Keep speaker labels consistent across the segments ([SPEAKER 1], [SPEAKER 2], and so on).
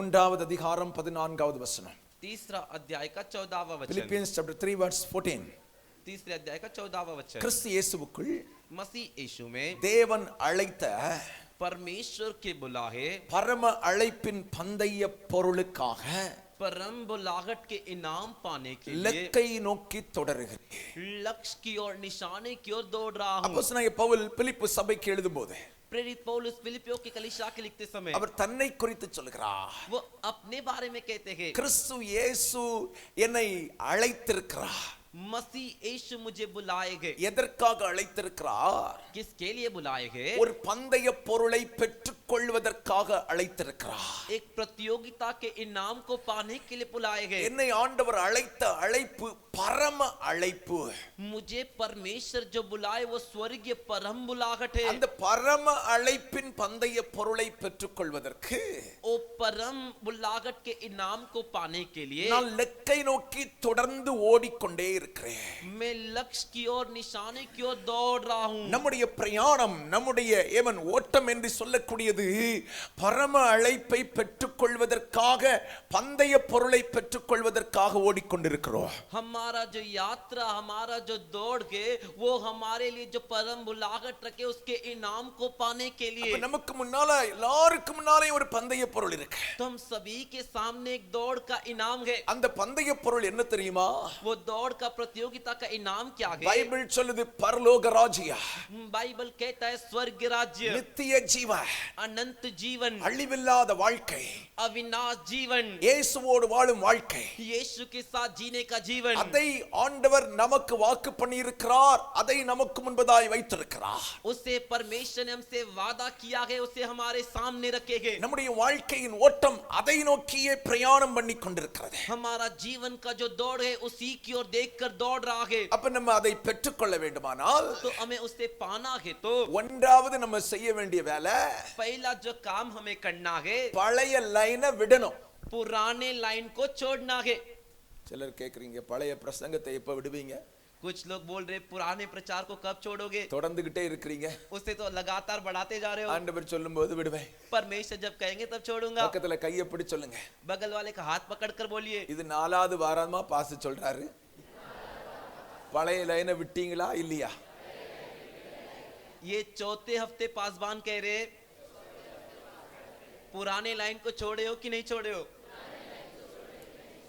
[SPEAKER 1] மூன்றாவது அதிகாரம் 14வது வசனம்.
[SPEAKER 2] तीसरा अध्याय का 14वां वचन.
[SPEAKER 1] Philippians chapter 3 verse 14.
[SPEAKER 2] तीसरे अध्याय का 14वां वचन.
[SPEAKER 1] கிறிஸ்து இயேசுவுக்குள்
[SPEAKER 2] मसीह यीशु में
[SPEAKER 1] தேவன் அழைத்த
[SPEAKER 2] परमेश्वर के बुलाए
[SPEAKER 1] பரம அழைப்பின் பந்தய பொருளுக்காக
[SPEAKER 2] परम बुलाहट के इनाम पाने के लिए
[SPEAKER 1] இலக்கை நோக்கி தொடருகிறேன்.
[SPEAKER 2] लक्ष्य की ओर, निशाने की ओर दौड़ रहा हूं.
[SPEAKER 1] அப்போஸ்தலனாகிய பவுல் பிலிப்பு சபைக்கு எழுதும்போது
[SPEAKER 2] प्रेरित पौलुस फिलिपियों की कलीसिया के लिखते समय
[SPEAKER 1] அவர் தன்னை குறித்து சொல்கிறார்.
[SPEAKER 2] वो अपने बारे में कहते हैं,
[SPEAKER 1] கிறிஸ்து இயேசு என்னை அழைத்திருக்கிறார்.
[SPEAKER 2] मसीह यीशु मुझे बुलाए गए.
[SPEAKER 1] எதற்காக அழைத்திருக்கிறார்?
[SPEAKER 2] किसके लिए बुलाए गए?
[SPEAKER 1] ஒரு பந்தய பொருளை பெற்றுக்கொள்வதற்காக அழைத்திருக்கிறார்.
[SPEAKER 2] एक प्रतियोगिता के इनाम को पाने के लिए बुलाए गए.
[SPEAKER 1] என்னை ஆண்டவர் அழைத்த அழைப்பு பரம அழைப்பு.
[SPEAKER 2] मुझे परमेश्वर जो बुलाए वो स्वर्गीय परम बुलाहट है.
[SPEAKER 1] அந்த பரம அழைப்பின் பந்தய பொருளை பெற்றுக்கொள்வதற்கு
[SPEAKER 2] ओ परम बुलाहट के इनाम को पाने के लिए
[SPEAKER 1] நான் லக்கை நோக்கி தொடர்ந்து ஓடிக்கொண்டே இருக்கிறேன்.
[SPEAKER 2] मैं लक्ष्य की ओर, निशाने की ओर दौड़ रहा हूं.
[SPEAKER 1] நம்முடைய பிரயாணம், நம்முடைய ஏவன் ஓட்டம் என்று சொல்லக்கூடியது பரம அழைப்பை பெற்றுக்கொள்வதற்காக, பந்தய பொருளை பெற்றுக்கொள்வதற்காக ஓடிக்கொண்டிருக்கிறோம்.
[SPEAKER 2] हमारा जो यात्रा, हमारा जो दौड़ के वो हमारे लिए जो परम बुलाहट रखे उसके इनाम को पाने के लिए.
[SPEAKER 1] நமக்கு முன்னால எல்லாருக்கும் முன்னாலே ஒரு பந்தய பொருள் இருக்கு.
[SPEAKER 2] तो हम सभी के सामने एक दौड़ का इनाम है.
[SPEAKER 1] அந்த பந்தய பொருள் என்ன தெரியுமா?
[SPEAKER 2] वो दौड़ का, प्रतियोगिता का इनाम क्या है?
[SPEAKER 1] பைபிள் சொல்லுது பரலோக ராஜ்யம்.
[SPEAKER 2] बाइबल कहता है स्वर्ग राज्य,
[SPEAKER 1] நித்திய ஜீவன்,
[SPEAKER 2] अनंत जीवन,
[SPEAKER 1] அழிவில்லாத வாழ்க்கை,
[SPEAKER 2] अविनाश जीवन,
[SPEAKER 1] இயேசுவோடு வாழும் வாழ்க்கை.
[SPEAKER 2] यीशु के साथ जीने का जीवन.
[SPEAKER 1] அதை ஆண்டவர் நமக்கு வாக்கு பண்ணியிருக்கிறார். அதை நமக்கு முன்பதாய் வைத்திருக்கிறார்.
[SPEAKER 2] उसे परमेश्वर ने हमसे वादा किया है, उसे हमारे सामने रखेंगे.
[SPEAKER 1] நம்முடைய வாழ்க்கையின் ஓட்டம் அதை நோக்கியே பிரயாணம் பண்ணி கொண்டிருக்கிறது.
[SPEAKER 2] हमारा जीवन का जो दौड़ है उसी की ओर देखकर दौड़ रहा है.
[SPEAKER 1] அப்ப நம்ம அதை பெற்றுக்கொள்ள வேண்டுமானால்
[SPEAKER 2] तो हमें उसे पाना है तो
[SPEAKER 1] ஒன்றாவது நம்ம செய்ய வேண்டிய வேலை,
[SPEAKER 2] पहला जो काम हमें करना है
[SPEAKER 1] பழைய லைனை விடணும்.
[SPEAKER 2] पुराने लाइन को छोड़ना है.
[SPEAKER 1] சிலர் கேக்குறீங்க, பழைய பிரசங்கத்தை எப்ப விடுவீங்க?
[SPEAKER 2] कुछ लोग बोल रहे पुराने प्रचार को कब छोड़ोगे?
[SPEAKER 1] தொடர்ந்துகிட்டே இருக்கிறீங்க.
[SPEAKER 2] उसे तो लगातार बढ़ाते जा रहे हो.
[SPEAKER 1] ஆண்டவர் சொல்லும்போது விடுவேன்.
[SPEAKER 2] परमेश्वर जब कहेंगे तब छोड़ूंगा.
[SPEAKER 1] பக்கத்துல கையை பிடி சொல்லுங்க,
[SPEAKER 2] बगल वाले का हाथ पकड़कर बोलिए,
[SPEAKER 1] இது 4வது வாரமா பாஸ் சொல்றாரு, பழைய லைனை விட்டீங்களா இல்லையா?
[SPEAKER 2] ये चौथे हफ्ते पासबान कह रहे पुराने लाइन को छोड़े हो कि नहीं छोड़े हो?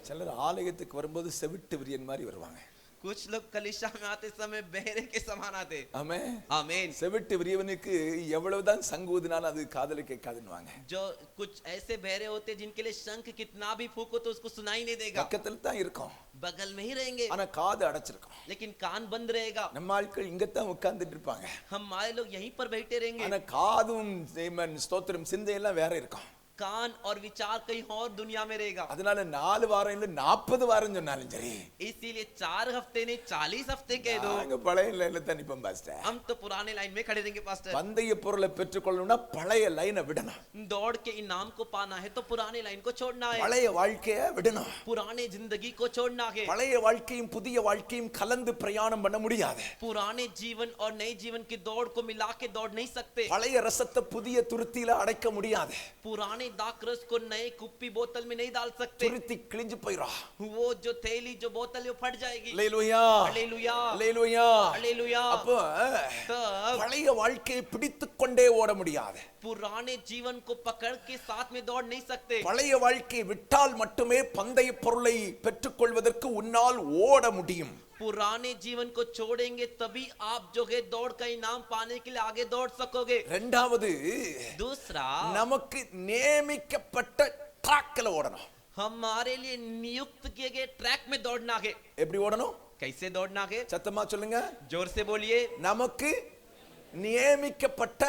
[SPEAKER 1] சிலர் ஆலயத்துக்கு வரும்போது செவிட்டு விரியன் மாதிரி வருவாங்க.
[SPEAKER 2] कुछ लोग कलीसिया में आते समय बहरे के समान आते.
[SPEAKER 1] ஆமென்.
[SPEAKER 2] आमीन.
[SPEAKER 1] செவிட்டு விரியவனுக்கு எவ்வளவுதான் சங்கூதினாலும் அது காதுல கேட்காதுன்னுவாங்க.
[SPEAKER 2] जो कुछ ऐसे बहरे होते जिनके लिए शंख कितना भी फूको तो उसको सुनाई नहीं देगा.
[SPEAKER 1] பக்கத்துல தான் இருக்கும்,
[SPEAKER 2] बगल में ही रहेंगे
[SPEAKER 1] ஆனா காது அடைச்சிருக்கும்.
[SPEAKER 2] लेकिन कान बंद रहेगा.
[SPEAKER 1] நம்ம ஆட்கள் இங்கத்தான் உட்கார்ந்துட்டு இருப்பாங்க,
[SPEAKER 2] हमारे लोग यहीं पर बैठे रहेंगे.
[SPEAKER 1] ஆனா காதும் ஸ்தோத்திரம் சிந்தையெல்லாம் வேற இருக்கும்.
[SPEAKER 2] कान और विचार कहीं और दुनिया में रहेगा.
[SPEAKER 1] அதனால 4 வாரம் இல்ல 40 வாரம் சொன்னாலும் சரி,
[SPEAKER 2] इसीलिए 4 हफ्ते नहीं 40 हफ्ते कह दो,
[SPEAKER 1] நாங்க பழைய லைன்ல தான் நிப்போம் பாஸ்டர்.
[SPEAKER 2] हम तो पुराने लाइन में खड़े रहेंगे पास्टर.
[SPEAKER 1] பந்தய பொருளை பெற்றுக்கொள்ளணும்னா பழைய லைனை விடணும்.
[SPEAKER 2] दौड़ के इनाम को पाना है तो पुराने लाइन को छोड़ना है.
[SPEAKER 1] பழைய வாழ்க்கையை விடணும்.
[SPEAKER 2] पुराने जिंदगी को छोड़ना है.
[SPEAKER 1] பழைய வாழ்க்கையும் புதிய வாழ்க்கையும் கலந்து பிரயாணம் பண்ண முடியாது.
[SPEAKER 2] पुराने जीवन और नए जीवन की दौड़ को मिला के दौड़ नहीं सकते.
[SPEAKER 1] பழைய ரசத்தை புதிய துருத்தியில அடைக்க முடியாது.
[SPEAKER 2] पुराने दाखरस को नए कुप्पी बोतल में नहीं डाल सकते.
[SPEAKER 1] துருத்தி கிழிஞ்சு போயிடும்.
[SPEAKER 2] वो जो थैली जो बोतल है वो फट जाएगी.
[SPEAKER 1] அல்லேலூயா,
[SPEAKER 2] हालेलुया,
[SPEAKER 1] அல்லேலூயா.
[SPEAKER 2] हालेलुया.
[SPEAKER 1] அப்போ
[SPEAKER 2] तब
[SPEAKER 1] பழைய வாழ்க்கையை பிடித்துக் கொண்டே ஓட முடியாது.
[SPEAKER 2] पुराने जीवन को पकड़ के साथ में दौड़ नहीं सकते.
[SPEAKER 1] பழைய வாழ்க்கையை விட்டால் மட்டுமே பந்தய பொருளை பெற்றுக்கொள்வதற்கு உன்னால் ஓட முடியும்.
[SPEAKER 2] पुराने जीवन को छोड़ेंगे तभी आप जो है दौड़ का इनाम पाने के लिए आगे दौड़ सकोगे.
[SPEAKER 1] இரண்டாவது,
[SPEAKER 2] दूसरा,
[SPEAKER 1] நமக்கு நியமிக்கப்பட்ட ட்ராக்ல ஓடணும்.
[SPEAKER 2] हमारे लिए नियुक्त किए गए ट्रैक में दौड़ना है.
[SPEAKER 1] எப்படி ஓடணும்?
[SPEAKER 2] कैसे दौड़ना है?
[SPEAKER 1] சத்தமா சொல்லுங்க.
[SPEAKER 2] जोर से बोलिए.
[SPEAKER 1] நமக்கு நியமிக்கப்பட்ட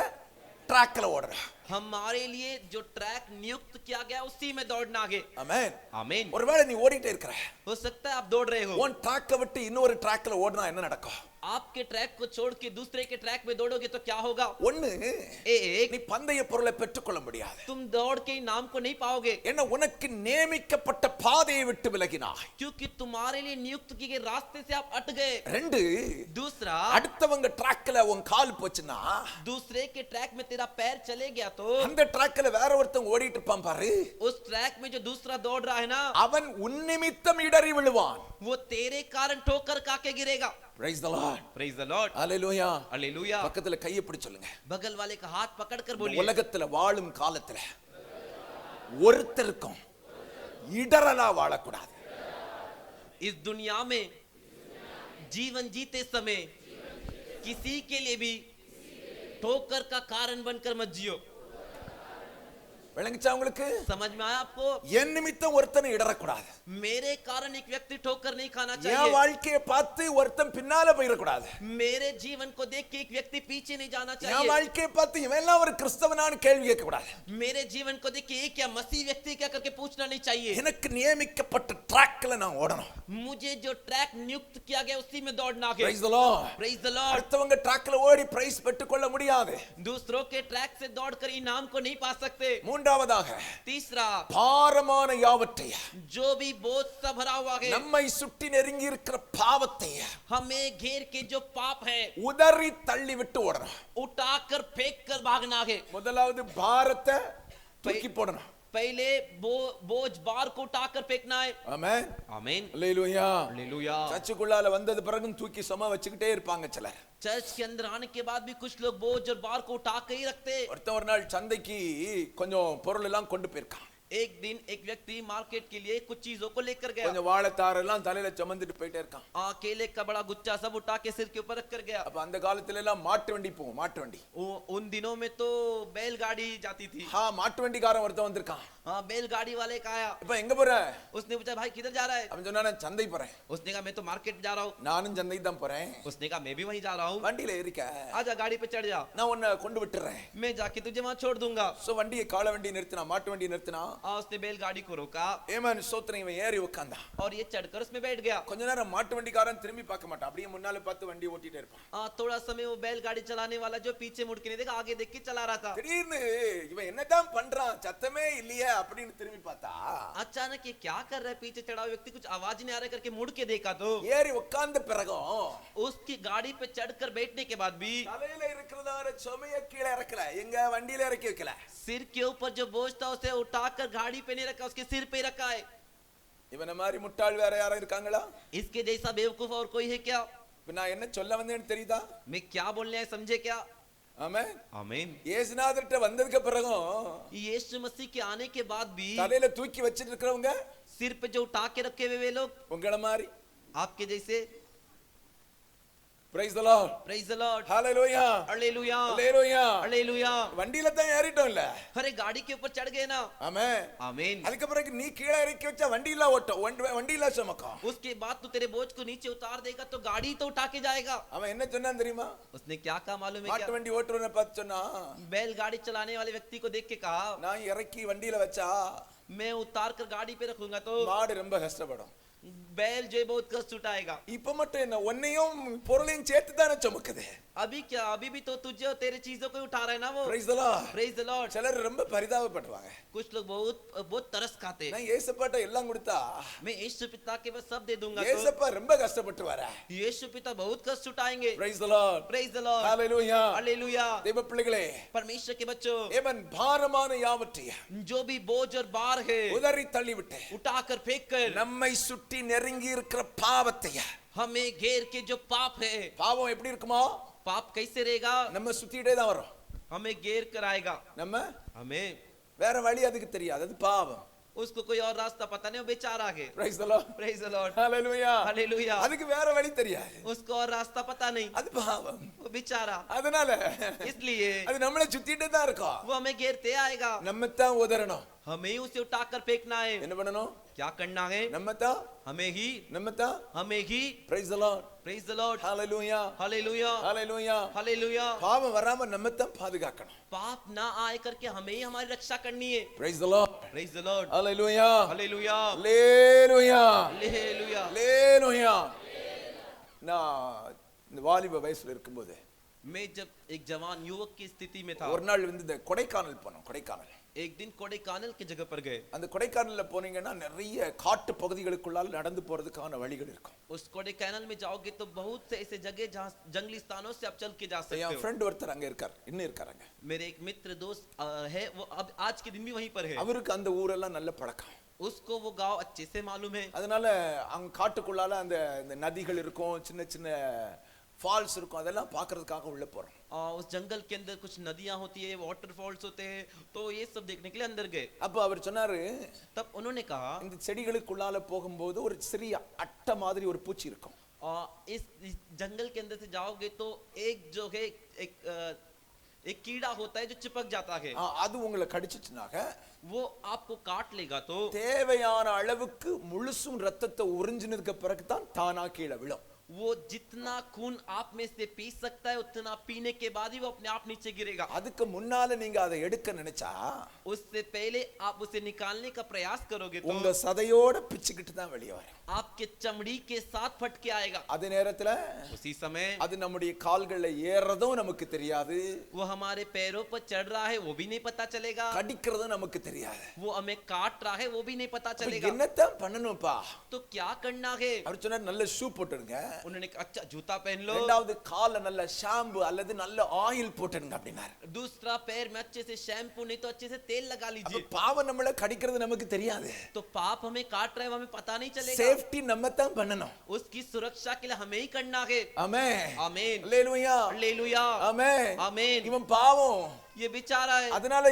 [SPEAKER 1] ட்ராக்ல ஓடணும்.
[SPEAKER 2] हमारे लिए जो ट्रैक नियुक्त किया गया उसी में दौड़ना है.
[SPEAKER 1] ஆமென்.
[SPEAKER 2] आमीन.
[SPEAKER 1] ஒருவேளை நீ ஓடிட்டே இருக்கற,
[SPEAKER 2] हो सकता है आप दौड़ रहे हो,
[SPEAKER 1] உன் ட்ராக்க விட்டு இன்னொரு ட்ராக்ல ஓடுனா என்ன நடக்கும்?
[SPEAKER 2] आपके ट्रैक को छोड़ के दूसरे के ट्रैक में दौड़ोगे तो क्या होगा?
[SPEAKER 1] ஒண்ணு,
[SPEAKER 2] एक,
[SPEAKER 1] நீ பந்தய பொருளை பெற்றுக்கொள்ள முடியாது.
[SPEAKER 2] तुम दौड़ के इनाम को नहीं पाओगे
[SPEAKER 1] ஏன்னா உனக்கு நியமிக்கப்பட்ட பாதையை விட்டு விலகினாய்.
[SPEAKER 2] क्योंकि तुम्हारे लिए नियुक्त किए गए रास्ते से आप अट गए.
[SPEAKER 1] ரெண்டு,
[SPEAKER 2] दूसरा,
[SPEAKER 1] அடுத்தவங்க ட்ராக்ல உன் கால் போச்சுன்னா
[SPEAKER 2] दूसरे के ट्रैक में तेरा पैर चले गया तो
[SPEAKER 1] அந்த ட்ராக்ல வேற ஒருத்தன் ஓடிட்டு இருப்பான் பாரு,
[SPEAKER 2] उस ट्रैक में जो दूसरा दौड़ रहा है ना,
[SPEAKER 1] அவன் உன் நிமித்தம் இடறி விழுவான்.
[SPEAKER 2] वो तेरे कारण ठोकर खाके गिरेगा.
[SPEAKER 1] Praise the Lord.
[SPEAKER 2] Praise the Lord.
[SPEAKER 1] Hallelujah.
[SPEAKER 2] Hallelujah.
[SPEAKER 1] பக்கத்துல கையை பிடிச்சு சொல்லுங்க,
[SPEAKER 2] बगल वाले का हाथ पकड़कर बोलिए,
[SPEAKER 1] உலகத்துல வாழும் காலத்துல ஒருத்தருக்கும் இடறலா வாழக்கூடாது.
[SPEAKER 2] इस दुनिया में जीवन जीते समय किसी के लिए भी ठोकर का कारण बनकर मत जियो.
[SPEAKER 1] விளங்குச்சா உங்களுக்கு?
[SPEAKER 2] समझ में आया आपको?
[SPEAKER 1] என் நிமித்தம் ஒருத்தனை இடறக்கூடாது.
[SPEAKER 2] मेरे कारण एक व्यक्ति ठोकर नहीं खाना
[SPEAKER 1] என்
[SPEAKER 2] चाहिए.
[SPEAKER 1] வாழ்க்கையை பார்த்து ஒருத்தன் பின்னால போயிடக்கூடாது.
[SPEAKER 2] मेरे जीवन को देख के एक व्यक्ति पीछे नहीं जाना
[SPEAKER 1] என்
[SPEAKER 2] चाहिए.
[SPEAKER 1] வாழ்க்கையை பார்த்து இவன் எல்லாம் ஒரு கிறிஸ்தவனான்னு கேள்வி கேட்க கூடாது.
[SPEAKER 2] मेरे जीवन को देख के ये क्या मसीह व्यक्ति क्या करके पूछना नहीं चाहिए.
[SPEAKER 1] எனக்கு நியமிக்கப்பட்ட ட்ராக்ல நான் ஓடணும்.
[SPEAKER 2] मुझे जो ट्रैक नियुक्त किया गया उसी में दौड़ना है.
[SPEAKER 1] Praise the Lord.
[SPEAKER 2] Praise the Lord.
[SPEAKER 1] அடுத்தவங்க ட்ராக்ல ஓடி பிரைஸ் பெற்றுக்கொள்ள முடியாது.
[SPEAKER 2] दूसरों के ट्रैक से दौड़कर इनाम को नहीं पा सकते.
[SPEAKER 1] மூன்றாவதாக,
[SPEAKER 2] तीसरा,
[SPEAKER 1] பாரமான யாவற்றையும்
[SPEAKER 2] जो भी बोझ सा भरा हुआ है,
[SPEAKER 1] நம்மை சுற்றி நெருங்கி இருக்கிற பாவத்தை
[SPEAKER 2] हमें घेर के जो पाप है
[SPEAKER 1] உதறி தள்ளி விட்டு ஓடணும்.
[SPEAKER 2] उठाकर फेंक कर भागना है.
[SPEAKER 1] முதலாவது பாரத்தை தூக்கி போடணும்.
[SPEAKER 2] पहले बोझ बार को उठाकर फेंकना है.
[SPEAKER 1] ஆமென்.
[SPEAKER 2] आमीन.
[SPEAKER 1] அல்லேலூயா.
[SPEAKER 2] हालेलूया.
[SPEAKER 1] சர்ச்சுக்குள்ளால வந்தது பிறகும் தூக்கி சும வச்சுக்கிட்டே இருப்பாங்க சிலர்.
[SPEAKER 2] चर्च के अंदर आने के बाद भी कुछ लोग बोझ और बार को उठा के ही रखते.
[SPEAKER 1] ஒருத்தன் ஒரு நாள் சந்தைக்கு கொஞ்சம் பொருள் எல்லாம் கொண்டு போயிருக்கான்.
[SPEAKER 2] एक दिन एक व्यक्ति मार्केट के लिए कुछ चीजों को लेकर गया.
[SPEAKER 1] கொஞ்சம் வாழைத்தார் எல்லாம் தலையில சுமந்துட்டு போயிட்டே இருக்கான்.
[SPEAKER 2] केले का बड़ा गुच्छा सब उठा के सिर के ऊपर रख कर गया.
[SPEAKER 1] அப்ப அந்த காலத்துல எல்லாம் மாட்டு வண்டி போகும், மாட்டு வண்டி.
[SPEAKER 2] उन दिनों में तो बैलगाड़ी जाती थी.
[SPEAKER 1] हाँ, மாட்டு வண்டிக்காரன் ஒருத்தன் வந்திருக்கான்.
[SPEAKER 2] हाँ, बैलगाड़ी वाले का आया.
[SPEAKER 1] இப்ப எங்க போற?
[SPEAKER 2] उसने पूछा, भाई किधर जा रहा है?
[SPEAKER 1] அவன் சொன்னா நான் சந்தை போறேன்.
[SPEAKER 2] उसने कहा मैं तो मार्केट जा रहा हूँ.
[SPEAKER 1] நானும் சந்தை தான் போறேன்.
[SPEAKER 2] उसने कहा मैं भी वहीं जा रहा हूँ.
[SPEAKER 1] வண்டியில ஏறிக்க,
[SPEAKER 2] आजा गाड़ी पे चढ़ जा,
[SPEAKER 1] நான் உன்னை கொண்டு விட்டுறேன்.
[SPEAKER 2] मैं जाके तुझे वहां छोड़ दूंगा.
[SPEAKER 1] சோ வண்டியை காளை வண்டி நிறுத்தினா, மாட்டு வண்டி நிறுத்தினா.
[SPEAKER 2] उसने बैलगाड़ी को रोका
[SPEAKER 1] ஏமான் சோத்திரம் இவன் ஏறி உட்கார்ந்தான்.
[SPEAKER 2] और ये चढ़कर उसमें बैठ गया.
[SPEAKER 1] கொஞ்ச நேரம் மாட்டு வண்டிக்காரன் திரும்பி பார்க்க மாட்டான், அப்படியே முன்னால பார்த்து வண்டி ஓட்டிட்டே இருப்பான்.
[SPEAKER 2] थोड़ा समय वो बैलगाड़ी चलाने वाला जो पीछे मुड़ के नहीं देखा, आगे देख के चला रहा था.
[SPEAKER 1] திடீர்னு இவன் என்னதான் பண்றான், சத்தமே இல்லையே அப்படின்னு திரும்பி பார்த்தா,
[SPEAKER 2] अचानक ये क्या कर रहा है, पीछे चढ़ा हुआ व्यक्ति कुछ आवाज नहीं आ रहा करके मुड़ के देखा तो
[SPEAKER 1] ஏறி உட்கார்ந்த பிறகும்
[SPEAKER 2] उसकी गाड़ी पे चढ़कर बैठने के बाद भी
[SPEAKER 1] தலையில இருக்கிறதான சுமைய கீழே இறக்கல, எங்க வண்டியில இறக்கி வைக்கல.
[SPEAKER 2] सिर के ऊपर जो बोझ था उसे उठाकर गाड़ी पे नहीं रखा, उसके सिर पे रखा है.
[SPEAKER 1] இவன மாதிரி முட்டாள் வேற யாரும் இருக்காங்களா?
[SPEAKER 2] इसके जैसा बेवकूफ और कोई है क्या?
[SPEAKER 1] நான் என்ன சொல்ல வந்தேன்னு தெரியுதா?
[SPEAKER 2] मैं क्या बोलने है समझे क्या?
[SPEAKER 1] ஆமென்.
[SPEAKER 2] आमीन.
[SPEAKER 1] இயேசுநாதர்ட்ட வந்ததுக்கு பிறகும்
[SPEAKER 2] यीशु मसीह के आने के बाद भी
[SPEAKER 1] தலையில தூக்கி வச்சிட்டு இருக்கிறவங்க
[SPEAKER 2] सिर पे जो उठा के रखे हुए वे लोग
[SPEAKER 1] உங்கள மாதிரி.
[SPEAKER 2] आपके जैसे.
[SPEAKER 1] Praise the Lord.
[SPEAKER 2] Praise the Lord.
[SPEAKER 1] Hallelujah.
[SPEAKER 2] Hallelujah.
[SPEAKER 1] Hallelujah.
[SPEAKER 2] Hallelujah.
[SPEAKER 1] வண்டியில தான் ஏறிட்டோம்ல.
[SPEAKER 2] अरे गाड़ी के ऊपर चढ़ गए ना.
[SPEAKER 1] ஆமென்.
[SPEAKER 2] आमीन.
[SPEAKER 1] அதுக்கு பிறகு நீ கீழே இறக்கி வச்சா வண்டியில ஓட்டும், வண்டியில சுமக்கும்.
[SPEAKER 2] उसके बाद तू तेरे बोझ को नीचे उतार देगा तो गाड़ी तो उठा के जाएगा.
[SPEAKER 1] அவன் என்ன சொன்னான் தெரியுமா?
[SPEAKER 2] उसने क्या कहा मालूम है
[SPEAKER 1] மாட்டு
[SPEAKER 2] क्या?
[SPEAKER 1] வண்டி ஓட்டுறவனை பார்த்து சொன்னா,
[SPEAKER 2] बैलगाड़ी चलाने वाले व्यक्ति को देख के कहा,
[SPEAKER 1] நான் இறக்கி வண்டியில வச்சா
[SPEAKER 2] मैं उतार कर गाड़ी पे रखूंगा तो
[SPEAKER 1] மாடு ரொம்ப கஷ்டப்படும்.
[SPEAKER 2] बैल जो है बहुत कष्ट उठाएगा.
[SPEAKER 1] இப்ப மட்டும் என்ன, உன்னையும் பொருளையும் சேர்த்து தானே சுமக்குது.
[SPEAKER 2] अभी क्या, अभी भी तो तुझे और तेरे चीजों को उठा रहा है ना वो.
[SPEAKER 1] Praise the Lord.
[SPEAKER 2] Praise the Lord.
[SPEAKER 1] சிலர் ரொம்ப பரிதாபப்படுவாங்க.
[SPEAKER 2] कुछ लोग बहुत बहुत तरस खाते.
[SPEAKER 1] நான் ஏசப்பாட்ட எல்லாம் கொடுத்தா
[SPEAKER 2] मैं यीशु पिता के पास सब दे दूंगा तो
[SPEAKER 1] ஏசப்பா ரொம்ப கஷ்டப்பட்டு வரா.
[SPEAKER 2] यीशु पिता बहुत कष्ट उठाएंगे.
[SPEAKER 1] Praise the Lord.
[SPEAKER 2] Praise the Lord.
[SPEAKER 1] Hallelujah.
[SPEAKER 2] Hallelujah.
[SPEAKER 1] தேவ பிள்ளைகளே,
[SPEAKER 2] परमेश्वर के बच्चों,
[SPEAKER 1] ஏவன் பாரமான யாவற்றையும்
[SPEAKER 2] जो भी बोझ और बार है
[SPEAKER 1] உதறி தள்ளிவிட்டு
[SPEAKER 2] उठाकर फेंक कर
[SPEAKER 1] நம்மை சுற்றி நெருங்கி இருக்கிற பாவத்தையும்.
[SPEAKER 2] हमें घेर के जो पाप है,
[SPEAKER 1] பாவம் எப்படி இருக்குமோ,
[SPEAKER 2] पाप कैसे रहेगा?
[SPEAKER 1] நம்ம சுத்திட்டே தான் வரும்.
[SPEAKER 2] हमें घेर कर आएगा.
[SPEAKER 1] நம்ம
[SPEAKER 2] हमें
[SPEAKER 1] வேற வழி அதுக்கு தெரியாது, அது பாவம்.
[SPEAKER 2] उसको कोई और रास्ता पता नहीं, वो बेचारा है.
[SPEAKER 1] Praise the Lord.
[SPEAKER 2] Praise the Lord.
[SPEAKER 1] Hallelujah.
[SPEAKER 2] Hallelujah.
[SPEAKER 1] அதுக்கு வேற வழி தெரியாது,
[SPEAKER 2] उसको और रास्ता पता नहीं,
[SPEAKER 1] அது பாவம்.
[SPEAKER 2] वो बेचारा.
[SPEAKER 1] அதனால
[SPEAKER 2] इसलिए
[SPEAKER 1] அது நம்மள சுத்திட்டே தான் இருக்கும்.
[SPEAKER 2] वो हमें घेरते आएगा.
[SPEAKER 1] நம்ம தான் உதறணும்.
[SPEAKER 2] हमें ही उसे उठाकर फेंकना है.
[SPEAKER 1] என்ன பண்ணணும்?
[SPEAKER 2] क्या करना है?
[SPEAKER 1] நம்ம தான்
[SPEAKER 2] हमें ही
[SPEAKER 1] Praise the Lord.
[SPEAKER 2] Praise the Lord.
[SPEAKER 1] Hallelujah.
[SPEAKER 2] Hallelujah.
[SPEAKER 1] Hallelujah.
[SPEAKER 2] Hallelujah.
[SPEAKER 1] பாவம் வராம நம்ம தான் பாதுகாக்கணும்.
[SPEAKER 2] पाप ना आए करके हमें ही हमारी रक्षा करनी है.
[SPEAKER 1] Praise the Lord.
[SPEAKER 2] Praise the Lord.
[SPEAKER 1] Hallelujah.
[SPEAKER 2] Hallelujah.
[SPEAKER 1] Hallelujah.
[SPEAKER 2] Hallelujah.
[SPEAKER 1] Hallelujah. நான் இந்த வாலிப வயசுல இருக்கும்போது
[SPEAKER 2] मैं जब एक जवान युवक की स्थिति में था,
[SPEAKER 1] ஒரு நாள் இந்த கொடைக்கானல் போனோம். கொடைக்கானல்
[SPEAKER 2] एक दिन कोडेकानल की जगह पर गए.
[SPEAKER 1] அந்த கொடைக்கானல்ல போனீங்கன்னா நிறைய காட்டு பகுதிகளுக்குள்ளால நடந்து போறதுக்கான வழிகள் இருக்கும்.
[SPEAKER 2] उस कोडेकानल में जाओगे तो बहुत से ऐसे जगह जहां जंगली स्थानों से आप चल के जा सकते
[SPEAKER 1] என்
[SPEAKER 2] हो.
[SPEAKER 1] ஃப்ரெண்ட் ஒருத்தர் அங்க இருக்கார், இன்னும் இருக்காருங்க.
[SPEAKER 2] मेरे एक मित्र दोस्त है, वो अब आज के दिन भी वहीं पर है.
[SPEAKER 1] அவருக்கு அந்த ஊரெல்லாம் நல்ல பழக்கம்.
[SPEAKER 2] उसको वो गांव अच्छे से मालूम है.
[SPEAKER 1] அதனால அங்க காட்டுக்குள்ளால அந்த நதிகள் இருக்கும், சின்ன சின்ன ஃபால்ஸ் இருக்கும், அதெல்லாம் பார்க்கிறதுக்காக உள்ள போறோம்.
[SPEAKER 2] उस जंगल के अंदर कुछ नदियां होती है, वाटरफॉल्स होते हैं, तो ये सब देखने के लिए अंदर गए.
[SPEAKER 1] அப்ப அவர் சொன்னாரு,
[SPEAKER 2] तब उन्होंने कहा
[SPEAKER 1] இந்த செடிகளுக்குள்ளால போகும்போது ஒரு சிறிய அட்டை மாதிரி ஒரு பூச்சி இருக்கும்.
[SPEAKER 2] इस जंगल के अंदर से जाओगे तो एक जो है एक कीड़ा होता है जो चिपक जाता है.
[SPEAKER 1] அது உங்களை கடிச்சிச்சுனாக
[SPEAKER 2] वो आपको काट लेगा तो
[SPEAKER 1] தேவையான அளவுக்கு முழுசும் ரத்தத்தை உறிஞ்சினதுக்கு பிறகு தான் தானா கீழே விழும்.
[SPEAKER 2] वो जितना खून आप में से पी सकता है उतना पीने के बाद ही वो अपने आप नीचे गिरेगा.
[SPEAKER 1] அதுக்கு முன்னால நீங்க அதை எடுக்க நினைச்சா
[SPEAKER 2] उससे पहले आप उसे निकालने का प्रयास करोगे तो
[SPEAKER 1] உங்க சதையோட பிச்சுக்கிட்டு தான் வெளியே வரும்.
[SPEAKER 2] आपके चमड़ी के साथ फट के आएगा.
[SPEAKER 1] அதே நேரத்துல
[SPEAKER 2] उसी समय
[SPEAKER 1] அது நம்முடைய கால்கள்ல ஏறதும் நமக்கு தெரியாது,
[SPEAKER 2] वो हमारे पैरों पर चढ़ रहा है वो भी नहीं पता चलेगा,
[SPEAKER 1] கடிக்கிறதும் நமக்கு தெரியாது.
[SPEAKER 2] वो हमें काट रहा है वो भी नहीं पता चलेगा.
[SPEAKER 1] என்னத்தான் பண்ணணும்ப்பா?
[SPEAKER 2] तो क्या करना है?
[SPEAKER 1] அவர் சொன்னார், நல்ல ஷூ போட்டுடுங்க,
[SPEAKER 2] उन्होंने कहा अच्छा जूता पहन लो,
[SPEAKER 1] இரண்டாவது கால்ல நல்ல ஷாம்பு அல்லது நல்ல ஆயில் போட்டுடுங்க அப்படினார்.
[SPEAKER 2] दूसरा पैर में अच्छे से शैम्पू नहीं तो अच्छे से तेल लगा लीजिए.
[SPEAKER 1] பாவம் நம்மள கடிக்கிறது நமக்கு தெரியாது,
[SPEAKER 2] तो पाप हमें काट रहा है वो हमें पता नहीं चलेगा.
[SPEAKER 1] சேஃப்டி நம்ம தான் பண்ணணும்.
[SPEAKER 2] उसकी सुरक्षा के लिए हमें ही करना है.
[SPEAKER 1] ஆமென்
[SPEAKER 2] आमीन
[SPEAKER 1] அல்லேலூயா
[SPEAKER 2] हालेलुया
[SPEAKER 1] ஆமென்
[SPEAKER 2] आमीन.
[SPEAKER 1] இவன் பாவம்,
[SPEAKER 2] ये बेचारा है
[SPEAKER 1] அதனால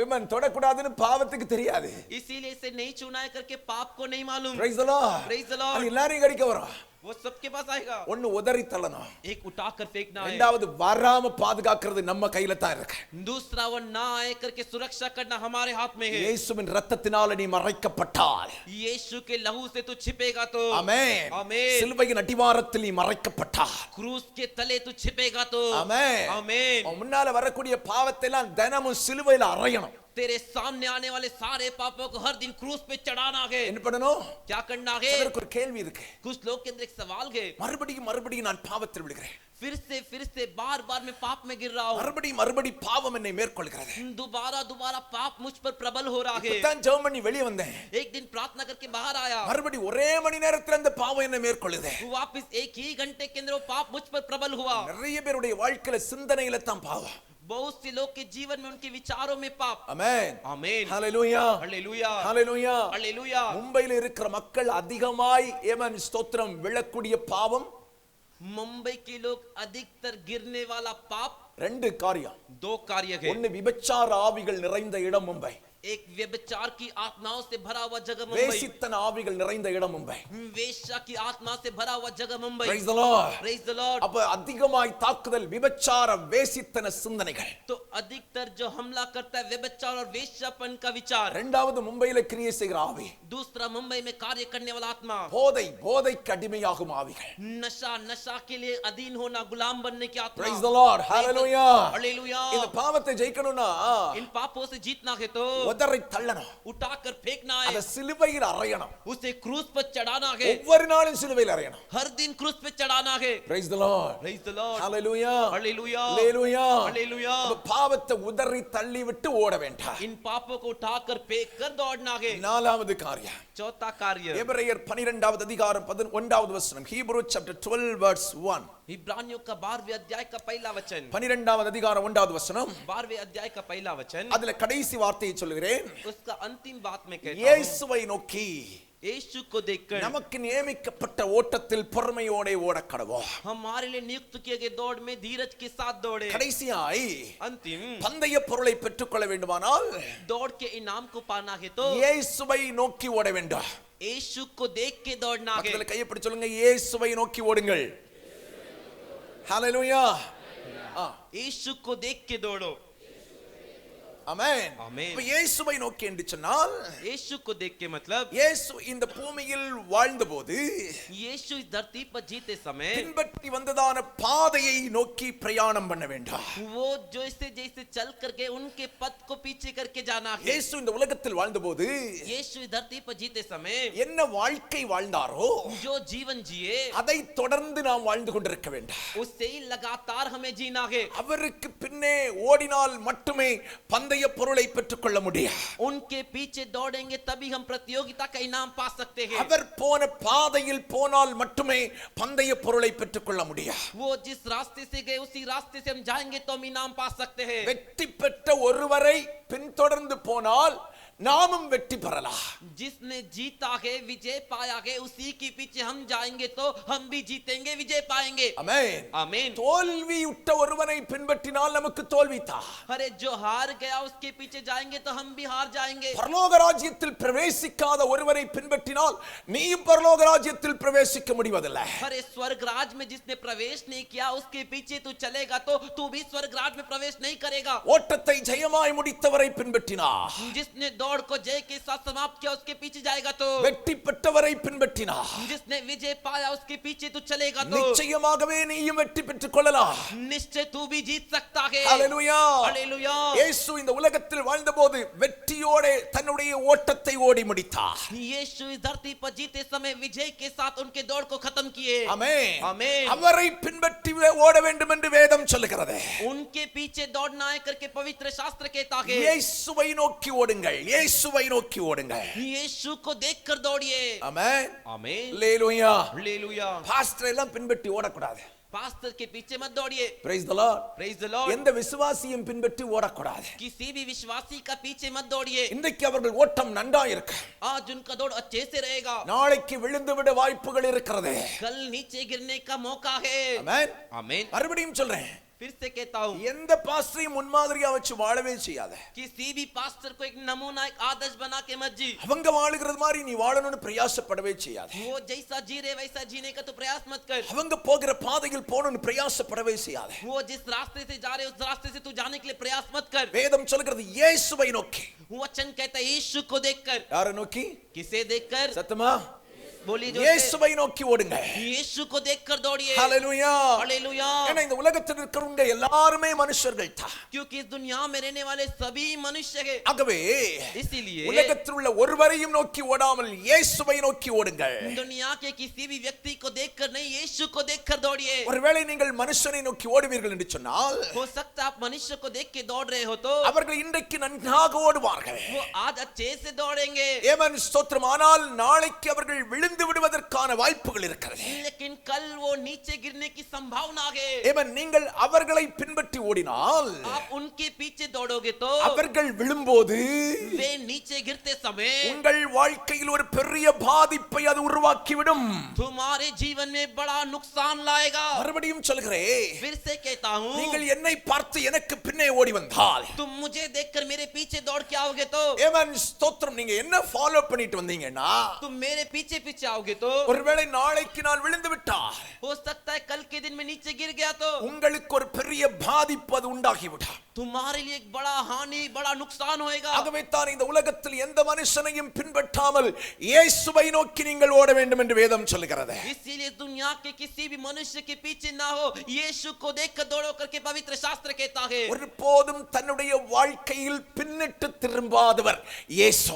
[SPEAKER 1] இவன் தொடக்கூடாதுன்னு பாவத்துக்கு தெரியாது.
[SPEAKER 2] इसीलिए इसे नहीं छूना है करके पाप को नहीं मालूम.
[SPEAKER 1] Praise the Lord.
[SPEAKER 2] Praise the Lord.
[SPEAKER 1] அது எல்லாரையும் கடிக்க வரும்.
[SPEAKER 2] वो सबके पास आएगा.
[SPEAKER 1] ஒன்னு உதறி தள்ளணும்,
[SPEAKER 2] एक उठाकर फेंकना है,
[SPEAKER 1] இரண்டாவது வராம பாதுகாக்கிறது நம்ம கையில தான் இருக்கு.
[SPEAKER 2] दूसरा वो ना आए करके सुरक्षा करना हमारे हाथ में है.
[SPEAKER 1] இயேசுவின் இரத்தத்தினால நீ மறைக்கப்பட்டால்,
[SPEAKER 2] यीशु के लहू से तू छिपेगा तो
[SPEAKER 1] ஆமென்,
[SPEAKER 2] आमीन.
[SPEAKER 1] சிலுவையின் அடிவாரத்தில் நீ மறைக்கப்பட்டால்,
[SPEAKER 2] क्रूस के तले तू छिपेगा तो
[SPEAKER 1] ஆமென்,
[SPEAKER 2] आमीन.
[SPEAKER 1] உன் முன்னால வரக்கூடிய பாவத்தை எல்லாம் தினமும் சிலுவையில அறையணும்.
[SPEAKER 2] तेरे सामने आने वाले सारे पापों को हर दिन क्रूस पे चढ़ाना है.
[SPEAKER 1] என்ன பண்ணணும்?
[SPEAKER 2] क्या करना है?
[SPEAKER 1] சிலருக்கு ஒரு கேள்வி இருக்கு,
[SPEAKER 2] कुछ लोग के अंदर एक सवाल है,
[SPEAKER 1] மறுபடியும் நான் பாவத்தில் விழுகிறேன்,
[SPEAKER 2] फिर से बार मैं पाप में गिर रहा हूँ,
[SPEAKER 1] மறுபடியும் பாவம் என்னை மேற்கொள்கிறது,
[SPEAKER 2] दोबारा पाप मुझ पर प्रबल हो रहा है.
[SPEAKER 1] இப்பதான் ஜெபம் பண்ணி வெளியே வந்தேன்,
[SPEAKER 2] एक दिन प्रार्थना करके बाहर आया,
[SPEAKER 1] மறுபடியும் ஒரே மணி நேரத்துல அந்த பாவம் என்னை மேற்கொள்ளுது.
[SPEAKER 2] वापस एक ही घंटे के अंदर वो पाप मुझ पर प्रबल हुआ.
[SPEAKER 1] நிறைய பேருடைய வாழ்க்கையில சிந்தனையில தான் பாவம்.
[SPEAKER 2] बहुत से लोग के जीवन में उनके विचारों में पाप.
[SPEAKER 1] ஆமென்
[SPEAKER 2] आमीन
[SPEAKER 1] ஹalleluya
[SPEAKER 2] हालेलुया
[SPEAKER 1] ஹalleluya.
[SPEAKER 2] हालेलुया.
[SPEAKER 1] மும்பையில இருக்கிற மக்கள் அதிகமாய் ஏமன் ஸ்தோத்திரம் விழக்கூடிய பாவம்
[SPEAKER 2] मुंबई के लोग अधिकतर गिरने वाला पाप
[SPEAKER 1] ரெண்டு காரியம்.
[SPEAKER 2] दो कार्य है.
[SPEAKER 1] ஒன்னு விபச்சார ஆவிகள் நிறைந்த இடம் மும்பை,
[SPEAKER 2] एक व्यभिचार की आत्माओं से भरा हुआ जगह मुंबई,
[SPEAKER 1] வேசித்தன ஆவிகள் நிறைந்த இடம் மும்பை.
[SPEAKER 2] वेश्या की आत्मा से भरा हुआ जगह Mumbai.
[SPEAKER 1] Praise the Lord.
[SPEAKER 2] Praise the Lord.
[SPEAKER 1] அப்ப அதிகமாய் தாக்குதல் விபச்சார வேசித்தன சிந்தனைகள்.
[SPEAKER 2] तो अधिकतर जो हमला करता है व्यभिचार और वेश्यापन का विचार.
[SPEAKER 1] இரண்டாவது மும்பையில கிரியை செய்கிற ஆவி,
[SPEAKER 2] दूसरा मुंबई में कार्य करने वाला आत्मा,
[SPEAKER 1] போதைக்கு அடிமையாகும் ஆவிகள்.
[SPEAKER 2] नशा के लिए अधीन होना, गुलाम बनने की आत्मा.
[SPEAKER 1] Praise the Lord. Hallelujah.
[SPEAKER 2] Hallelujah.
[SPEAKER 1] இந்த பாவத்தை ஜெயிக்கணும்னா
[SPEAKER 2] इन पापों से जीतना है तो
[SPEAKER 1] உதறி தள்ளணும்,
[SPEAKER 2] उठाकर फेंकना
[SPEAKER 1] அத
[SPEAKER 2] है,
[SPEAKER 1] சிலுவையில் அறையணும்,
[SPEAKER 2] उसे क्रूस पर चढ़ाना है,
[SPEAKER 1] ஒவ்வொரு நாளும் சிலுவையில் அறையணும்.
[SPEAKER 2] हर दिन क्रूस पे चढ़ाना है.
[SPEAKER 1] Praise the Lord.
[SPEAKER 2] Praise the Lord.
[SPEAKER 1] Hallelujah.
[SPEAKER 2] Hallelujah.
[SPEAKER 1] Hallelujah.
[SPEAKER 2] Hallelujah.
[SPEAKER 1] பாவத்தை உதறி தள்ளி விட்டு ஓட வேண்டாம்.
[SPEAKER 2] इन पापों को उठाकर फेंक कर दौड़ना है.
[SPEAKER 1] நாலாவது காரியம்,
[SPEAKER 2] चौथा कार्य,
[SPEAKER 1] எபிரேயர் 12வது அதிகாரம் 11வது வசனம், Hebrew chapter 12 verse 1.
[SPEAKER 2] इब्रानियों का 12वें अध्याय का पहला वचन,
[SPEAKER 1] 12வது அதிகாரம் 1வது வசனம்,
[SPEAKER 2] 12वें अध्याय का पहला वचन,
[SPEAKER 1] அதுல கடைசி வார்த்தையை சொல்கிறேன்.
[SPEAKER 2] उसका अंतिम बात में कहता हूं,
[SPEAKER 1] இயேசுவை நோக்கி
[SPEAKER 2] यीशु को देखकर
[SPEAKER 1] நமக்கு நியமிக்கப்பட்ட ஓட்டத்தில் பொறுமையோட ஓடக் கடவோம்.
[SPEAKER 2] हमारे लिए नियुक्त किए गए दौड़ में धीरज के साथ दौड़े.
[SPEAKER 1] கடைசியாய்
[SPEAKER 2] अंतिम
[SPEAKER 1] பந்தய பொருளை பெற்றுக்கொள்ள வேண்டுமானால்
[SPEAKER 2] दौड़ के इनाम को पाना है तो
[SPEAKER 1] இயேசுவை நோக்கி ஓட வேண்டும்.
[SPEAKER 2] यीशु को देख के दौड़ना है.
[SPEAKER 1] பக்கத்துல கையை பிடிச்சு சொல்லுங்க, இயேசுவை நோக்கி ஓடுங்கள். ஹalleluya.
[SPEAKER 2] यीशु को देख के दौड़ो.
[SPEAKER 1] ஆமென்.
[SPEAKER 2] ஆமென்.
[SPEAKER 1] அப்ப இயேசுவை நோக்கி என்று சொன்னால்
[SPEAKER 2] यीशु को देख के मतलब
[SPEAKER 1] இயேசு இந்த பூமியில் வாழ்ந்தபோது
[SPEAKER 2] यीशु इस धरती पर जीते समय
[SPEAKER 1] பின்பற்றி வந்ததான பாதையை நோக்கி பிரயாணம் பண்ண வேண்டாம்.
[SPEAKER 2] वो जैसे जैसे चल करके उनके पथ को पीछे करके जाना है।
[SPEAKER 1] இயேசு இந்த உலகத்தில் வாழ்ந்தபோது
[SPEAKER 2] यीशु इस धरती पर जीते समय
[SPEAKER 1] என்ன வாழ்க்கை வாழ்ந்தாரோ
[SPEAKER 2] जो जीवन जिए
[SPEAKER 1] அதை தொடர்ந்து நாம் வாழ்ந்து கொண்டிருக்க வேண்டாம்.
[SPEAKER 2] उससे ही लगातार हमें जीना है।
[SPEAKER 1] அவருக்கு பின்னே ஓடினால் மட்டுமே பந்தய பொருளை பெற்றுக்கொள்ள முடியும்.
[SPEAKER 2] उनके पीछे दौड़ेंगे तभी हम प्रतियोगिता का इनाम पा सकते हैं।
[SPEAKER 1] அவர் போன பாதையில் போனால் மட்டுமே பந்தய பொருளை பெற்றுக்கொள்ள முடியும்.
[SPEAKER 2] वो जिस रास्ते से गए उसी रास्ते से हम जाएंगे तो हम इनाम पा सकते हैं।
[SPEAKER 1] வெற்றி பெற்ற ஒருவரை பின்தொடர்ந்து போனால் நாமும் வெற்றி பெறலாம்.
[SPEAKER 2] जिसने जीता है विजय पाया है उसी के पीछे हम जाएंगे तो हम भी जीतेंगे विजय पाएंगे।
[SPEAKER 1] ஆமென்.
[SPEAKER 2] आमीन।
[SPEAKER 1] தோல்வியுற்ற ஒருவனை பின்பற்றினால் நமக்கு தோல்விதான்.
[SPEAKER 2] अरे जो हार गया उसके पीछे जाएंगे तो हम भी हार जाएंगे।
[SPEAKER 1] பரலோக ராஜ்யத்தில் பிரவேசிக்காத ஒருவரை பின்பற்றினால் நீ பரலோக ராஜ்யத்தில் பிரவேசிக்க முடிவதில்லை.
[SPEAKER 2] अरे स्वर्ग राज में जिसने प्रवेश नहीं किया उसके पीछे तू चलेगा तो तू भी स्वर्ग राज में प्रवेश नहीं करेगा।
[SPEAKER 1] ஓட்டத்தை ஜெயமாய் முடித்தவரை பின்பற்றினார்
[SPEAKER 2] जिसने दौड़ को जय के साथ समाप्त किया उसके पीछे जाएगा तो
[SPEAKER 1] வெற்றி பெற்றவரை பின்பற்றினார்
[SPEAKER 2] जिसने विजय पाया उसके पीछे तू चलेगा तो
[SPEAKER 1] நிச்சயமாகவே நீயும் வெற்றி பெற்றுக் கொள்ளலாம்.
[SPEAKER 2] निश्चय तू भी जीत सकता है।
[SPEAKER 1] ஹalleluya.
[SPEAKER 2] हालेलुया।
[SPEAKER 1] இயேசு இந்த உலகத்தில் வாழ்ந்தபோது வெற்றியோடு தன்னுடைய ஓட்டத்தை ஓடி முடித்தார்.
[SPEAKER 2] यीशु इस धरती पर जीते समय विजय के साथ उनके दौड़ को खत्म किए।
[SPEAKER 1] ஆமென்.
[SPEAKER 2] आमीन।
[SPEAKER 1] அவரை பின்பற்றி ஓட வேண்டும் என்று வேதம் சொல்லுகிறது.
[SPEAKER 2] उनके पीछे दौड़ना है करके पवित्र शास्त्र कहता है।
[SPEAKER 1] இயேசுவை நோக்கி ஓடுங்கள், இயேசுவை நோக்கி ஓடுங்கள்.
[SPEAKER 2] यीशु को देखकर दौड़िए।
[SPEAKER 1] ஆமென்.
[SPEAKER 2] आमीन।
[SPEAKER 1] ஹalleluya.
[SPEAKER 2] हालेलुया।
[SPEAKER 1] பாஸ்டர் எல்லாம் பின்பற்றி ஓடக்கூடாது.
[SPEAKER 2] पास्टर के पीछे मत दौड़िए।
[SPEAKER 1] Praise the Lord.
[SPEAKER 2] Praise the Lord.
[SPEAKER 1] எந்த விசுவாசியும் பின்பற்றி ஓடக்கூடாது.
[SPEAKER 2] किसी भी विश्वासी का पीछे मत दौड़िए।
[SPEAKER 1] இன்றைக்கு அவர்கள் ஓட்டம் நன்றா இருக்கு.
[SPEAKER 2] आज उनका दौड़ अच्छे से रहेगा।
[SPEAKER 1] நாளைக்கு விழுந்து விட வாய்ப்புகள் இருக்கிறது.
[SPEAKER 2] कल नीचे गिरने का मौका है।
[SPEAKER 1] ஆமென்.
[SPEAKER 2] आमीन।
[SPEAKER 1] மறுபடியும் சொல்றேன்,
[SPEAKER 2] फिर से कहता हूँ
[SPEAKER 1] எந்த பாஸ்டரையும் முன்மாதிரியா வச்சு வாழவே செய்யாத.
[SPEAKER 2] किसी भी पास्टर को एक नमूना एक आदर्श बना के मत जी।
[SPEAKER 1] அவங்க வாழுகிறது மாதிரி நீ வாழணும்னு பிரயாசப்படவே செய்யாத.
[SPEAKER 2] वो जैसा जी रहे वैसा जीने का तो प्रयास मत कर।
[SPEAKER 1] அவங்க போகிற பாதையில் போகணும்னு பிரயாசப்படவே செய்யாத.
[SPEAKER 2] वो जिस रास्ते से जा रहे उस रास्ते से तू जाने के लिए प्रयास मत कर।
[SPEAKER 1] வேதம் சொல்கிறது இயேசுவை நோக்கி.
[SPEAKER 2] वो वचन कहता है यीशु को देखकर।
[SPEAKER 1] யாரை நோக்கி?
[SPEAKER 2] किसे देखकर?
[SPEAKER 1] சத்தமா
[SPEAKER 2] बोली जो
[SPEAKER 1] இயேசுவை நோக்கி ஓடுங்க.
[SPEAKER 2] यीशु को देखकर दौड़िए।
[SPEAKER 1] ஹalleluya.
[SPEAKER 2] हालेलुया।
[SPEAKER 1] ஏன்னா இந்த உலகத்தில் இருக்கிறவங்க எல்லாருமே மனுஷர்கள் தான்.
[SPEAKER 2] क्योंकि इस दुनिया में रहने वाले सभी मनुष्य हैं।
[SPEAKER 1] ஆகவே
[SPEAKER 2] इसीलिए
[SPEAKER 1] உலகத்தில் உள்ள ஒருவரையும் நோக்கி ஓடாமல் இயேசுவை நோக்கி ஓடுங்கள்.
[SPEAKER 2] दुनिया के किसी भी व्यक्ति को देखकर नहीं यीशु को देखकर दौड़िए।
[SPEAKER 1] ஒருவேளை நீங்கள் மனுஷனை நோக்கி ஓடுவீர்கள் என்று சொன்னால்
[SPEAKER 2] हो सकता है आप मनुष्य को देख के दौड़ रहे हो तो
[SPEAKER 1] அவர்கள் இன்றைக்கு நன்றாக ஓடுவார்கள்.
[SPEAKER 2] वो आज अच्छे से दौड़ेंगे।
[SPEAKER 1] ஏமன் ஸ்தோத்திரம். ஆனால் நாளைக்கு அவர்கள் விழுந்து விடுவதற்கான வாய்ப்புகள் இருக்கிறது.
[SPEAKER 2] लेकिन कल वो नीचे गिरने की संभावना है।
[SPEAKER 1] ஏமன் நீங்கள் அவர்களை பின்பற்றி ஓடினால்
[SPEAKER 2] आप उनके पीछे दौड़ोगे तो
[SPEAKER 1] அவர்கள் விழும்போது
[SPEAKER 2] वे नीचे गिरते समय
[SPEAKER 1] உங்கள் வாழ்க்கையில் ஒரு பெரிய பாதிப்பை அது உருவாக்கிவிடும்.
[SPEAKER 2] तुम्हारे जीवन में बड़ा नुकसान लाएगा।
[SPEAKER 1] மறுபடியும் சொல்கிறேன்,
[SPEAKER 2] फिर से कहता हूँ
[SPEAKER 1] நீங்கள் என்னை பார்த்து எனக்கு பின்னே ஓடி வந்தால்
[SPEAKER 2] तुम मुझे देखकर मेरे पीछे दौड़ के आओगे तो
[SPEAKER 1] ஏமன் ஸ்தோத்திரம். நீங்க என்ன ஃபாலோ பண்ணிட்டு வந்தீங்கன்னா
[SPEAKER 2] तुम मेरे पीछे पीछे आओगे तो
[SPEAKER 1] ஒருவேளை நாளைக்கு நான் விழுந்து விட்டால்
[SPEAKER 2] हो सकता है कल के दिन में नीचे गिर गया तो
[SPEAKER 1] உங்களுக்கு ஒரு பெரிய பாதிப்பு அது உண்டாகிவிடும்.
[SPEAKER 2] तुम्हारे लिए एक बड़ा हानि बड़ा नुकसान होएगा।
[SPEAKER 1] ஆகவே தான் இந்த உலகத்தில் எந்த மனுஷனையும் பின்பற்றாமல் இயேசுவை நோக்கி நீங்கள் ஓட வேண்டும் என்று வேதம் சொல்கிறது.
[SPEAKER 2] इसीलिए दुनिया के किसी भी मनुष्य के पीछे ना हो यीशु को देखकर दौड़ो करके पवित्र शास्त्र कहता है।
[SPEAKER 1] ஒருபோதும் தன்னுடைய வாழ்க்கையில் பின்னிட்டு திரும்பாதவர் இயேசு.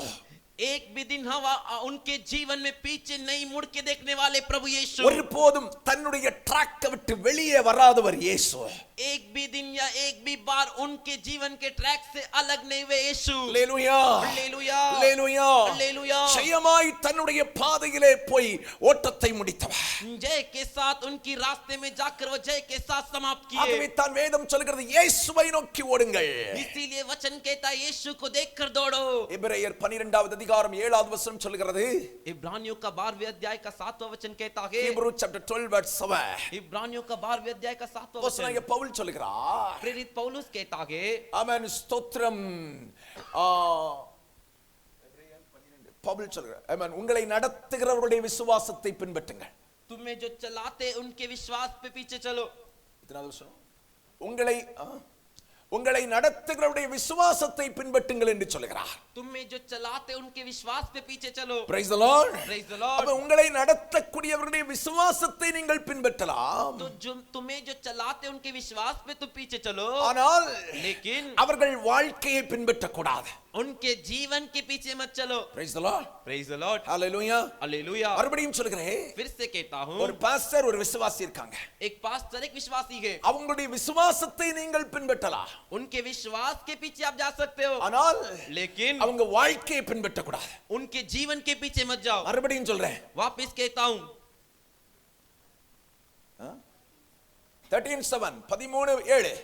[SPEAKER 2] एक भी दिन हवा उनके जीवन में पीछे नहीं मुड़ के देखने वाले प्रभु यीशु।
[SPEAKER 1] ஒருபோதும் தன்னுடைய ட்ராக்கை விட்டு வெளியே வராதவர் இயேசு.
[SPEAKER 2] एक भी दिन या एक भी बार उनके जीवन के ट्रैक से अलग नहीं हुए यीशु।
[SPEAKER 1] அல்லேலூயா.
[SPEAKER 2] हालेलुया।
[SPEAKER 1] அல்லேலூயா.
[SPEAKER 2] हालेलुया।
[SPEAKER 1] ஜெயமாய் தன்னுடைய பாதையிலே போய் ஓட்டத்தை முடித்தவர்.
[SPEAKER 2] जय के साथ उनकी रास्ते में जाकर वो जय के साथ समाप्त
[SPEAKER 1] ஆகவே
[SPEAKER 2] किए।
[SPEAKER 1] தான் வேதம் சொல்கிறது இயேசுவை நோக்கி ஓடுங்கள்.
[SPEAKER 2] इसीलिए वचन कहता है यीशु को देखकर दौड़ो।
[SPEAKER 1] எபிரேயர் 12வது அதிகாரம் 7வது வசனம் சொல்கிறது.
[SPEAKER 2] इब्रानियों का 12वें अध्याय का 7वां वचन कहता है।
[SPEAKER 1] Hebrew chapter 12 verse 7.
[SPEAKER 2] इब्रानियों का 12वें अध्याय का 7वां
[SPEAKER 1] அப்போஸ்தலனாகிய
[SPEAKER 2] वचन
[SPEAKER 1] பவுல் சொல்கிறார்.
[SPEAKER 2] प्रेरित पौलुस कहता है।
[SPEAKER 1] ஆமென் ஸ்தோத்திரம். பவுல் சொல்கிறார், ஆமென், உங்களை நடத்துகிறவருடைய விசுவாசத்தை பின்பற்றுங்கள்.
[SPEAKER 2] तुम्हें जो चलाते उनके विश्वास पे पीछे चलो।
[SPEAKER 1] எத்தனாவது வசனம்? உங்களை உங்களை நடத்துகிறவருடைய விசுவாசத்தை பின்பற்றுங்கள் என்று சொல்கிறார்.
[SPEAKER 2] तुम में जो चलाते उनके विश्वास पे पीछे चलो.
[SPEAKER 1] Praise the Lord.
[SPEAKER 2] Praise the Lord.
[SPEAKER 1] அப்ப உங்களை நடத்தக்கூடியவருடைய விசுவாசத்தை நீங்கள் பின்பற்றலாம்.
[SPEAKER 2] तो जो तुम्हें जो चलाते उनके विश्वास पे तुम पीछे चलो.
[SPEAKER 1] ஆனால்
[SPEAKER 2] लेकिन
[SPEAKER 1] அவர்கள் வாழ்க்கையை பின்பற்றக்கூடாது.
[SPEAKER 2] उनके जीवन के पीछे मत चलो.
[SPEAKER 1] Praise the Lord.
[SPEAKER 2] Praise the Lord.
[SPEAKER 1] Hallelujah.
[SPEAKER 2] Hallelujah.
[SPEAKER 1] மறுபடியும் சொல்கிறேன்,
[SPEAKER 2] फिर से कहता हूँ,
[SPEAKER 1] ஒரு பாஸ்டர் ஒரு விசுவாசி இருக்காங்க.
[SPEAKER 2] एक पास्टर एक विश्वासी है.
[SPEAKER 1] அவங்களுடைய விசுவாசத்தை நீங்கள் பின்பற்றலாம்.
[SPEAKER 2] उनके विश्वास के पीछे आप जा सकते हो.
[SPEAKER 1] ஆனால்
[SPEAKER 2] लेकिन
[SPEAKER 1] அவங்க வாழ்க்கையை பின்பற்றக்கூடாது.
[SPEAKER 2] उनके जीवन के पीछे मत जाओ.
[SPEAKER 1] மறுபடியும் சொல்றேன்,
[SPEAKER 2] वापस कहता हूँ,
[SPEAKER 1] 13:7 13:7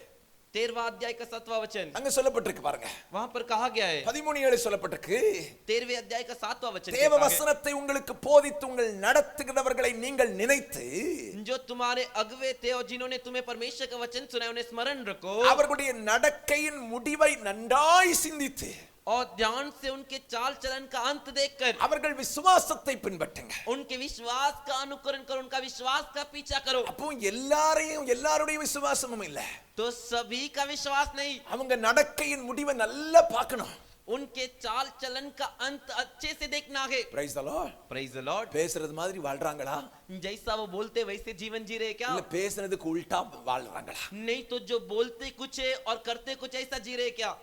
[SPEAKER 2] 13वां अध्याय का 7वां वचन
[SPEAKER 1] அங்க சொல்லப்பட்டிருக்கு பாருங்க.
[SPEAKER 2] वहां पर कहा गया है.
[SPEAKER 1] 13:7 சொல்லப்பட்டிருக்கு,
[SPEAKER 2] 13वें अध्याय का 7वां वचन
[SPEAKER 1] தேவ
[SPEAKER 2] कहता है,
[SPEAKER 1] வசனத்தை உங்களுக்கு போதித்து உங்கள் நடத்துகிறவர்களை நீங்கள் நினைத்து
[SPEAKER 2] जो तुम्हारे अगुवे थे और जिन्होंने तुम्हें परमेश्वर का वचन सुनाया उन्हें स्मरण रखो.
[SPEAKER 1] அவர்களுடைய நடக்கையின் முடிவை நன்றாய் சிந்தித்து
[SPEAKER 2] और ध्यान से उनके चाल चलन का अंत देखकर
[SPEAKER 1] அவர்கள் விசுவாசத்தை பின்பற்றுங்க.
[SPEAKER 2] उनके विश्वास का अनुकरण करो. उनका विश्वास का पीछा करो.
[SPEAKER 1] அப்போ எல்லாருடைய விசுவாசமும் இல்ல.
[SPEAKER 2] तो सभी का विश्वास नहीं.
[SPEAKER 1] அவங்க நடக்கையின் முடிவை நல்லா பார்க்கணும்.
[SPEAKER 2] उनके चाल चलन का अंत अच्छे से देखना है.
[SPEAKER 1] Praise the Lord.
[SPEAKER 2] Praise the Lord.
[SPEAKER 1] பேசுறது மாதிரி வாழ்றாங்களா,
[SPEAKER 2] जैसा वो बोलते वैसे जीवन जी रहे क्या?
[SPEAKER 1] இல்ல பேசுறதுக்கு உல்டா வாழ்றாங்களா?
[SPEAKER 2] नहीं तो जो बोलते कुछ है और करते कुछ ऐसा जी रहे क्या?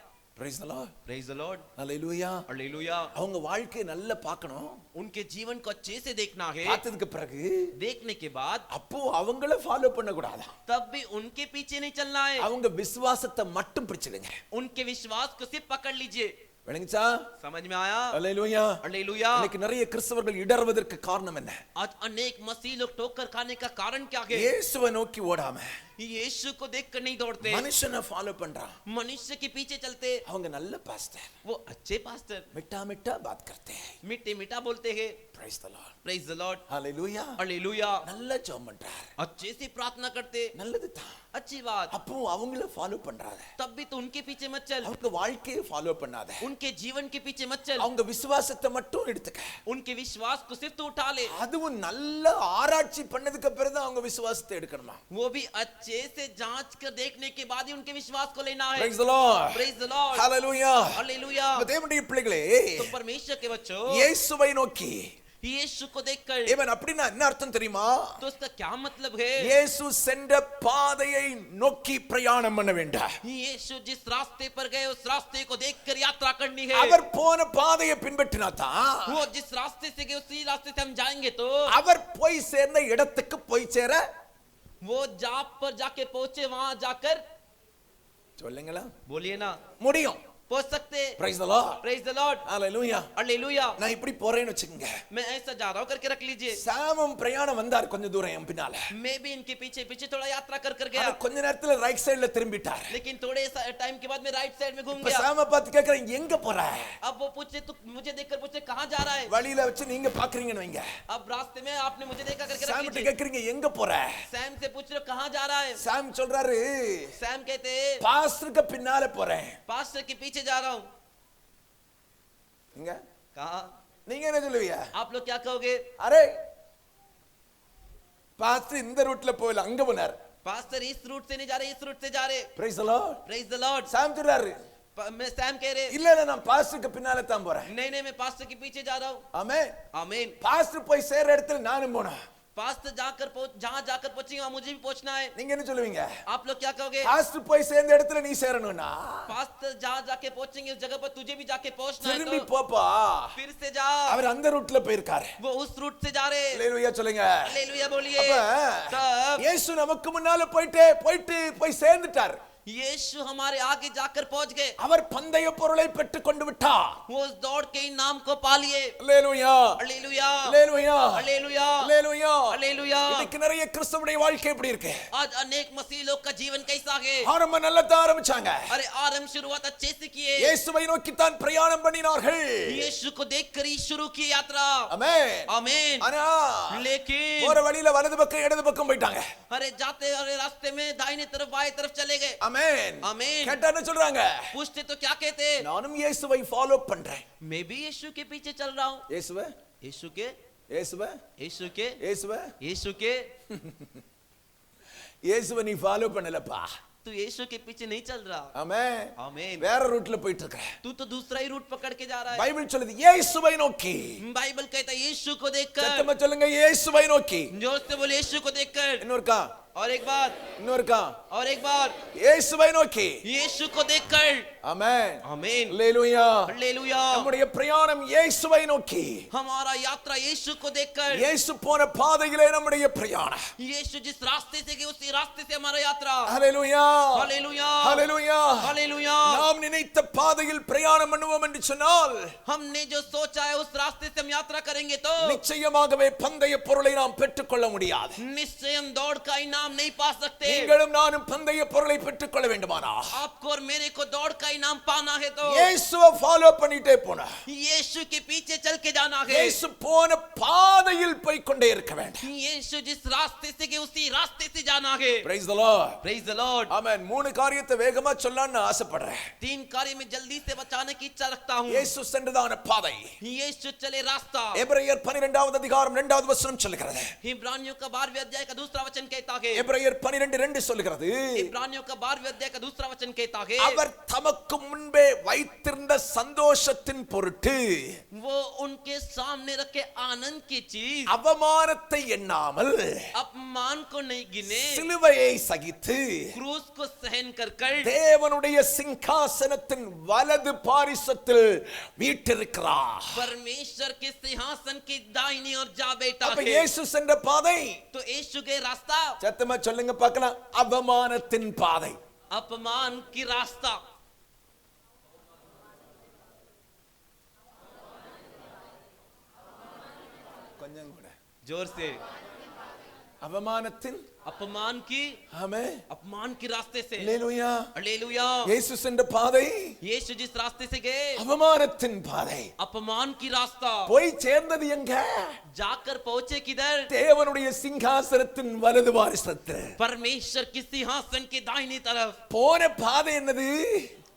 [SPEAKER 1] Praise the Lord.
[SPEAKER 2] Praise the Lord.
[SPEAKER 1] Hallelujah.
[SPEAKER 2] Hallelujah.
[SPEAKER 1] அவங்க வாழ்க்கையை நல்லா பார்க்கணும்.
[SPEAKER 2] उनके जीवन को अच्छे से देखना है.
[SPEAKER 1] பார்த்ததுக்கு பிறகு
[SPEAKER 2] देखने के बाद
[SPEAKER 1] அப்போ அவங்கள ஃபாலோ பண்ண கூடாது.
[SPEAKER 2] तब भी उनके पीछे नहीं चलना है.
[SPEAKER 1] அவங்க விசுவாசத்தை மட்டும் பிடிச்சிடுங்க.
[SPEAKER 2] उनके विश्वास को सिर्फ पकड़ लीजिए.
[SPEAKER 1] விளங்குச்சா?
[SPEAKER 2] समझ में आया?
[SPEAKER 1] Hallelujah.
[SPEAKER 2] Hallelujah.
[SPEAKER 1] இன்னைக்கு நிறைய கிறிஸ்தவர்கள் இடறுவதற்கு காரணம் என்ன?
[SPEAKER 2] आज अनेक मसीह लोग ठोकर खाने का कारण क्या है?
[SPEAKER 1] இயேசுவை நோக்கி ஓடாம
[SPEAKER 2] यीशु को देखकर नहीं दौड़ते.
[SPEAKER 1] மனுஷனை ஃபாலோ பண்றான்.
[SPEAKER 2] मनुष्य के पीछे चलते.
[SPEAKER 1] அவங்க நல்ல பாஸ்டர்,
[SPEAKER 2] वो अच्छे पास्टर
[SPEAKER 1] मिठा मिठा बात करते हैं.
[SPEAKER 2] मीठे मीठा बोलते हैं.
[SPEAKER 1] Praise the Lord.
[SPEAKER 2] Praise the Lord.
[SPEAKER 1] Hallelujah.
[SPEAKER 2] Hallelujah.
[SPEAKER 1] நல்ல ஜெபம் பண்றார்.
[SPEAKER 2] अच्छे से प्रार्थना करते.
[SPEAKER 1] நல்லதுதான்.
[SPEAKER 2] अच्छी बात.
[SPEAKER 1] அப்போ அவங்கள ஃபாலோ பண்றாத.
[SPEAKER 2] तब भी तो उनके पीछे मत चल.
[SPEAKER 1] அவங்க வாழ்க்கையை ஃபாலோ பண்ணாத.
[SPEAKER 2] उनके जीवन के पीछे मत चल.
[SPEAKER 1] அவங்க விசுவாசத்தை மட்டும் எடுத்துக்க.
[SPEAKER 2] उनके विश्वास को सिर्फ तो उठा ले.
[SPEAKER 1] அதுவும் நல்ல ஆராய்ச்சி பண்ணதுக்கு அப்புறம் தான் அவங்க விசுவாசத்தை எடுக்கணுமா.
[SPEAKER 2] वो भी अच्छे से जांच कर देखने के बाद ही उनके विश्वास को लेना है.
[SPEAKER 1] Praise the Lord.
[SPEAKER 2] Praise the Lord.
[SPEAKER 1] Hallelujah.
[SPEAKER 2] Hallelujah.
[SPEAKER 1] தேவனுடைய பிள்ளைகளே,
[SPEAKER 2] तो परमेश्वर के बच्चों
[SPEAKER 1] இயேசுவை நோக்கி,
[SPEAKER 2] यीशु को देखकर,
[SPEAKER 1] இவன் அப்படின்னா என்ன அர்த்தம் தெரியுமா?
[SPEAKER 2] तो उसका क्या मतलब है?
[SPEAKER 1] இயேசு சென்ற பாதையை நோக்கி பிரயாணம் பண்ண வேண்டாம்.
[SPEAKER 2] यीशु जिस रास्ते पर गए उस रास्ते को देखकर यात्रा करनी है.
[SPEAKER 1] அவர் போன பாதையை பின்பற்றினா தான்
[SPEAKER 2] वो जिस रास्ते से गए उसी रास्ते से हम जाएंगे. तो
[SPEAKER 1] அவர் போய் சேர்ந்த இடத்துக்கு போய் சேர
[SPEAKER 2] वो जहाँ पर जाके पहुंचे वहां जाकर,
[SPEAKER 1] சொல்லுங்களா,
[SPEAKER 2] बोलिए ना,
[SPEAKER 1] முடியும்.
[SPEAKER 2] पहुंच सकते.
[SPEAKER 1] Praise the Lord.
[SPEAKER 2] Praise the Lord.
[SPEAKER 1] Hallelujah.
[SPEAKER 2] Hallelujah.
[SPEAKER 1] நான் இப்படி போறேன்னு வச்சுக்கங்க.
[SPEAKER 2] मैं ऐसा जा रहा हूं करके रख लीजिए.
[SPEAKER 1] சாமும் பிரயாணம் வந்தார் கொஞ்ச தூரம் என் பின்னால.
[SPEAKER 2] मैं भी इनके पीछे पीछे थोड़ा यात्रा कर गया.
[SPEAKER 1] ஆனா கொஞ்ச நேரத்துல ரைட் சைடுல திரும்பிட்டார்.
[SPEAKER 2] लेकिन थोड़े टाइम के बाद मैं राइट साइड में घूम
[SPEAKER 1] இப்ப
[SPEAKER 2] गया.
[SPEAKER 1] சாம பார்த்து கேக்குறேன், எங்க போற?
[SPEAKER 2] अब वो पूछे तो मुझे देखकर पूछे कहां जा रहा है?
[SPEAKER 1] வழியில வச்சு நீங்க பாக்குறீங்கன்னு வைங்க.
[SPEAKER 2] अब रास्ते में आपने मुझे देखा करके रख
[SPEAKER 1] சாமிட்ட
[SPEAKER 2] लीजिए.
[SPEAKER 1] கேக்குறீங்க எங்க போற?
[SPEAKER 2] सैम से पूछ रहे हो कहां जा रहा है?
[SPEAKER 1] சாம் சொல்றாரு,
[SPEAKER 2] सैम कहते
[SPEAKER 1] பாஸ்டருக்கு பின்னால போறேன்.
[SPEAKER 2] पास्टर के पीछे जा रहा हूं.
[SPEAKER 1] நீங்க
[SPEAKER 2] कहा?
[SPEAKER 1] நீங்க என்ன சொல்லுவீங்க?
[SPEAKER 2] आप लोग क्या कहोगे?
[SPEAKER 1] அரே பாஸ்டர் இந்த ரூட்ல போகல, அங்க போனார்.
[SPEAKER 2] पास्टर इस रूट से नहीं जा रहे, इस रूट से जा रहे.
[SPEAKER 1] Praise the Lord.
[SPEAKER 2] Praise the Lord.
[SPEAKER 1] சாம் சொல்றாரு,
[SPEAKER 2] मैं सैम कह रहे
[SPEAKER 1] இல்ல இல்ல நான் பாஸ்டருக்கு பின்னால தான் போறேன்.
[SPEAKER 2] नहीं नहीं मैं पास्टर के पीछे जा रहा हूं.
[SPEAKER 1] ஆமென்.
[SPEAKER 2] आमीन.
[SPEAKER 1] பாஸ்டர் போய் சேர இடத்துல நானும் போறேன்.
[SPEAKER 2] पास्टर जहां जाकर पहुंचेंगे वहां मुझे भी पहुंचना है.
[SPEAKER 1] நீங்க என்ன சொல்லுவீங்க?
[SPEAKER 2] आप लोग क्या कहोगे?
[SPEAKER 1] பாஸ்டர் போய் சேர்ந்த இடத்துல நீ சேரணும்னா
[SPEAKER 2] पास्टर जहां जाके पहुंचेंगे उस जगह पर तुझे भी जाके पहुंचना है.
[SPEAKER 1] திரும்பி
[SPEAKER 2] तो
[SPEAKER 1] போப்பா.
[SPEAKER 2] फिर से जा.
[SPEAKER 1] அவர் அந்த ரூட்ல போயிருக்காரு.
[SPEAKER 2] वो उस रूट से जा रहे.
[SPEAKER 1] ஹalleluya சொல்லுங்க.
[SPEAKER 2] हालेलुया बोलिए.
[SPEAKER 1] அப்ப
[SPEAKER 2] तब
[SPEAKER 1] இயேசு நமக்கு முன்னால போய் சேர்ந்துட்டார்.
[SPEAKER 2] यीशु हमारे आगे जाकर पहुंच गए.
[SPEAKER 1] அவர் பந்தய பொருளை பெற்றுக் கொண்டு விட்டார்.
[SPEAKER 2] वो उस दौड़ के इनाम को पा लिए.
[SPEAKER 1] ஹalleluya.
[SPEAKER 2] हालेलुया.
[SPEAKER 1] ஹalleluya.
[SPEAKER 2] हालेलुया.
[SPEAKER 1] ஹalleluya.
[SPEAKER 2] हालेलुया.
[SPEAKER 1] இன்னைக்கு நிறைய கிறிஸ்தவனுடைய வாழ்க்கை எப்படி இருக்கு?
[SPEAKER 2] आज अनेक मसीह लोग का जीवन कैसा है?
[SPEAKER 1] ஆரம்ப நல்லா தான் ஆரம்பிச்சாங்க.
[SPEAKER 2] अरे आरंभ शुरुआत अच्छे से किए.
[SPEAKER 1] இயேசுவை நோக்கி தான் பிரயாணம் பண்ணினார்கள்.
[SPEAKER 2] यीशु को देखकर ही शुरू की यात्रा.
[SPEAKER 1] ஆமென்.
[SPEAKER 2] आमीन.
[SPEAKER 1] ஆனா
[SPEAKER 2] लेकिन
[SPEAKER 1] போற வழியில வலது பக்கம் இடது பக்கம் போயிட்டாங்க.
[SPEAKER 2] अरे जाते अरे रास्ते में दाहिने तरफ बाएं तरफ चले गए.
[SPEAKER 1] ஆமென்.
[SPEAKER 2] आमीन.
[SPEAKER 1] கேட்டா என்ன சொல்றாங்க?
[SPEAKER 2] पूछते तो क्या कहते?
[SPEAKER 1] நானும் இயேசுவை ஃபாலோ பண்றேன்.
[SPEAKER 2] मैं भी यीशु के पीछे चल रहा हूं.
[SPEAKER 1] இயேசுவே
[SPEAKER 2] यीशु के
[SPEAKER 1] இயேசுவே
[SPEAKER 2] यीशु के
[SPEAKER 1] இயேசுவே
[SPEAKER 2] यीशु के
[SPEAKER 1] இயேசுவை நீ ஃபாலோ பண்ணலப்பா.
[SPEAKER 2] तू यीशु के पीछे नहीं चल रहा।
[SPEAKER 1] ஆமென்.
[SPEAKER 2] आमीन।
[SPEAKER 1] வேற ரூட்ல போயிட்டு இருக்க.
[SPEAKER 2] तू तो दूसरा ही रूट पकड़ के जा रहा है।
[SPEAKER 1] பைபிள் சொல்லுது இயேசுவை நோக்கி.
[SPEAKER 2] बाइबल कहता है यीशु को देखकर।
[SPEAKER 1] சத்தமா சொல்லுங்க இயேசுவை நோக்கி.
[SPEAKER 2] जोर से बोले यीशु को देखकर।
[SPEAKER 1] இன்னொருக்கா.
[SPEAKER 2] और एक बार।
[SPEAKER 1] இன்னொருக்கா.
[SPEAKER 2] और एक बार।
[SPEAKER 1] இயேசுவை நோக்கி.
[SPEAKER 2] यीशु को देखकर।
[SPEAKER 1] ஆமென்.
[SPEAKER 2] आमीन।
[SPEAKER 1] அல்லேலூயா.
[SPEAKER 2] हालेलुया।
[SPEAKER 1] நம்முடைய பிரயாணம் இயேசுவை நோக்கி.
[SPEAKER 2] हमारा यात्रा यीशु को देखकर।
[SPEAKER 1] இயேசு போன பாதையிலே நம்முடைய பிரயாணம்.
[SPEAKER 2] यीशु जिस रास्ते से गए उसी रास्ते से हमारा यात्रा।
[SPEAKER 1] அல்லேலூயா.
[SPEAKER 2] हालेलुया।
[SPEAKER 1] அல்லேலூயா.
[SPEAKER 2] हालेलुया।
[SPEAKER 1] நாம் நினைத்த பாதையில் பிரயாணம் பண்ணுவோம் என்று சொன்னால்
[SPEAKER 2] हमने जो सोचा है उस रास्ते से हम यात्रा करेंगे तो
[SPEAKER 1] நிச்சயமாகவே பந்தய பொருளை நாம் பெற்றுக்கொள்ள முடியாது.
[SPEAKER 2] निश्चय हम दौड़ का इनाम नहीं पा सकते।
[SPEAKER 1] நீங்களும் நானும் பந்தய பொருளை பெற்றுக்கொள்ள வேண்டுமானால்
[SPEAKER 2] आपको और मेरे को दौड़ का इनाम पाना है तो
[SPEAKER 1] இயேசுவை ஃபாலோ பண்ணிட்டே போனா
[SPEAKER 2] यीशु के पीछे चल के जाना है।
[SPEAKER 1] இயேசு போன பாதையில் போய் கொண்டே இருக்க வேண்டும்.
[SPEAKER 2] यीशु जिस रास्ते से गए उसी रास्ते से जाना है।
[SPEAKER 1] Praise the Lord.
[SPEAKER 2] Praise the Lord।
[SPEAKER 1] ஆமென். மூணு காரியத்தை வேகமா சொல்லலாம்னு ஆசைப்படுறேன்.
[SPEAKER 2] 3 कार्य में जल्दी से बचाने की इच्छा रखता हूँ।
[SPEAKER 1] இயேசு சென்றதான பாதை
[SPEAKER 2] यीशु चले रास्ता।
[SPEAKER 1] எபிரேயர் 12வது அதிகாரம் 2வது வசனம் சொல்லுகிறது.
[SPEAKER 2] इब्रानियों का 12वें अध्याय का दूसरा वचन कहता है।
[SPEAKER 1] எபிரேயர் 12:2 சொல்லுகிறது.
[SPEAKER 2] इब्रानियों का 12वें अध्याय का दूसरा वचन कहता है।
[SPEAKER 1] அவர் தமக்கு முன்பே வைத்திருந்த சந்தோஷத்தின் பொருட்டு
[SPEAKER 2] वो उनके सामने रखे आनंद की चीज
[SPEAKER 1] அவமானத்தை எண்ணாமல்
[SPEAKER 2] अपमान को नहीं गिने,
[SPEAKER 1] சிலுவையை சகித்து
[SPEAKER 2] क्रूस को सहन कर कर
[SPEAKER 1] தேவனுடைய சிங்காசனத்தின் வலது பாரிசத்தில் வீற்றிருக்கிறார்.
[SPEAKER 2] परमेश्वर के सिंहासन की दाहिनी ओर जा बैठा
[SPEAKER 1] அப்ப
[SPEAKER 2] है।
[SPEAKER 1] இயேசு சென்ற பாதை
[SPEAKER 2] तो यीशु के रास्ता
[SPEAKER 1] சத்தமா சொல்லுங்க பார்க்கலாம். அவமானத்தின் பாதை.
[SPEAKER 2] अपमान की रास्ता।
[SPEAKER 1] கொஞ்சம் கூட
[SPEAKER 2] जोर से।
[SPEAKER 1] அவமானத்தின்
[SPEAKER 2] अपमान की
[SPEAKER 1] ஆமென்.
[SPEAKER 2] अपमान की रास्ते से।
[SPEAKER 1] அல்லேலூயா.
[SPEAKER 2] हालेलुया।
[SPEAKER 1] இயேசு சென்ற பாதை
[SPEAKER 2] यीशु जिस रास्ते से गए
[SPEAKER 1] அவமானத்தின் பாதை.
[SPEAKER 2] अपमान की रास्ता।
[SPEAKER 1] போய் சேர்ந்தது எங்க?
[SPEAKER 2] जाकर पहुंचे किधर?
[SPEAKER 1] தேவனுடைய சிங்காசனத்தின் வலது பாரிசத்தில்.
[SPEAKER 2] परमेश्वर की सिंहासन की दाहिनी तरफ।
[SPEAKER 1] போன பாதை என்னது?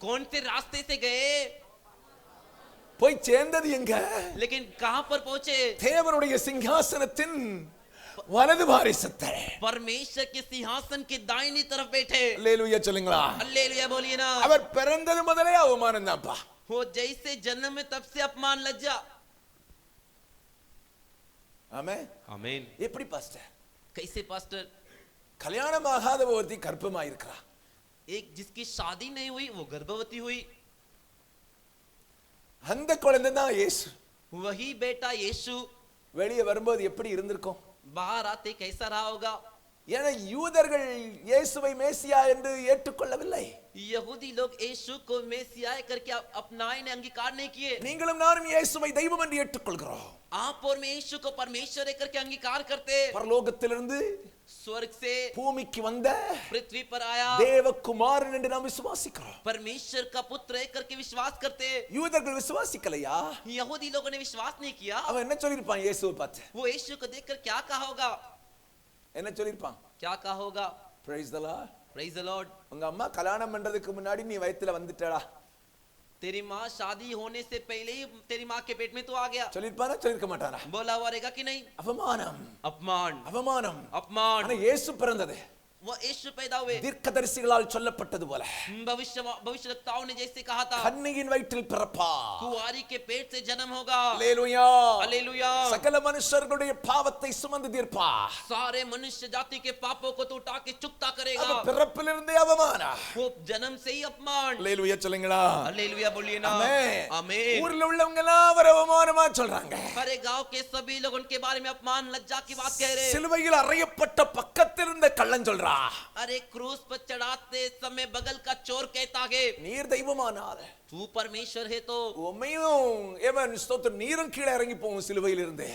[SPEAKER 2] कौन से रास्ते से गए?
[SPEAKER 1] போய் சேர்ந்தது எங்க?
[SPEAKER 2] लेकिन कहां पर पहुंचे?
[SPEAKER 1] தேவனுடைய சிங்காசனத்தின் வலது பாரிசத்தில்.
[SPEAKER 2] परमेश्वर के सिंहासन की दाहिनी तरफ बैठे।
[SPEAKER 1] அல்லேலூயா சொல்லுங்களா.
[SPEAKER 2] हालेलुया बोलिए ना।
[SPEAKER 1] அவர் பிறந்தது முதலே அவமானம் தான்ப்பா.
[SPEAKER 2] वो जैसे जन्म में तब से अपमान लज्जा।
[SPEAKER 1] ஆமென்.
[SPEAKER 2] आमीन।
[SPEAKER 1] எப்படி பாஸ்டர்?
[SPEAKER 2] कैसे पास्टर?
[SPEAKER 1] கல்யாணம் ஆகாத ஒருத்தி கர்ப்பமா இருக்கறா.
[SPEAKER 2] एक जिसकी शादी नहीं हुई वो गर्भवती हुई।
[SPEAKER 1] அந்த குழந்தை தான் இயேசு.
[SPEAKER 2] वही बेटा यीशु
[SPEAKER 1] வெளியே வரும்போது எப்படி இருந்திருக்கும்?
[SPEAKER 2] बाहर आते कैसा रहा होगा?
[SPEAKER 1] ஏன்னா யூதர்கள் இயேசுவை மேசியா என்று ஏற்றுக்கொள்ளவில்லை.
[SPEAKER 2] यहूदी लोग यीशु को मेसिया करके अपनाए ने अंगीकार नहीं किए।
[SPEAKER 1] நீங்களும் நானும் இயேசுவை தெய்வம் என்று ஏற்றுக்கொள்கிறோம்.
[SPEAKER 2] आप और मैं यीशु को परमेश्वर करके अंगीकार करते।
[SPEAKER 1] பரலோகத்திலிருந்து
[SPEAKER 2] स्वर्ग से
[SPEAKER 1] பூமிக்கு வந்த
[SPEAKER 2] पृथ्वी पर आया
[SPEAKER 1] தேவகுமாரன் என்று நாம் விசுவாசிக்கிறோம்.
[SPEAKER 2] परमेश्वर का पुत्र है करके विश्वास करते।
[SPEAKER 1] யூதர்கள் விசுவாசிக்கலையா?
[SPEAKER 2] यहूदी लोगों ने विश्वास नहीं किया।
[SPEAKER 1] அவன் என்ன சொல்லிருப்பான் இயேசுவை பார்த்து?
[SPEAKER 2] वो यीशु को देखकर क्या कहा होगा?
[SPEAKER 1] என்ன சொல்லிருப்பான்?
[SPEAKER 2] क्या कहा होगा?
[SPEAKER 1] Praise the Lord.
[SPEAKER 2] Praise the Lord।
[SPEAKER 1] உங்க அம்மா கல்யாணம் பண்றதுக்கு முன்னாடி நீ வயித்துல வந்துட்டடா
[SPEAKER 2] तेरी माँ शादी होने से पहले ही तेरी माँ के पेट में तू आ गया।
[SPEAKER 1] சொல்லிருப்பானா சொல்லிருக்க மாட்டானா?
[SPEAKER 2] बोला हुआ रहेगा कि नहीं?
[SPEAKER 1] அவமானம்
[SPEAKER 2] अपमान
[SPEAKER 1] அவமானம்.
[SPEAKER 2] अपमान।
[SPEAKER 1] ஆனா இயேசு பிறந்தது
[SPEAKER 2] वो यीशु पैदा हुए
[SPEAKER 1] தீர்க்கதரிசிகளால் சொல்லப்பட்டது போல
[SPEAKER 2] भविष्यवक्ताओं ने जैसे कहा था
[SPEAKER 1] கன்னியின் வயிற்றில் பிறப்பார்.
[SPEAKER 2] कुंवारी के पेट से जन्म होगा।
[SPEAKER 1] அல்லேலூயா.
[SPEAKER 2] हालेलुया।
[SPEAKER 1] சகல மனுஷர்களுடைய பாவத்தை சுமந்து தீர்ப்பார்.
[SPEAKER 2] सारे मनुष्य जाति के पापों को तो उठा के चुकता
[SPEAKER 1] அப்ப
[SPEAKER 2] करेगा।
[SPEAKER 1] பிறப்பிலிருந்தே அவமானம்.
[SPEAKER 2] वो जन्म से ही अपमान।
[SPEAKER 1] அல்லேலூயா சொல்லுங்களா.
[SPEAKER 2] हालेलुया बोलिए ना।
[SPEAKER 1] ஆமென்.
[SPEAKER 2] आमीन।
[SPEAKER 1] ஊர்ல உள்ளவங்க எல்லாம் அவர் அவமானமா சொல்றாங்க.
[SPEAKER 2] हरे गांव के सभी लोग उनके बारे में अपमान लज्जा की बात कह रहे।
[SPEAKER 1] சிலுவையில் அறையப்பட்ட பக்கத்தில் இருந்த கள்ளன் சொல்றா
[SPEAKER 2] अरे क्रूस पर चढ़ाते समय बगल का चोर कहता है
[SPEAKER 1] நீர் தெய்வமானார்
[SPEAKER 2] तू परमेश्वर है तो
[SPEAKER 1] உம்மையும் ஏவன் ஸ்தோத்திரம் நீரும் கீழே இறங்கி போகும் சிலுவையில் இருந்து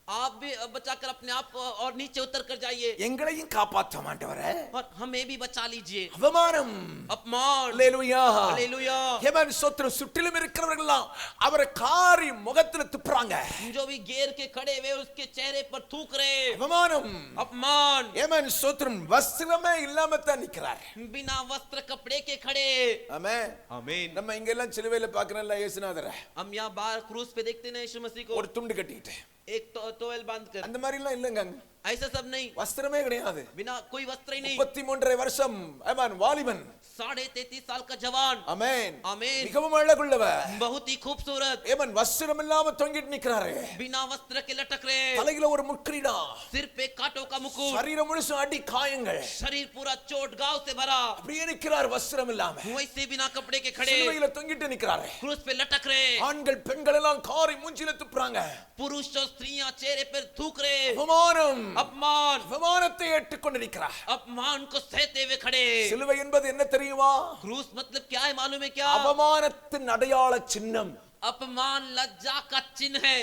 [SPEAKER 2] आप भी बचाकर अपने आप और नीचे उतर कर जाइए
[SPEAKER 1] எங்களையும் காப்பாற்ற மாட்டவரே
[SPEAKER 2] और हमें भी बचा लीजिए।
[SPEAKER 1] அவமானம்
[SPEAKER 2] अपमान।
[SPEAKER 1] அல்லேலூயா
[SPEAKER 2] हालेलुया।
[SPEAKER 1] ஏவன் ஸ்தோத்திரம் சுற்றிலும் இருக்கிறவர்கள் எல்லாம் அவரை காரி முகத்துல துப்புறாங்க
[SPEAKER 2] जो भी घेर के खड़े हुए उसके चेहरे पर थूक रहे।
[SPEAKER 1] அவமானம்
[SPEAKER 2] अपमान।
[SPEAKER 1] ஏவன் ஸ்தோத்திரம் வஸ்திரமே இல்லாம தான் நிக்கிறார்
[SPEAKER 2] बिना वस्त्र कपड़े के खड़े।
[SPEAKER 1] ஆமென்
[SPEAKER 2] आमीन।
[SPEAKER 1] நம்ம இங்க எல்லாம் சிலுவையில பார்க்கறோம்ல இயேசுநாதரை
[SPEAKER 2] हम यहाँ बाहर क्रूस पे देखते हैं यीशु मसीह को
[SPEAKER 1] ஒரு துண்டு கட்டிட்டு
[SPEAKER 2] एक टॉवेल बांधकर,
[SPEAKER 1] அந்த மாதிரி எல்லாம் இல்லங்க.
[SPEAKER 2] ऐसा सब नहीं,
[SPEAKER 1] வஸ்திரமே கிடையாது.
[SPEAKER 2] बिना कोई वस्त्र ही नहीं।
[SPEAKER 1] 33 வருஷம் ஆமென் வாலிபன்,
[SPEAKER 2] 33.5 साल का जवान,
[SPEAKER 1] ஆமென்
[SPEAKER 2] आमीन,
[SPEAKER 1] மிகவும் அழகுள்ளவர்,
[SPEAKER 2] बहुत ही खूबसूरत,
[SPEAKER 1] ஆமென் வஸ்திரம் இல்லாம தொங்கிட்டு நிக்கிறாரு.
[SPEAKER 2] बिना वस्त्र के लटक रहे,
[SPEAKER 1] தலையில ஒரு முட்கிரீடா,
[SPEAKER 2] सिर पे कांटों का मुकुट,
[SPEAKER 1] சரீரம் முழுசும் அடி காயங்கள்,
[SPEAKER 2] शरीर पूरा चोट घाव से भरा,
[SPEAKER 1] அப்படியே நிக்கிறார் வஸ்திரம் இல்லாம,
[SPEAKER 2] वैसे बिना कपड़े के खड़े
[SPEAKER 1] சிலுவையில தொங்கிட்டு நிக்கிறாரு.
[SPEAKER 2] क्रूस पे लटक रहे,
[SPEAKER 1] ஆண்கள் பெண்கள் எல்லாம் காரி மூஞ்சில துப்புறாங்க.
[SPEAKER 2] पुरुष और स्त्रियां चेहरे पर थूक रहे,
[SPEAKER 1] அவமானம்,
[SPEAKER 2] अपमान,
[SPEAKER 1] அவமானத்தை ஏற்றுக்கொண்டு நிக்கிறார்.
[SPEAKER 2] अपमान को सहते हुए खड़े।
[SPEAKER 1] சிலுவை என்பது என்ன தெரியுமா?
[SPEAKER 2] क्रूस मतलब क्या है मालूम है क्या?
[SPEAKER 1] அவமானத்தின் அடையாள சின்னம்.
[SPEAKER 2] अपमान लज्जा का चिन्ह है।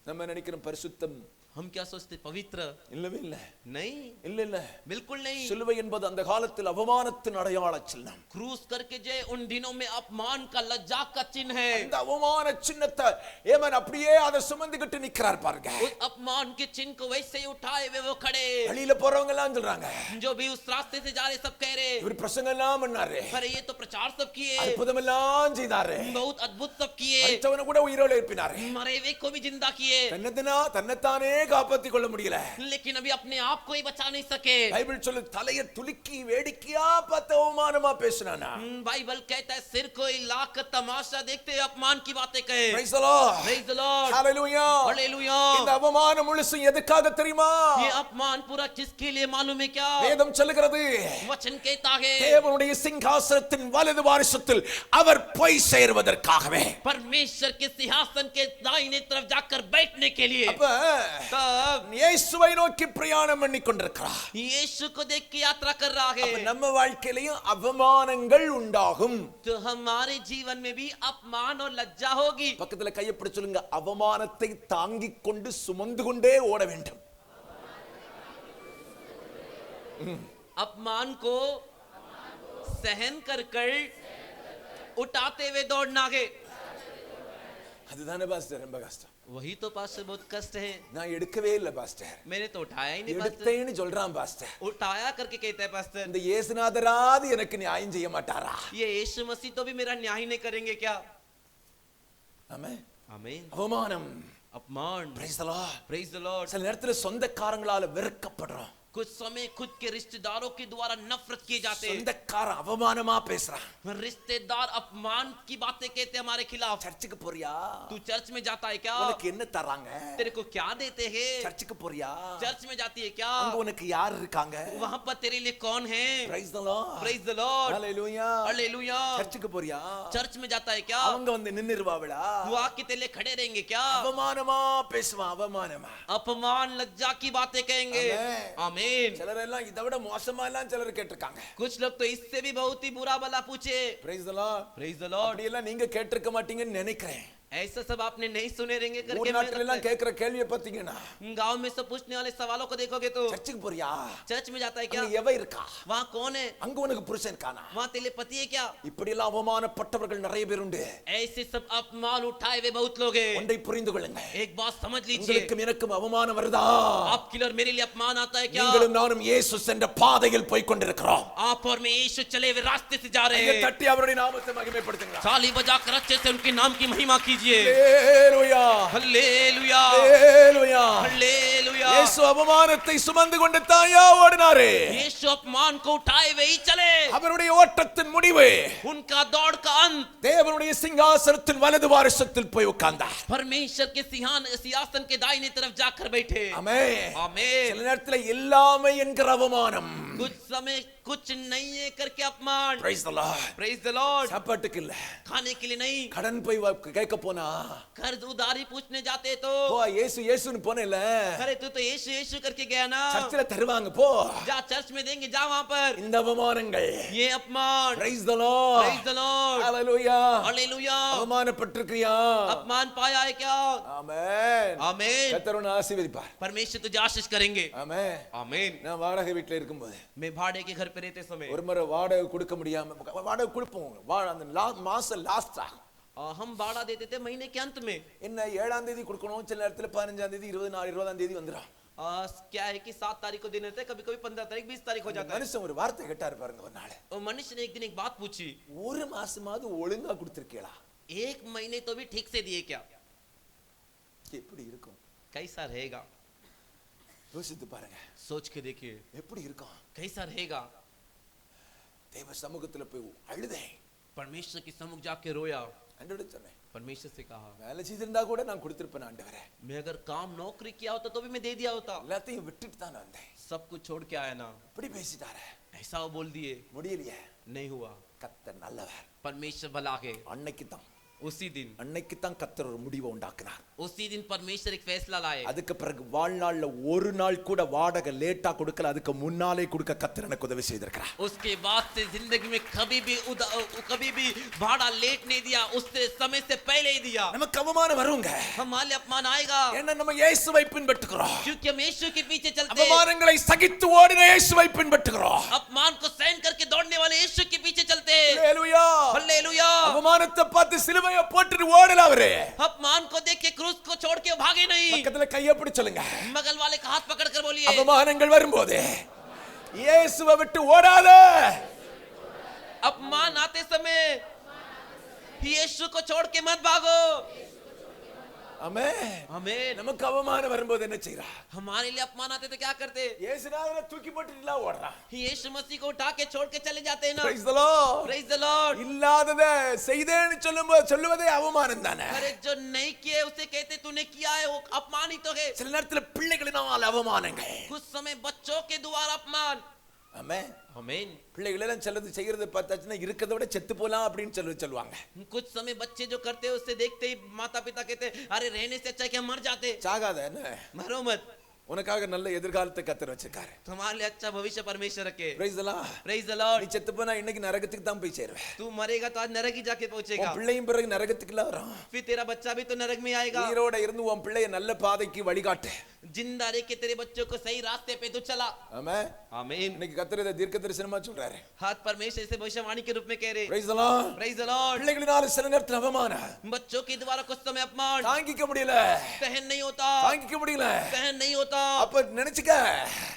[SPEAKER 1] நம்ம நினைக்கிறோம் பரிசுத்தம்,
[SPEAKER 2] हम क्या सोचते पवित्र?
[SPEAKER 1] இல்லவே இல்ல,
[SPEAKER 2] नहीं,
[SPEAKER 1] இல்ல
[SPEAKER 2] बिल्कुल नहीं।
[SPEAKER 1] சிலுவை என்பது அந்த காலத்தில் அவமானத்தின் அடையாள சின்னம்.
[SPEAKER 2] क्रूस करके जे उन दिनों में अपमान का लज्जा का चिन्ह है।
[SPEAKER 1] அந்த அவமான சின்னத்தை ஏமன் அப்படியே அதை சுமந்துகிட்டு நிக்கிறார் பாருங்க.
[SPEAKER 2] उस अपमान के चिन्ह को वैसे ही उठाए हुए वो खड़े।
[SPEAKER 1] வெளியில போறவங்க எல்லாம் சொல்றாங்க,
[SPEAKER 2] जो भी उस रास्ते से जा रहे सब कह रहे,
[SPEAKER 1] இவர் பிரசங்கம் எல்லாம் பண்ணாரு,
[SPEAKER 2] अरे ये तो प्रचार सब किए,
[SPEAKER 1] அற்புதம் எல்லாம் செய்தாரு,
[SPEAKER 2] बहुत अद्भुत सब किए,
[SPEAKER 1] மரித்தவனை கூட உயிரோடு எழுப்பினாரு,
[SPEAKER 2] मरे हुए को भी जिंदा किए,
[SPEAKER 1] தன்னைத்தானே காப்பாத்திக் கொள்ள முடியல,
[SPEAKER 2] लेकिन अभी अपने आप को ही बचा नहीं सके।
[SPEAKER 1] பைபிள் சொல்லு தலையை துலுக்கி வேடிக்கையா பார்த்து அவமானமா பேசினானா.
[SPEAKER 2] बाइबल कहता है सिर को हिलाक तमाशा देखते हुए अपमान की बातें कहे।
[SPEAKER 1] Praise the Lord.
[SPEAKER 2] Praise the Lord.
[SPEAKER 1] Hallelujah.
[SPEAKER 2] Hallelujah.
[SPEAKER 1] இந்த அவமானம் முழுசு எதுக்காக தெரியுமா?
[SPEAKER 2] ये अपमान पूरा किसके लिए मालूम है क्या?
[SPEAKER 1] வேதம் சொல்லுகிறது,
[SPEAKER 2] वचन कहता है
[SPEAKER 1] தேவனுடைய சிங்காசனத்தின் வலது வாரிசத்தில் அவர் போய் சேர்வதற்காகவே,
[SPEAKER 2] परमेश्वर के सिंहासन के दाहिने तरफ जाकर बैठने के लिए।
[SPEAKER 1] அப்ப
[SPEAKER 2] तब
[SPEAKER 1] இயேசுவை நோக்கி பிரயாணம் பண்ணி கொண்டிருக்கிறார்.
[SPEAKER 2] यीशु को देख के यात्रा कर रहा है।
[SPEAKER 1] அப்ப நம்ம வாழ்க்கையிலும் அவமானங்கள் உண்டாகும்.
[SPEAKER 2] तो हमारे जीवन में भी अपमान और लज्जा होगी।
[SPEAKER 1] பக்கத்துல கையை பிடிச்சு சொல்லுங்க, அவமானத்தை தாங்கிக் கொண்டு சுமந்து கொண்டே ஓட வேண்டும்.
[SPEAKER 2] अपमान को सहन कर कर उठाते हुए दौड़ना है।
[SPEAKER 1] அதுதானே பாஸ்டர் ரொம்ப கஷ்டம்.
[SPEAKER 2] वही तो पास्टर बहुत कष्ट है।
[SPEAKER 1] நான் எடுக்கவே இல்ல பாஸ்டர்,
[SPEAKER 2] मैंने तो उठाया ही नहीं पास्टर।
[SPEAKER 1] எடுத்தேன்னு சொல்றான் பாஸ்டர்.
[SPEAKER 2] उठाया करके कहता है पास्टर।
[SPEAKER 1] இந்த இயேசுநாதராது எனக்கு நியாயம் செய்ய மாட்டாரா?
[SPEAKER 2] ये यीशु मसीह तो भी मेरा न्याय नहीं करेंगे क्या?
[SPEAKER 1] ஆமென்.
[SPEAKER 2] आमीन।
[SPEAKER 1] அவமானம்.
[SPEAKER 2] अपमान।
[SPEAKER 1] Praise the Lord.
[SPEAKER 2] Praise the Lord।
[SPEAKER 1] சில நேரத்துல சொந்தக்காரங்களால வெறுக்கப்படுறோம்.
[SPEAKER 2] कुछ समय खुद के रिश्तेदारों के द्वारा नफरत किए जाते हैं।
[SPEAKER 1] சொந்தக்காரன் அவமானமா பேசுறான்.
[SPEAKER 2] रिश्तेदार अपमान की बातें कहते हैं हमारे खिलाफ।
[SPEAKER 1] சர்ச்சுக்கு போறியா?
[SPEAKER 2] तू चर्च में जाता है क्या?
[SPEAKER 1] உனக்கு என்ன தராங்க?
[SPEAKER 2] तेरे को क्या देते हैं?
[SPEAKER 1] சர்ச்சுக்கு போறியா?
[SPEAKER 2] चर्च में जाती है क्या?
[SPEAKER 1] அங்க உனக்கு யார் இருக்காங்க?
[SPEAKER 2] वहां पर तेरे लिए कौन है?
[SPEAKER 1] Praise the Lord.
[SPEAKER 2] Praise the Lord.
[SPEAKER 1] Hallelujah.
[SPEAKER 2] Hallelujah.
[SPEAKER 1] சர்ச்சுக்கு போறியா?
[SPEAKER 2] चर्च में जाता है क्या?
[SPEAKER 1] அவங்க வந்து நின்னுருவாங்களா?
[SPEAKER 2] वो आके तेरे लिए खड़े रहेंगे क्या?
[SPEAKER 1] அவமானமா பேசுவான், அவமானமா.
[SPEAKER 2] अपमान लज्जा की बातें कहेंगे। आमीन।
[SPEAKER 1] சிலர் எல்லாம் இதை விட மோசமா எல்லாம் சிலர் கேட்டிருக்காங்க.
[SPEAKER 2] कुछ लोग तो इससे भी बहुत ही बुरा भला पूछे।
[SPEAKER 1] Praise the Lord.
[SPEAKER 2] Praise the Lord.
[SPEAKER 1] அப்படி எல்லாம் நீங்க கேட்டிருக்க மாட்டீங்கன்னு நினைக்கிறேன்.
[SPEAKER 2] ऐसा सब आपने नहीं सुने रहेंगे करके
[SPEAKER 1] ஊர் நாட்டுல எல்லாம்
[SPEAKER 2] मैं
[SPEAKER 1] கேக்குற கேள்வியை பாத்தீங்கன்னா,
[SPEAKER 2] गांव में सब पूछने वाले सवालों को देखोगे तो
[SPEAKER 1] சர்ச்சுக்கு போறியா?
[SPEAKER 2] चर्च में जाता है क्या?
[SPEAKER 1] அங்க எவ இருக்கா?
[SPEAKER 2] वहाँ कौन है?
[SPEAKER 1] அங்க உனக்கு புருஷன் இருக்கானா?
[SPEAKER 2] वहाँ तेरे पति है क्या?
[SPEAKER 1] இப்படி எல்லாம் அவமானப்பட்டவர்கள் நிறைய பேர் உண்டு.
[SPEAKER 2] ऐसे सब अपमान उठाए हुए बहुत लोग हैं।
[SPEAKER 1] ஒன்றை புரிந்து கொள்ளுங்க,
[SPEAKER 2] एक बात समझ लीजिए,
[SPEAKER 1] உங்களுக்கும் எனக்கும் அவமானம் வருதா?
[SPEAKER 2] आपके लिए और मेरे लिए अपमान आता है क्या?
[SPEAKER 1] நீங்களும் நானும் இயேசு சென்ற பாதையில் போய் கொண்டிருக்கிறோம்.
[SPEAKER 2] आप और मैं यीशु चले हुए रास्ते से जा रहे
[SPEAKER 1] கையை
[SPEAKER 2] हैं।
[SPEAKER 1] தட்டி அவருடைய நாமத்தை மகிமைப்படுத்துங்க.
[SPEAKER 2] ताली बजाकर अच्छे से उनके नाम की महिमा कीजिए।
[SPEAKER 1] ஹல்லேலூயா,
[SPEAKER 2] हालेलुया,
[SPEAKER 1] ஹல்லேலூயா.
[SPEAKER 2] हालेलुया।
[SPEAKER 1] இயேசு அவமானத்தை சுமந்து கொண்டு தாயா ஓடினாரு.
[SPEAKER 2] यीशु अपमान को उठाए हुए ही चले।
[SPEAKER 1] அவருடைய ஓட்டத்தின் முடிவு,
[SPEAKER 2] उनका दौड़ का अंत
[SPEAKER 1] தேவனுடைய சிங்காசனத்தின் வலது வாரிசத்தில் போய் உட்கார்ந்தார்.
[SPEAKER 2] परमेश्वर के सिंहासन के दाहिने तरफ जाकर बैठे।
[SPEAKER 1] ஆமென்.
[SPEAKER 2] आमीन।
[SPEAKER 1] சில நேரத்துல எல்லாமே என்கிற அவமானம்.
[SPEAKER 2] कुछ समय कुछ नहीं है करके अपमान।
[SPEAKER 1] Praise the Lord.
[SPEAKER 2] Praise the Lord।
[SPEAKER 1] சாப்பாட்டுக்கு இல்ல,
[SPEAKER 2] खाने के लिए नहीं,
[SPEAKER 1] கடன் போய் கேட்க போனா,
[SPEAKER 2] कर्ज उधारी पूछने जाते तो
[SPEAKER 1] போ இயேசு இயேசுன்னு போனேல,
[SPEAKER 2] अरे तू तो यीशु यीशु करके गया ना,
[SPEAKER 1] சர்ச்சில தருவாங்க போ.
[SPEAKER 2] जा चर्च में देंगे, जा वहां पर।
[SPEAKER 1] இந்த அவமானங்கள்.
[SPEAKER 2] ये अपमान।
[SPEAKER 1] Praise the Lord.
[SPEAKER 2] Praise the Lord।
[SPEAKER 1] Hallelujah.
[SPEAKER 2] Hallelujah.
[SPEAKER 1] அவமானப்பட்டிருக்கியா?
[SPEAKER 2] अपमान पाया है क्या?
[SPEAKER 1] ஆமென்.
[SPEAKER 2] आमीन।
[SPEAKER 1] கர்த்தர் உன்னை ஆசீர்வதிப்பார்.
[SPEAKER 2] परमेश्वर तुझे आशीष करेंगे।
[SPEAKER 1] ஆமென்.
[SPEAKER 2] आमीन।
[SPEAKER 1] நான் வாடகை வீட்ல இருக்கும்போது
[SPEAKER 2] मैं भाड़े के घर पे रहते समय
[SPEAKER 1] ஒரு முறை வாடகை கொடுக்க முடியாம, வாடகை கொடுப்போம், அந்த மாசம் லாஸ்ட் ஆகும்.
[SPEAKER 2] हम भाड़ा देते थे महीने के अंत में।
[SPEAKER 1] என்ன 7ஆம் தேதி கொடுக்கணும், சில நேரத்துல 15ஆம் தேதி 20ஆம் தேதி வந்துடும்.
[SPEAKER 2] क्या है कि 7 तारीख को दिन रहते, कभी कभी 15 तारीख 20 तारीख हो जाता है।
[SPEAKER 1] மனுஷன் ஒரு வார்த்தை கேட்டாரு பாருங்க ஒரு நாள்,
[SPEAKER 2] और मनुष्य ने एक दिन एक बात पूछी,
[SPEAKER 1] ஒரு மாசமாவது ஒழுங்கா கொடுத்திருக்கீங்களா?
[SPEAKER 2] एक महीने तो भी ठीक से दिए क्या?
[SPEAKER 1] எப்படி இருக்கும்?
[SPEAKER 2] कैसा रहेगा?
[SPEAKER 1] யோசித்து பாருங்க,
[SPEAKER 2] सोच के देखिए
[SPEAKER 1] எப்படி இருக்கும்.
[SPEAKER 2] कैसा रहेगा.
[SPEAKER 1] தேவ சமூகத்துல போய் அழுதேன்.
[SPEAKER 2] परमेश्वर के सम्मुख जाके रोया.
[SPEAKER 1] ஆண்டவரே சொன்னேன்,
[SPEAKER 2] परमेश्वर से कहा,
[SPEAKER 1] வேலை செய்திருந்தா கூட நான் கொடுத்திருப்பேன் ஆண்டவரே.
[SPEAKER 2] मैं अगर काम नौकरी किया होता तो भी मैं दे दिया होता.
[SPEAKER 1] எல்லாத்தையும் விட்டுட்டு தான் வந்தேன்.
[SPEAKER 2] सब कुछ छोड़ के आया ना.
[SPEAKER 1] இப்படி பேசிட்டாரே,
[SPEAKER 2] ऐसा वो बोल दिए.
[SPEAKER 1] முடியலையே.
[SPEAKER 2] नहीं हुआ.
[SPEAKER 1] கர்த்தர் நல்லவர்.
[SPEAKER 2] परमेश्वर भला है.
[SPEAKER 1] அன்னைக்கு தான் கர்த்தர் ஒரு முடிவை உண்டாக்குனார்.
[SPEAKER 2] उसी दिन परमेश्वर एक फैसला लाए.
[SPEAKER 1] அதுக்கு பிறகு வாழ்நாள்ல ஒரு நாள் கூட வாடகை லேட்டா கொடுக்கல, அதுக்கு முன்னாலே கொடுக்க கர்த்தர் எனக்கு உதவி செய்திருக்கிறார்.
[SPEAKER 2] उसके बाद से जिंदगी में कभी भी भाड़ा लेट नहीं दिया, उससे समय से पहले ही दिया.
[SPEAKER 1] நமக்கு அவமானம் வருங்க,
[SPEAKER 2] हमारे अपमान आएगा,
[SPEAKER 1] ஏன்னா நம்ம இயேசுவை பின்பற்றுகிறோம்.
[SPEAKER 2] क्योंकि हम यीशु के पीछे चलते हैं.
[SPEAKER 1] அவமானங்களை சகித்து ஓடின இயேசுவை பின்பற்றுகிறோம்.
[SPEAKER 2] अपमान को सहन करके दौड़ने वाले यीशु के पीछे चलते हैं.
[SPEAKER 1] ஹalleluya,
[SPEAKER 2] हालेलुया.
[SPEAKER 1] அவமானத்தை பார்த்து சிலுவையை போட்டுட்டு ஓடல அவரே.
[SPEAKER 2] अपमान को देख के क्रूस को छोड़ के भागे नहीं.
[SPEAKER 1] பக்கத்துல கையை பிடிச்சு சொல்லுங்க,
[SPEAKER 2] बगल वाले का हाथ पकड़ कर बोलिए,
[SPEAKER 1] அவமானங்கள் வரும்போது இயேசுவை விட்டு ஓடாத.
[SPEAKER 2] अपमान आते समय यीशु को छोड़ के मत भागो.
[SPEAKER 1] ஆமென்.
[SPEAKER 2] आमीन.
[SPEAKER 1] நமக்கு அவமானம் வரும்போது என்ன செய்றா?
[SPEAKER 2] हमारे लिए अपमान आते तो क्या करते?
[SPEAKER 1] இயேசுநாதரை தூக்கி போட்டுட்டுல ஓடுறா.
[SPEAKER 2] यीशु मसीह को उठा के छोड़ के चले जाते हैं ना.
[SPEAKER 1] Praise the Lord.
[SPEAKER 2] Praise the Lord.
[SPEAKER 1] இல்லாதத செய்தேன்னு சொல்லுவதே அவமானம் தானே.
[SPEAKER 2] अरे जो नहीं किए उसे कहते तूने किया है, वो अपमान ही तो है.
[SPEAKER 1] சில நேரத்துல பிள்ளைகளினால் அவமானங்கள்.
[SPEAKER 2] कुछ समय बच्चों के द्वारा अपमान.
[SPEAKER 1] ஆமென்.
[SPEAKER 2] आमीन.
[SPEAKER 1] பிள்ளைகள் எல்லாம் சிலது செய்யறது பார்த்தாச்சுன்னா இருக்கதை விட செத்து போலாம் அப்படின்னு சொல்லுவாங்க.
[SPEAKER 2] कुछ समय बच्चे जो करते हैं उससे देखते ही माता पिता कहते अरे रहने से अच्छा है कि हम मर जाते.
[SPEAKER 1] சாகாத என்ன,
[SPEAKER 2] मरो मत,
[SPEAKER 1] உனக்காக நல்ல எதிர்காலத்தை கர்த்தர் வச்சிருக்காரு.
[SPEAKER 2] तुम्हारे लिए अच्छा भविष्य परमेश्वर रखे.
[SPEAKER 1] Praise the Lord.
[SPEAKER 2] Praise the Lord.
[SPEAKER 1] நீ செத்து போனா இன்னைக்கு நரகத்துக்கு தான் போய் சேருவே.
[SPEAKER 2] तू मरेगा तो आज नरक ही जाके पहुंचेगा.
[SPEAKER 1] உன் பிள்ளையும் பிறகு நரகத்துக்குள்ள வரும்.
[SPEAKER 2] फिर तेरा बच्चा भी तो नरक में आएगा.
[SPEAKER 1] உயிரோட இருந்து உன் பிள்ளையை நல்ல பாதைக்கு வழிகாட்டு.
[SPEAKER 2] जिंदा रह के तेरे बच्चों को सही रास्ते पे तू चला.
[SPEAKER 1] ஆமென்.
[SPEAKER 2] आमीन.
[SPEAKER 1] இன்னைக்கு கர்த்தர் இதை தீர்க்க தரிசனமா சொல்றாரு.
[SPEAKER 2] हाथ परमेश्वर से भविष्यवाणी के रूप में कह रहे.
[SPEAKER 1] Praise the Lord.
[SPEAKER 2] Praise the Lord.
[SPEAKER 1] பிள்ளைகளினால சில நேரத்துல அவமானம்
[SPEAKER 2] बच्चों के द्वारा कुछ समय अपमान
[SPEAKER 1] தாங்கிக்க முடியல,
[SPEAKER 2] सहन नहीं होता.
[SPEAKER 1] தாங்கிக்க முடியல.
[SPEAKER 2] सहन नहीं होता.
[SPEAKER 1] அப்ப நினைச்சுக்க,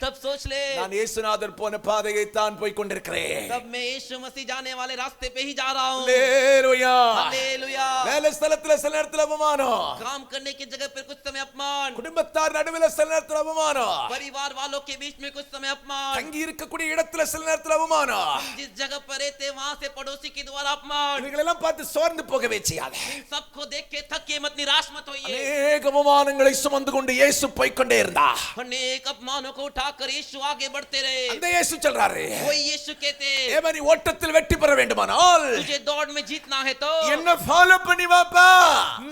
[SPEAKER 2] तब सोच ले,
[SPEAKER 1] நான் இயேசுநாதர் போன பாதையை தான் போய் கொண்டிருக்கிறேன்.
[SPEAKER 2] तब मैं यीशु मसीह जाने वाले रास्ते पे ही जा रहा हूँ.
[SPEAKER 1] ஹalleluya.
[SPEAKER 2] हालेलुया.
[SPEAKER 1] வேலை ஸ்தலத்துல சில நேரத்துல அவமானம்,
[SPEAKER 2] काम करने की जगह पर कुछ समय अपमान,
[SPEAKER 1] குடும்பத்தார் நடுவுல சில நேரத்துல அவமானம்,
[SPEAKER 2] परिवार वालों के बीच में कुछ समय अपमान,
[SPEAKER 1] தங்கி இருக்கக்கூடிய இடத்துல சில நேரத்துல அவமானம்.
[SPEAKER 2] जिस जगह पर रहते वहां से पड़ोसी के द्वारा अपमान.
[SPEAKER 1] இவைகளெல்லாம் பார்த்து சோர்ந்து போகவே செய்யாத.
[SPEAKER 2] इन सबको देख के थके मत, निराश मत होइए.
[SPEAKER 1] அநேக அவமானங்களை சுமந்து கொண்டு இயேசு போய் கொண்டே இருந்தார்.
[SPEAKER 2] अनेक अपमानों को उठाकर यीशु आगे बढ़ते रहे.
[SPEAKER 1] அந்த இயேசு சொல்றாரு,
[SPEAKER 2] वही यीशु कहते,
[SPEAKER 1] ஏவனி ஓட்டத்தில் வெற்றி பெற வேண்டுமானால்
[SPEAKER 2] तुझे दौड़ में जीतना है तो
[SPEAKER 1] என்ன ஃபாலோ பண்ணி வாப்பா.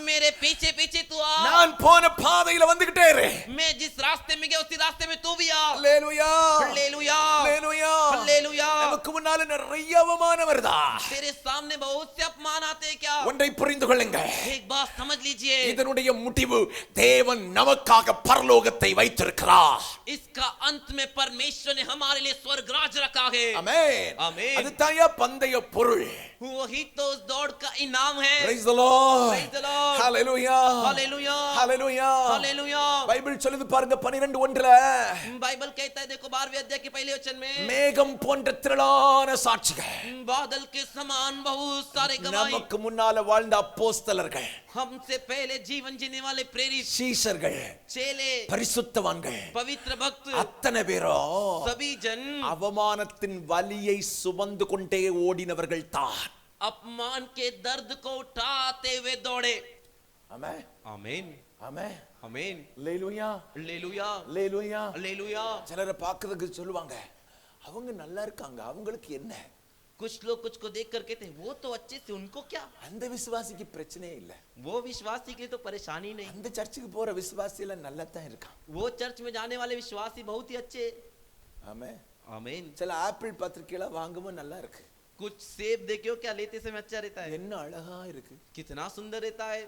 [SPEAKER 2] मेरे पीछे पीछे तू आ.
[SPEAKER 1] நான் போன பாதையில வந்துகிட்டே இரு.
[SPEAKER 2] मैं जिस रास्ते में गया उसी रास्ते में तू भी आ.
[SPEAKER 1] ஹalleluya.
[SPEAKER 2] हालेलुया.
[SPEAKER 1] ஹalleluya.
[SPEAKER 2] हालेलुया.
[SPEAKER 1] நமக்கு முன்னால நிறைய அவமானம் வருதா.
[SPEAKER 2] तेरे सामने बहुत से अपमान आते हैं क्या?
[SPEAKER 1] ஒன்றை புரிந்து கொள்ளுங்க,
[SPEAKER 2] एक बात समझ लीजिए,
[SPEAKER 1] இதனுடைய முடிவு தேவன் நமக்காக பரலோகத்தை வைத்திருக்கிறார்.
[SPEAKER 2] इसका अंत में परमेश्वर ने हमारे लिए स्वर्ग राज रखा है.
[SPEAKER 1] ஆமென்.
[SPEAKER 2] आमीन.
[SPEAKER 1] அது தாயா பந்தய பொருள்.
[SPEAKER 2] वही तो उस दौड़ का इनाम है.
[SPEAKER 1] Praise the Lord.
[SPEAKER 2] Praise the Lord.
[SPEAKER 1] Hallelujah.
[SPEAKER 2] Hallelujah.
[SPEAKER 1] Hallelujah.
[SPEAKER 2] Hallelujah.
[SPEAKER 1] Bible சொல்லுது பாருங்க 12:1ல,
[SPEAKER 2] बाइबल कहता है, देखो 12वें अध्याय के पहले वचन में,
[SPEAKER 1] மேகம் போன்ற திரளான சாட்சிகள்,
[SPEAKER 2] बादल के समान बहुत सारे गवाही,
[SPEAKER 1] நமக்கு முன்னால வாழ்ந்த அப்போஸ்தலர்கள்,
[SPEAKER 2] हमसे पहले जीवन जीने वाले प्रेरित,
[SPEAKER 1] சீஷர்கள்,
[SPEAKER 2] चेले,
[SPEAKER 1] பரிசுத்தவான்கள்,
[SPEAKER 2] पवित्र भक्त,
[SPEAKER 1] அத்தனை பேரும்
[SPEAKER 2] सभी जन
[SPEAKER 1] அவமானத்தின் வலியை சுமந்து கொண்டே ஓடினவர்கள் தான்.
[SPEAKER 2] अपमान के दर्द को उठाते हुए दौड़े.
[SPEAKER 1] ஆமென்.
[SPEAKER 2] आमीन.
[SPEAKER 1] ஆமென்.
[SPEAKER 2] आमीन.
[SPEAKER 1] ஹalleluya.
[SPEAKER 2] हालेलुया.
[SPEAKER 1] ஹalleluya.
[SPEAKER 2] हालेलुया.
[SPEAKER 1] சிலரை பார்க்கிறதுக்கு சொல்லுவாங்க, அவங்க நல்லா இருக்காங்க, அவங்களுக்கு என்ன.
[SPEAKER 2] कुछ लोग कुछ को देख कर कहते हैं वो तो अच्छे से, उनको क्या.
[SPEAKER 1] அந்த விசுவாசிக்கு பிரச்சனையே இல்ல.
[SPEAKER 2] वो विश्वासी के लिए तो परेशानी नहीं.
[SPEAKER 1] அந்த சர்ச்சுக்கு போற விசுவாசி எல்லாம் நல்லா தான் இருக்கான்.
[SPEAKER 2] वो चर्च में जाने वाले विश्वासी बहुत ही अच्छे.
[SPEAKER 1] ஆமென்.
[SPEAKER 2] आमीन.
[SPEAKER 1] சில ஆப்பிள் பத்திரிக்கையில வாங்கும்போது நல்லா இருக்கு.
[SPEAKER 2] कुछ सेब देखियो क्या लेते समय अच्छा रहता है.
[SPEAKER 1] என்ன அழகா இருக்கு,
[SPEAKER 2] कितना सुंदर रहता है.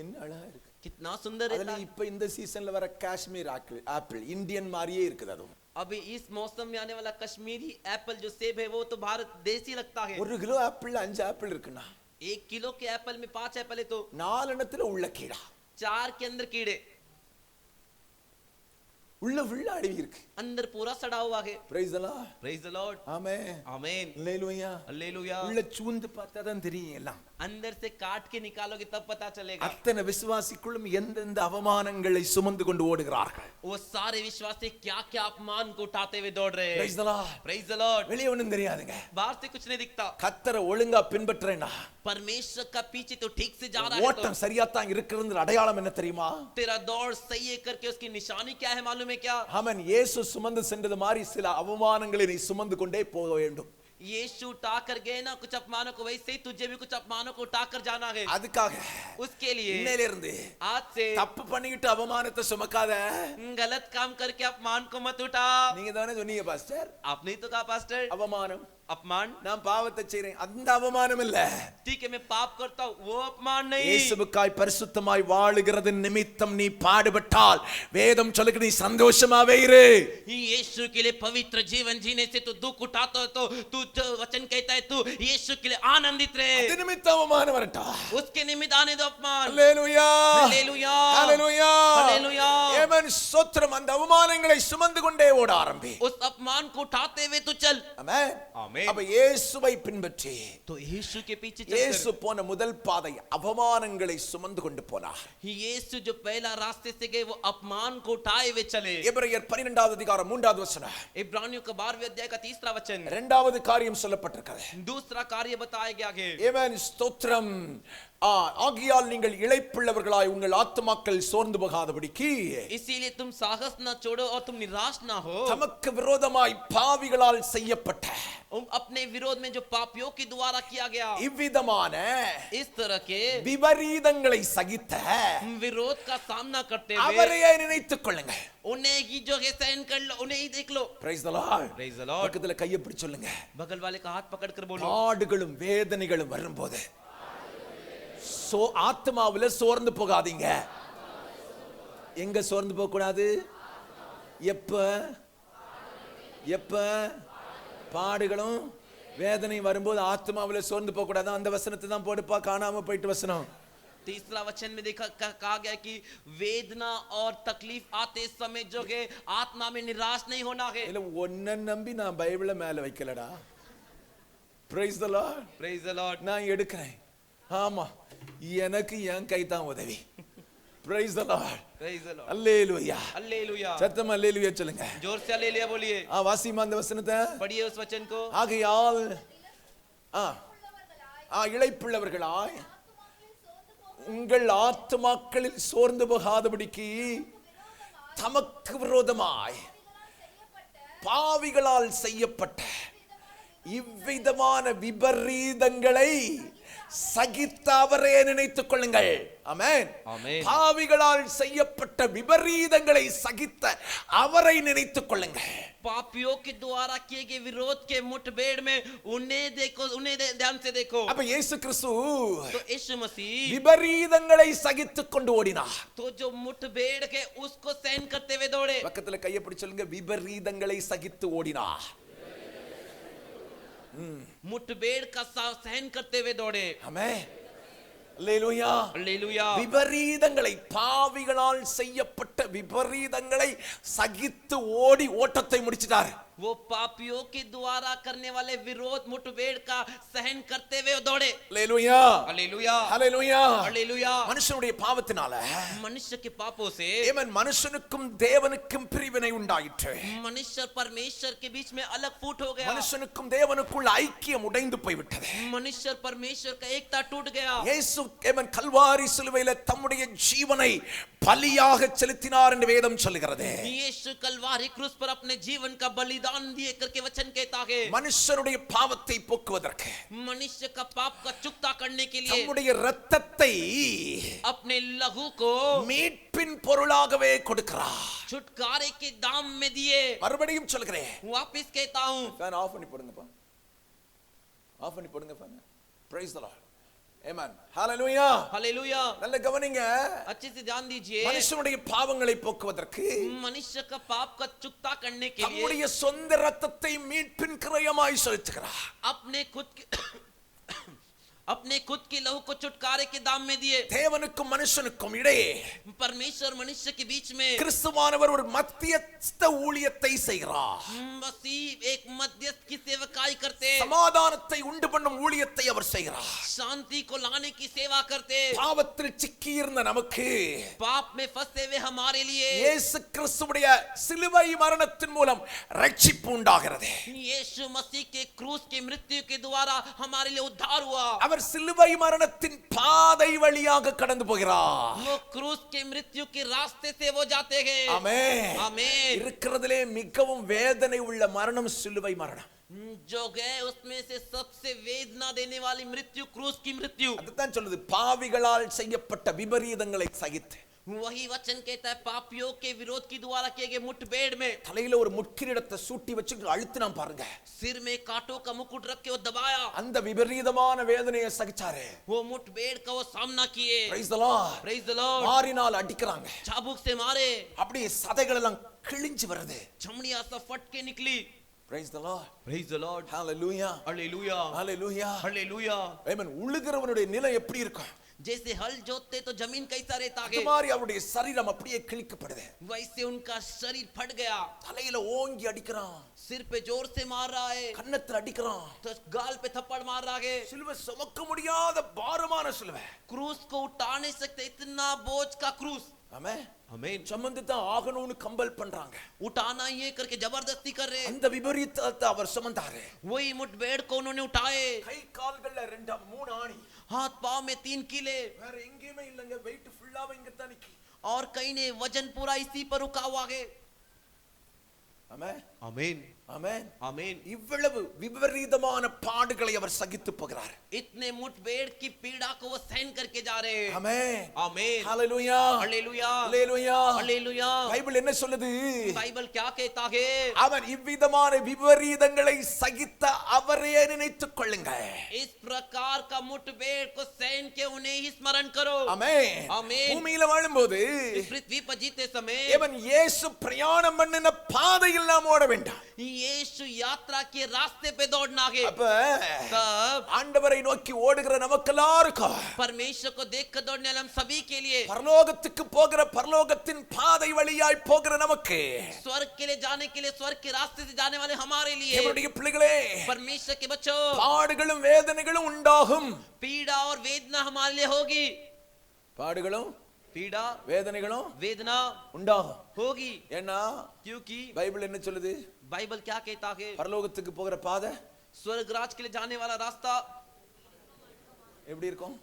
[SPEAKER 1] என்ன அழகா இருக்கு.
[SPEAKER 2] कितना सुंदर रहता
[SPEAKER 1] அதுல
[SPEAKER 2] है.
[SPEAKER 1] இப்ப இந்த சீசன்ல வர காஷ்மீர் ஆப்பிள் இந்தியன் மாதிரியே இருக்குது. அதுவும்
[SPEAKER 2] अभी इस मौसम में आने वाला कश्मीरी एप्पल जो सेब है वो तो भारत देसी लगता है.
[SPEAKER 1] 1 கிலோ ஆப்பிள்ல 5 ஆப்பிள் இருக்குன்னா
[SPEAKER 2] 1 किलो के एप्पल में 5 एप्पल है तो
[SPEAKER 1] 4 எண்ணத்துல உள்ள கீடா,
[SPEAKER 2] 4 के अंदर कीड़े,
[SPEAKER 1] உள்ள ஃபுல்லா அழுவி இருக்கு.
[SPEAKER 2] अंदर पूरा सड़ा हुआ है.
[SPEAKER 1] Praise the Lord.
[SPEAKER 2] Praise the Lord.
[SPEAKER 1] ஆமென்.
[SPEAKER 2] आमीन.
[SPEAKER 1] ஹalleluya.
[SPEAKER 2] हालेलुया.
[SPEAKER 1] உள்ள சூந்து பார்த்தா தான் தெரியும் எல்லாம்.
[SPEAKER 2] अंदर से काट के निकालोगे तब पता चलेगा।
[SPEAKER 1] அத்தனை விசுவாசிக்குள்ளும் எந்தெந்த அவமானங்களை சுமந்து கொண்டு ஓடுகிறார்கள்.
[SPEAKER 2] वो सारे विश्वासी क्या क्या अपमान को उठाते हुए दौड़ रहे हैं।
[SPEAKER 1] Praise the Lord.
[SPEAKER 2] Praise the Lord.
[SPEAKER 1] வெளியே ஒண்ணும் தெரியாதுங்க.
[SPEAKER 2] बाहर से कुछ नहीं दिखता।
[SPEAKER 1] கர்த்தரை ஒழுங்கா பின்பற்றேனா
[SPEAKER 2] परमेश्वर का पीछे तो ठीक से जा रहा है तो
[SPEAKER 1] ஓட்டம் சரியா தான் இருக்குறது அடையாளம் என்ன தெரியுமா?
[SPEAKER 2] तेरा दौड़ सही है करके उसकी निशानी क्या है मालूम है क्या?
[SPEAKER 1] ஆமென். இயேசு சுமந்து சென்றது மாதிரி சில அவமானங்களை நீ சுமந்து கொண்டே போக வேண்டும்.
[SPEAKER 2] यीशु उठा कर गए ना कुछ अपमानों को, वैसे ही तुझे भी कुछ अपमानों को उठा कर जाना है।
[SPEAKER 1] அதுக்காக
[SPEAKER 2] उसके लिए
[SPEAKER 1] இன்னையில இருந்து
[SPEAKER 2] आज से
[SPEAKER 1] தப்பு பண்ணிட்டு அவமானத்தை சுமக்காத.
[SPEAKER 2] गलत काम करके अपमान को मत उठा।
[SPEAKER 1] நீங்க தானே சொன்னீங்க பாஸ்டர்,
[SPEAKER 2] आपने ही तो कहा पास्टर
[SPEAKER 1] அவமானம்
[SPEAKER 2] अपमान।
[SPEAKER 1] நான் பாவத்தை செய்றேன் அந்த அவமானம் இல்ல.
[SPEAKER 2] ठीक है मैं पाप करता हूँ वो अपमान नहीं।
[SPEAKER 1] இயேசுவுக்காய் பரிசுத்தமாய் வாழுகிறது நிமித்தம் நீ பாடுபட்டால் வேதம் சொல்லுகிறது நீ சந்தோஷமாவே இரு.
[SPEAKER 2] यीशु के लिए पवित्र जीवन जीने से तू दुख उठाता है तो तू जो वचन कहता है तू यीशु के लिए आनंदित रहे।
[SPEAKER 1] அது நிமித்தம் அவமானம் வரட்டா.
[SPEAKER 2] उसके निमित्त आने दो अपमान।
[SPEAKER 1] ஹalleluya
[SPEAKER 2] हालेलुया
[SPEAKER 1] ஹalleluya
[SPEAKER 2] हालेलुया।
[SPEAKER 1] ஆமென். ஸ்தோத்திரம். அந்த அவமானங்களை சுமந்து கொண்டே ஓட ஆரம்பி.
[SPEAKER 2] उस अपमान को उठाते हुए तू चल।
[SPEAKER 1] ஆமென்.
[SPEAKER 2] आमीन।
[SPEAKER 1] அப்ப இயேசுவை பின்பற்றி
[SPEAKER 2] तो यीशु के पीछे
[SPEAKER 1] இயேசு
[SPEAKER 2] चल।
[SPEAKER 1] போன முதல் பாதை அவமானங்களை சுமந்து கொண்டு போனார்.
[SPEAKER 2] यीशु जो पहला रास्ते से गए वो अपमान को उठाए हुए चले।
[SPEAKER 1] எபிரேயர் 12வது அதிகாரம் 3வது வசனம்.
[SPEAKER 2] इब्रानियों का 12वें अध्याय का 3रा वचन।
[SPEAKER 1] இரண்டாவது காரியம் சொல்லப்பட்டிருக்கிறது.
[SPEAKER 2] दूसरा कार्य बताया गया है।
[SPEAKER 1] ஆமென். ஸ்தோத்திரம். ஆகியால் நீங்கள் இளைப்புள்ளவர்களாய் உங்கள் ஆத்துமாக்கள் சோர்ந்து போகாதபடிக்கு
[SPEAKER 2] इसीलिए तुम साहस ना छोड़ो और तुम निराश ना हो।
[SPEAKER 1] தமக்கு விரோதமாய் பாவிகளால் செய்யப்பட்ட
[SPEAKER 2] अपने विरोध में जो पापियों के द्वारा किया गया
[SPEAKER 1] இவ்விதமான
[SPEAKER 2] इस तरह के
[SPEAKER 1] விபரீதங்களை சகித்த
[SPEAKER 2] विरोध का सामना करते हुए
[SPEAKER 1] அவரையே நினைத்துக் கொள்ளுங்கள்.
[SPEAKER 2] उन्हें ही जो है सहन कर लो, उन्हें ही देख लो।
[SPEAKER 1] Praise the Lord.
[SPEAKER 2] Praise the Lord।
[SPEAKER 1] பக்கத்துல கையை பிடிச்சு சொல்லுங்க.
[SPEAKER 2] बगल वाले का हाथ पकड़ कर बोलो।
[SPEAKER 1] பாடுகளும் வேதனைகளும் வரும்போது ஆத்மாவுல சோர்ந்து போகாதீங்க. எங்க சோர்ந்து போக கூடாது? எப்ப எப்ப பாடுகளும் வேதனை வரும்போது ஆத்மாவுல சோர்ந்து போக கூடாது. அந்த வசனத்தை தான் போடுப்பா, காணாம போயிட்டு வசனம்.
[SPEAKER 2] तीसरा वचन में देखा कहा गया कि वेदना और तकलीफ आते समय जो है आत्मा में निराश नहीं होना है।
[SPEAKER 1] இல்ல ஒன்ன நம்பி நான் பைபிளை மேல வைக்கலடா. Praise the Lord.
[SPEAKER 2] Praise the Lord।
[SPEAKER 1] நான் எடுக்கிறேன். ஆமா, எனக்கு என் கை தான் உதவி. Praise the Lord.
[SPEAKER 2] Praise the Lord।
[SPEAKER 1] Hallelujah
[SPEAKER 2] hallelujah.
[SPEAKER 1] சத்தமா அல்லேலூயா சொல்லுங்க.
[SPEAKER 2] जोर से हालेलुया बोलिए।
[SPEAKER 1] வாசிமா அந்த வசனத்தை.
[SPEAKER 2] पढ़िए उस वचन को।
[SPEAKER 1] ஆகையால் இளைப்புள்ளவர்களாய் உங்கள் ஆத்துமாக்களில் சோர்ந்து போகாதபடிக்கு தமக்கு விரோதமாய் பாவிகளால் செய்யப்பட்ட இவ்விதமான விபரீதங்களை சகித்த அவரே நினைத்துக் கொள்ளுங்கள். ஆமென். பாவிகளால் செய்யப்பட்ட விபரீதங்களை சகித்த அவரை நினைத்துக் கொள்ளுங்கள்.
[SPEAKER 2] पापियों के द्वारा किए गए विरोध के मुठभेड़ में उन्हें देखो, उन्हें ध्यान से देखो।
[SPEAKER 1] அப்ப இயேசு கிறிஸ்து
[SPEAKER 2] तो यीशु मसीह
[SPEAKER 1] விபரீதங்களை சகித்துக் கொண்டு ஓடினார்.
[SPEAKER 2] तो जो मुठभेड़ के उसको सहन करते हुए दौड़े।
[SPEAKER 1] பக்கத்துல கையை பிடிச்சு சொல்லுங்க, விபரீதங்களை சகித்து ஓடினார்.
[SPEAKER 2] मुठभेड़ का सहन करते हुए दौड़े।
[SPEAKER 1] ஆமென். அல்லேலூயா
[SPEAKER 2] हालेलुया।
[SPEAKER 1] விபரீதங்களை, பாவிகளால் செய்யப்பட்ட விபரீதங்களை சகித்து ஓடி ஓட்டத்தை முடிச்சிட்டார்.
[SPEAKER 2] वो पापियों के द्वारा करने वाले विरोध मुठभेड़ का सहन करते हुए दौड़े।
[SPEAKER 1] அல்லேலூயா
[SPEAKER 2] हालेलुया
[SPEAKER 1] அல்லேலூயா
[SPEAKER 2] हालेलुया।
[SPEAKER 1] மனுஷனுடைய பாவத்தினால
[SPEAKER 2] मनुष्य के पापों से
[SPEAKER 1] ஏமன் மனுஷனுக்கும் தேவனுக்கும் பிரிவினை உண்டாயிற்று.
[SPEAKER 2] मनुष्य परमेश्वर के बीच में अलग फूट हो गया।
[SPEAKER 1] மனுஷனுக்கும் தேவனுக்குள்ள ஐக்கியம் உடைந்து போய்விட்டது.
[SPEAKER 2] मनुष्य परमेश्वर का एकता टूट गया।
[SPEAKER 1] இயேசு ஏமன் கல்வாரி சிலுவையில தம்முடைய ஜீவனை பலியாக செலுத்தினார் என்று வேதம் சொல்லுகிறது.
[SPEAKER 2] यीशु कलवारी क्रूस पर अपने जीवन का बलिदान दिए करके वचन कहता है।
[SPEAKER 1] மனுஷனுடைய பாவத்தை போக்குவதற்கு,
[SPEAKER 2] मनुष्य का पाप का चुकता करने के लिए
[SPEAKER 1] தம்முடைய இரத்தத்தை
[SPEAKER 2] अपने लहू को
[SPEAKER 1] மீட்பின் பொருளாகவே கொடுக்கிறார்.
[SPEAKER 2] छुटकारे के दाम में दिए।
[SPEAKER 1] மறுபடியும் சொல்கிறேன்,
[SPEAKER 2] वापिस कहता हूं।
[SPEAKER 1] ஃபேன் ஆஃப் பண்ணி போடுங்கப்பா, ஆஃப் பண்ணி போடுங்க fan. Praise the Lord. Amen. Hallelujah.
[SPEAKER 2] Hallelujah.
[SPEAKER 1] நல்ல கவனிங்க.
[SPEAKER 2] अच्छे से ध्यान दीजिए।
[SPEAKER 1] மனுஷனுடைய பாவங்களை போக்குவதற்கு,
[SPEAKER 2] मनुष्य का पाप का चुकता करने के लिए
[SPEAKER 1] தம்முடைய சொந்த இரத்தத்தை மீட்பின் கிரயமாய் செலுத்துகிறார்.
[SPEAKER 2] अपने खुद के अपने खुद के लहू को छुटकारे के दाम में दिए।
[SPEAKER 1] தேவனுக்கும் மனுஷனுக்கும் இடையே
[SPEAKER 2] परमेश्वर मनुष्य के बीच में
[SPEAKER 1] கிறிஸ்துவானவர் ஒரு மத்தியஸ்த ஊழியத்தை செய்கிறார்.
[SPEAKER 2] मसीह एक मध्यस्थ की सेवकाई करते,
[SPEAKER 1] சமாதானத்தை உண்டு பண்ணும் ஊழியத்தை அவர் செய்கிறார்.
[SPEAKER 2] शांति को लाने की सेवा करते।
[SPEAKER 1] பாவத்தில் சிக்கி இருந்த நமக்கு
[SPEAKER 2] पाप में फंसे हुए हमारे लिए
[SPEAKER 1] இயேசு கிறிஸ்துவுடைய சிலுவை மரணத்தின் மூலம் ரட்சிப்பு உண்டாகிறது.
[SPEAKER 2] यीशु मसीह के क्रूस की मृत्यु के द्वारा हमारे लिए उद्धार हुआ।
[SPEAKER 1] அவர் சிலுவை மரணத்தின் பாதை வழியாக கடந்து போகிறார்.
[SPEAKER 2] वो क्रूस के मृत्यु के रास्ते से वो जाते हैं।
[SPEAKER 1] ஆமென்.
[SPEAKER 2] आमीन।
[SPEAKER 1] இருக்கிறதிலே மிகவும் வேதனை உள்ள மரணம் சிலுவை மரணம்.
[SPEAKER 2] जो गए उसमें से सबसे वेदना देने वाली मृत्यु क्रूस की मृत्यु।
[SPEAKER 1] அதுதான் சொல்லுது, பாவிகளால் செய்யப்பட்ட விபரீதங்களை சகித்து.
[SPEAKER 2] वही वचन कहता है पापियों के विरोध की द्वारा किए गए मुठभेड़ में
[SPEAKER 1] தலையில ஒரு முட்கிரீடத்தை சூட்டி வச்சு அழுத்தினா பாருங்க,
[SPEAKER 2] सिर में कांटों का मुकुट रख के वो दबाया,
[SPEAKER 1] அந்த விபரீதமான வேதனையை சகிச்சாரு.
[SPEAKER 2] वो मुठभेड़ का वो सामना किए।
[SPEAKER 1] Praise the Lord.
[SPEAKER 2] Praise the Lord।
[SPEAKER 1] மாரினால் அடிக்கறாங்க,
[SPEAKER 2] चाबुक से मारे,
[SPEAKER 1] அப்படியே சதைகள் எல்லாம் கிழிஞ்சு வருது.
[SPEAKER 2] चमड़ियां सब फट के निकली।
[SPEAKER 1] Praise the Lord.
[SPEAKER 2] Praise the Lord।
[SPEAKER 1] Hallelujah.
[SPEAKER 2] Hallelujah।
[SPEAKER 1] Hallelujah.
[SPEAKER 2] Hallelujah।
[SPEAKER 1] Amen. உழுகிறவனுடைய நிலை எப்படி இருக்கும்?
[SPEAKER 2] जैसे हल जोतते तो जमीन कैसा रहता है,
[SPEAKER 1] அது மாதிரி அவருடைய சரீரம் அப்படியே கிழிக்கப்படுது.
[SPEAKER 2] वैसे उनका शरीर फट गया।
[SPEAKER 1] தலையில ஓங்கி அடிக்கறான்,
[SPEAKER 2] सिर पे जोर से मार रहा है,
[SPEAKER 1] கன்னத்துல அடிக்கறான்.
[SPEAKER 2] तो गाल पे थप्पड़ मार रहा है।
[SPEAKER 1] சிலுவை சுமக்க முடியாத பாரமான சிலுவை.
[SPEAKER 2] क्रूस को उठा नहीं सकते, इतना बोझ का क्रूस।
[SPEAKER 1] ஆமென்.
[SPEAKER 2] आमीन।
[SPEAKER 1] சுமந்து தான் ஆகணும்னு கம்பல் பண்றாங்க.
[SPEAKER 2] उठाना ही है करके जबरदस्ती कर रहे।
[SPEAKER 1] அந்த விபரீதத்தை அவர் சுமந்தாரு.
[SPEAKER 2] वही मुठभेड़ को उन्होंने उठाए।
[SPEAKER 1] கை கால்கள்ல 2-3 ஆணி,
[SPEAKER 2] हाथ पांव में 3 किले,
[SPEAKER 1] வேற எங்கேயுமே இல்லங்க, வெயிட் ஃபுல்லாவே இங்க தான் நிக்கி.
[SPEAKER 2] और कहीं ने वजन पूरा इसी पर रुका हुआ है।
[SPEAKER 1] ஆமென்.
[SPEAKER 2] आमीन।
[SPEAKER 1] ஆமென்.
[SPEAKER 2] आमीन।
[SPEAKER 1] இவ்வளவு விபரீதமான பாடுகளை அவர் சகித்து போகிறார்.
[SPEAKER 2] इतने मुठभेड़ की पीड़ा को वो सहन करके जा रहे हैं।
[SPEAKER 1] ஆமென்.
[SPEAKER 2] आमीन।
[SPEAKER 1] ஹalleluya.
[SPEAKER 2] हालेलुया।
[SPEAKER 1] ஹalleluya.
[SPEAKER 2] हालेलुया।
[SPEAKER 1] பைபிள் என்ன சொல்லுது?
[SPEAKER 2] बाइबल क्या कहता है?
[SPEAKER 1] அவர் இவ்விதமான விபரீதங்களை சகித்த அவரே நினைத்துக் கொள்ளுங்கள்.
[SPEAKER 2] इस प्रकार का मुठभेड़ को सहन के उन्हें ही स्मरण करो।
[SPEAKER 1] ஆமென்.
[SPEAKER 2] ஆமென்।
[SPEAKER 1] பூமியில வாழும்போது
[SPEAKER 2] इस पृथ्वी पर जीते समय
[SPEAKER 1] இவன் இயேசு பிரயாணம் பண்ணின பாதையில் நாம் ஓட வேண்டாம்.
[SPEAKER 2] यीशु यात्रा के रास्ते पे दौड़ना है।
[SPEAKER 1] அப்ப
[SPEAKER 2] तब
[SPEAKER 1] ஆண்டவரை நோக்கி ஓடுகிற நமக்கெல்லாருக்கும்
[SPEAKER 2] परमेश्वर को देखकर दौड़ने वाले हम सभी के लिए,
[SPEAKER 1] பரலோகத்துக்கு போகிற பரலோகத்தின் பாதை வழியாய் போகிற நமக்கு,
[SPEAKER 2] स्वर्ग के लिए जाने के लिए स्वर्ग के रास्ते से जाने वाले हमारे लिए,
[SPEAKER 1] தேவனுடைய பிள்ளைகளே,
[SPEAKER 2] परमेश्वर के बच्चों,
[SPEAKER 1] பாடுகளும் வேதனைகளும் உண்டாகும்.
[SPEAKER 2] पीड़ा और वेदना हमारे लिए होगी।
[SPEAKER 1] பாடுகளும்
[SPEAKER 2] पीड़ा
[SPEAKER 1] வேதனைகளும்
[SPEAKER 2] वेदना
[SPEAKER 1] உண்டாகும்.
[SPEAKER 2] होगी,
[SPEAKER 1] ஏன்னா
[SPEAKER 2] क्योंकि
[SPEAKER 1] பைபிள் என்ன சொல்லுது?
[SPEAKER 2] बाइबल क्या कहता है?
[SPEAKER 1] பரலோகத்துக்கு போகிற பாதை
[SPEAKER 2] स्वर्ग राज के लिए जाने वाला रास्ता
[SPEAKER 1] எப்படி இருக்கும்?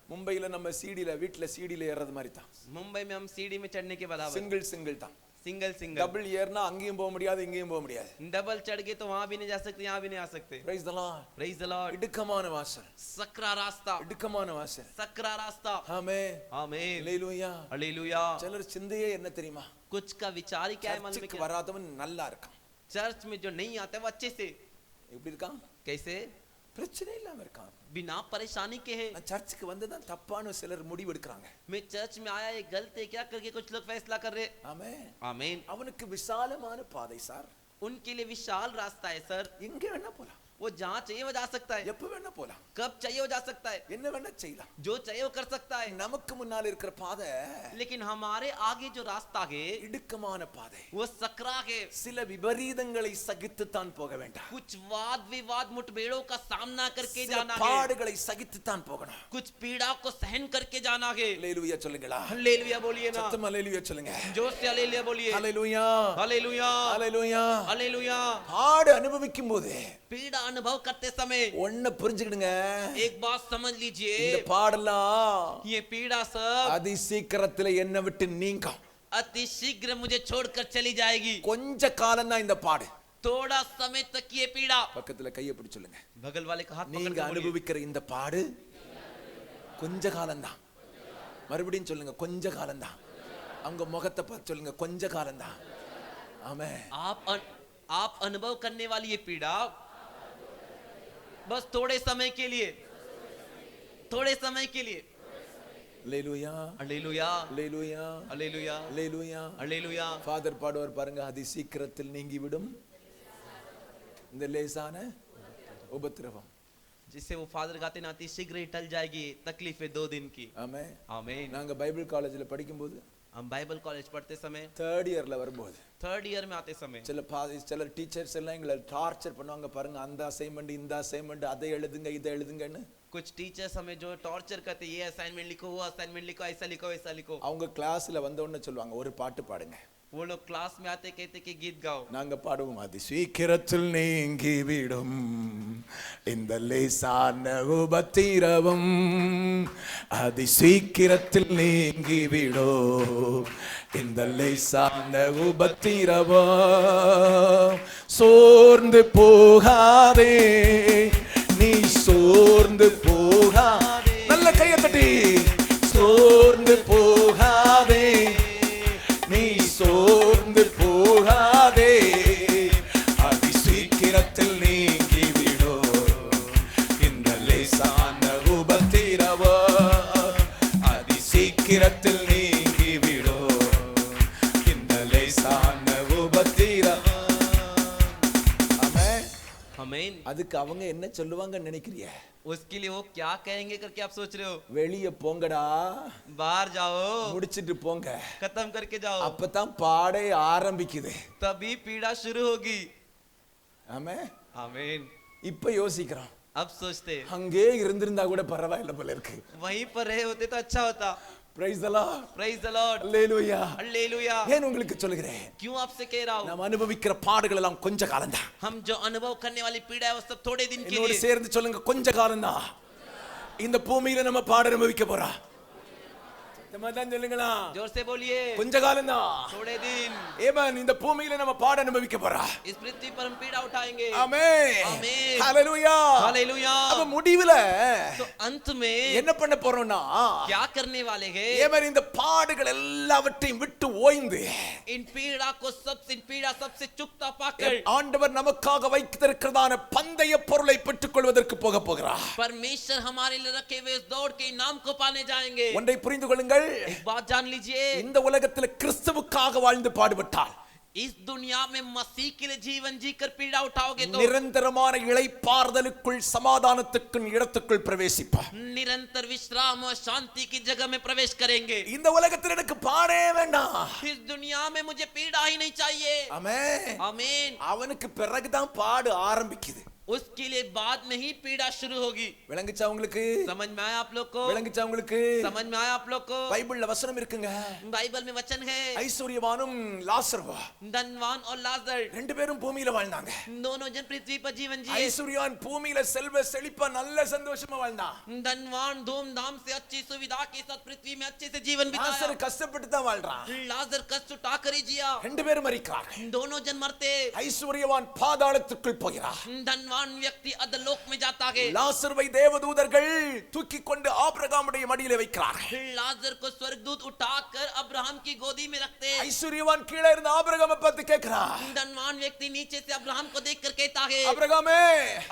[SPEAKER 1] மும்பையில நம்ம சீடில வீட்ல சீடில ஏறது மாதிரி தான்.
[SPEAKER 2] मुंबई में हम सीढ़ी में चढ़ने के बराबर,
[SPEAKER 1] சிங்கிள் தான்.
[SPEAKER 2] Single single.
[SPEAKER 1] டபுள் ஏர்னா அங்கேயும் போக முடியாது, இங்கேயும் போக முடியாது.
[SPEAKER 2] डबल चढ़ गए तो वहां भी नहीं जा सकते, यहाँ भी नहीं आ सकते।
[SPEAKER 1] Praise the Lord.
[SPEAKER 2] Praise the Lord।
[SPEAKER 1] இடுக்கமான வாசல்,
[SPEAKER 2] सकरा रास्ता,
[SPEAKER 1] இடுக்கமான வாசல்.
[SPEAKER 2] सकरा रास्ता।
[SPEAKER 1] ஆமென்.
[SPEAKER 2] आमीन।
[SPEAKER 1] ஹalleluya.
[SPEAKER 2] हालेलुया।
[SPEAKER 1] சிலர் சிந்தையே என்ன தெரியுமா?
[SPEAKER 2] कुछ का विचार ही क्या है मन में?
[SPEAKER 1] சர்ச்சுக்கு
[SPEAKER 2] क्या?
[SPEAKER 1] வராதவன் நல்லா இருக்கான்.
[SPEAKER 2] चर्च में जो नहीं आते वो अच्छे से,
[SPEAKER 1] எப்படி இருக்கான்?
[SPEAKER 2] कैसे?
[SPEAKER 1] பிரச்சனை இல்லாம இருக்கான்.
[SPEAKER 2] बिना परेशानी के है।
[SPEAKER 1] நான் சர்ச்சுக்கு வந்து தான் தப்பான சிலர் முடிவு எடுக்கறாங்க.
[SPEAKER 2] मैं चर्च में आया ये गलत है क्या करके कुछ लोग फैसला कर रहे।
[SPEAKER 1] ஆமென்.
[SPEAKER 2] आमीन।
[SPEAKER 1] அவனுக்கு விசாலமான பாதை சார்.
[SPEAKER 2] उनके लिए विशाल रास्ता है सर।
[SPEAKER 1] எங்க வேணா போலாம்,
[SPEAKER 2] वो जहाँ चाहिए वो जा सकता है,
[SPEAKER 1] எப்ப வேணா போலாம்,
[SPEAKER 2] कब चाहिए वो जा सकता है,
[SPEAKER 1] என்ன வேணா செய்யலாம்.
[SPEAKER 2] जो चाहिए वो कर सकता है।
[SPEAKER 1] நமக்கு முன்னால இருக்கிற பாதை
[SPEAKER 2] लेकिन हमारे आगे जो रास्ता है
[SPEAKER 1] இடுக்கமான பாதை.
[SPEAKER 2] वो सकरा है।
[SPEAKER 1] சில விபரீதங்களை சகித்து தான் போக வேண்டாம்.
[SPEAKER 2] कुछ वाद विवाद मुठभेड़ों का सामना करके
[SPEAKER 1] சில
[SPEAKER 2] जाना है,
[SPEAKER 1] பாடுகளை சகித்து தான் போகணும்.
[SPEAKER 2] कुछ पीड़ा को सहन करके जाना है।
[SPEAKER 1] ஹalleluya சொல்லுங்களா?
[SPEAKER 2] हालेलुया बोलिए ना,
[SPEAKER 1] சத்தமா ஹalleluya சொல்லுங்க.
[SPEAKER 2] जोर से हालेलुया बोलिए।
[SPEAKER 1] ஹalleluya.
[SPEAKER 2] हालेलुया।
[SPEAKER 1] ஹalleluya.
[SPEAKER 2] हालेलुया।
[SPEAKER 1] பாடு அனுபவிக்கும் போது
[SPEAKER 2] पीड़ा अनुभव करते समय
[SPEAKER 1] ஒண்ணு புரிஞ்சுக்கிடுங்க,
[SPEAKER 2] एक बात समझ
[SPEAKER 1] இந்த
[SPEAKER 2] लीजिए,
[SPEAKER 1] பாடெல்லாம்
[SPEAKER 2] ये पीड़ा सब
[SPEAKER 1] அதி சீக்கிரத்துல என்ன விட்டு நீங்கும்.
[SPEAKER 2] अति शीघ्र मुझे छोड़कर चली जाएगी।
[SPEAKER 1] கொஞ்ச காலம் தான் இந்த பாடு.
[SPEAKER 2] थोड़ा समय तक ये पीड़ा।
[SPEAKER 1] பக்கத்துல கையை பிடிச்சு சொல்லுங்க,
[SPEAKER 2] बगल वाले का हाथ पकड़
[SPEAKER 1] நீங்க
[SPEAKER 2] के बोलिए,
[SPEAKER 1] அனுபவிக்கிற இந்த பாடு கொஞ்ச காலம் தான். மறுபடியும் சொல்லுங்க, கொஞ்ச காலம் தான். அவங்க முகத்தை பார்த்து சொல்லுங்க, கொஞ்ச காலம் தான். ஆமென்.
[SPEAKER 2] आप अनुभव करने वाली ये पीड़ा बस थोड़े समय के लिए, थोड़े समय के लिए।
[SPEAKER 1] ஹalleluya.
[SPEAKER 2] हालेलुया।
[SPEAKER 1] ஹalleluya.
[SPEAKER 2] हालेलुया।
[SPEAKER 1] ஹalleluya.
[SPEAKER 2] हालेलुया।
[SPEAKER 1] ஃபாதர் பாடுவார் பாருங்க, அதி சீக்கிரத்தில் நீங்கி விடும் இந்த லேசான உபத்திரவம்.
[SPEAKER 2] जिससे वो फादर गाते नाती शीघ्र ही टल जाएगी तकलीफें 2 दिन की।
[SPEAKER 1] ஆமென்.
[SPEAKER 2] आमीन।
[SPEAKER 1] நாங்க பைபிள் காலேஜ்ல படிக்கும்போது
[SPEAKER 2] हम बाइबल कॉलेज पढ़ते समय
[SPEAKER 1] 3rd இயர்ல வரும்போது
[SPEAKER 2] 3rd ईयर में आते समय
[SPEAKER 1] சில டீச்சர்ஸ் எல்லாம் எங்களை டார்ச்சர் பண்ணுவாங்க பாருங்க, அந்த அசைன்மெண்ட் இந்த அசைன்மெண்ட் அதை எழுதுங்க இதை எழுதுங்கன்னு.
[SPEAKER 2] कुछ टीचर्स हमें जो टॉर्चर करते, ये असाइनमेंट लिखो, वो असाइनमेंट लिखो, ऐसा लिखो वैसा लिखो।
[SPEAKER 1] அவங்க கிளாஸ்ல வந்த உடனே சொல்லுவாங்க ஒரு பாட்டு பாடுங்க.
[SPEAKER 2] वो लोग क्लास में आते कहते कि गीत गाओ।
[SPEAKER 1] நாங்க பாடுவோம், அது சீக்கிரத்தில் நீங்கி விடும் இந்த லேசான உபத்திரவம், அது சீக்கிரத்தில் நீங்கி விடும் இந்த லேசான உபத்திரவம். சோர்ந்து போகாதே நீ, சோர்ந்து போகாதே. நல்ல கையை தட்டி, சோர்ந்து போகாதே நீ, சோர்ந்து போகாதே, அதி சீக்கிரத்தில் நீங்கி விடும் இந்த லேசான உபத்திரவம், அதி சீக்கிரத்தில் நீங்கி விடும் இந்த லேசான உபத்திரவம். ஆமென்.
[SPEAKER 2] आमीन।
[SPEAKER 1] அதுக்கு அவங்க என்ன சொல்லுவாங்கன்னு நினைக்கிறீங்க?
[SPEAKER 2] उसके लिए वो क्या कहेंगे करके आप सोच रहे हो?
[SPEAKER 1] வெளிய போங்கடா,
[SPEAKER 2] बाहर जाओ,
[SPEAKER 1] முடிச்சிட்டு போங்க,
[SPEAKER 2] खत्म करके जाओ,
[SPEAKER 1] அப்பதான் பாடே ஆரம்பிக்குது.
[SPEAKER 2] तभी पीड़ा शुरू होगी।
[SPEAKER 1] ஆமென்.
[SPEAKER 2] आमीन।
[SPEAKER 1] இப்ப யோசிக்கிறோம்,
[SPEAKER 2] अब सोचते
[SPEAKER 1] அங்கே இருந்திருந்தா கூட பரவாயில்லை போல இருக்கு.
[SPEAKER 2] वहीं पर रहे होते तो अच्छा होता।
[SPEAKER 1] Praise the Lord.
[SPEAKER 2] Praise the Lord.
[SPEAKER 1] Hallelujah.
[SPEAKER 2] Hallelujah.
[SPEAKER 1] ஏன் உங்களுக்கு சொல்கிறேன்,
[SPEAKER 2] क्यों आपसे कह रहा हूँ?
[SPEAKER 1] நாம் அனுபவிக்கிற பாடுகள் எல்லாம் கொஞ்ச காலம்தான்.
[SPEAKER 2] हम जो अनुभव करने वाली पीड़ा है वो सब थोड़े दिन के
[SPEAKER 1] என்னோட
[SPEAKER 2] लिए।
[SPEAKER 1] சேர்ந்து சொல்லுங்க, கொஞ்ச காலம்தான். இந்த பூமியில நம்ம பாட அனுபவிக்க போறோம். சமாதானம் சொல்லுங்களா,
[SPEAKER 2] जोर से बोलिए,
[SPEAKER 1] கொஞ்ச காலம்தான்.
[SPEAKER 2] थोड़े दिन
[SPEAKER 1] ஏமேன். இந்த பூமியில நம்ம பாட அனுபவிக்க போறோம்.
[SPEAKER 2] इस पृथ्वी पर हम पीड़ा उठाएंगे।
[SPEAKER 1] ஆமென்.
[SPEAKER 2] आमीन।
[SPEAKER 1] ஹalleluya.
[SPEAKER 2] हालेलुया।
[SPEAKER 1] அப்ப முடிவுல
[SPEAKER 2] तो अंत में
[SPEAKER 1] என்ன பண்ண போறோம்னா,
[SPEAKER 2] क्या करने वाले हैं?
[SPEAKER 1] ஏமேன், இந்த பாடுகள் எல்லாவற்றையும் விட்டு ஓய்ந்து
[SPEAKER 2] इन पीड़ा सबसे चुकता पाकर
[SPEAKER 1] ஆண்டவர் நமக்காக வைத்திருக்கிறதான பந்தய பொருளை பெற்றுக் கொள்வதற்கு போக போகிறார்.
[SPEAKER 2] परमेश्वर हमारे लिए रखे हुए इस दौड़ के इनाम को पाने जाएंगे।
[SPEAKER 1] ஒன்றை புரிந்து கொள்ளுங்கள்,
[SPEAKER 2] एक बात जान लीजिए,
[SPEAKER 1] இந்த உலகத்தில் கிறிஸ்துவுக்காக வாழ்ந்து பாடுபட்டால்,
[SPEAKER 2] इस दुनिया में मसीह के लिए जीवन जीकर पीड़ा उठाओगे तो
[SPEAKER 1] நிரந்தரமான இளைப்பாறுதலுக்குள் சமாதானத்துக்குள் இடத்துக்குள் பிரவேசிப்பார்.
[SPEAKER 2] निरंतर विश्राम और शांति की जगह में प्रवेश करेंगे।
[SPEAKER 1] இந்த உலகத்தில் எனக்கு பாடே வேண்டாம்,
[SPEAKER 2] इस दुनिया में मुझे पीड़ा ही नहीं चाहिए।
[SPEAKER 1] ஆமென்.
[SPEAKER 2] आमीन।
[SPEAKER 1] அவனுக்கு பிறகுதான் பாடு ஆரம்பிக்குது.
[SPEAKER 2] उसके लिए बाद में ही पीड़ा शुरू होगी।
[SPEAKER 1] விளங்குச்சா உங்களுக்கு?
[SPEAKER 2] समझ में आया आप लोग को?
[SPEAKER 1] விளங்குச்சா உங்களுக்கு?
[SPEAKER 2] समझ में आया आप लोग को?
[SPEAKER 1] பைபிள்ல வசனம் இருக்குங்க,
[SPEAKER 2] बाइबल में वचन है,
[SPEAKER 1] ஐஸ்வர்யவானும் லாசருவா
[SPEAKER 2] धनवान और लाजर
[SPEAKER 1] ரெண்டு பேரும் பூமியில வாழ்ந்தாங்க.
[SPEAKER 2] दोनों जन पृथ्वी पर जीवन जिए।
[SPEAKER 1] ஐஸ்வர்யவான் பூமியில செல்வ செழிப்பா நல்ல சந்தோஷமா வாழ்ந்தான்.
[SPEAKER 2] धनवान धूमधाम से अच्छी सुविधा के साथ पृथ्वी में अच्छे से जीवन
[SPEAKER 1] லாசர்
[SPEAKER 2] बिताया।
[SPEAKER 1] கஷ்டப்பட்டு தான் வாழ்றான்.
[SPEAKER 2] लाजर कष्ट उठाकर ही जिया।
[SPEAKER 1] ரெண்டு பேரும் மரிக்கிறார்கள்.
[SPEAKER 2] दोनों जन मरते।
[SPEAKER 1] ஐஸ்வர்யவான் பாதாளத்துக்குள் போகிறார்.
[SPEAKER 2] धनवान व्यक्ति अधोलोक में जाता है।
[SPEAKER 1] லாசர்வை தேவதூதர்கள் தூக்கி கொண்டு ஆபிரகாமுடைய மடியிலே வைக்கிறார்கள்.
[SPEAKER 2] लाजर को स्वर्गदूत उठाकर अब्राहम की गोदी में रखते।
[SPEAKER 1] ஐஸ்வர்யவான் கீழே இருந்த ஆபிரகாமை பார்த்து கேட்கிறார்,
[SPEAKER 2] धनवान व्यक्ति नीचे से अब्राहम को देखकर कहता है,
[SPEAKER 1] ஆபிரகாமே,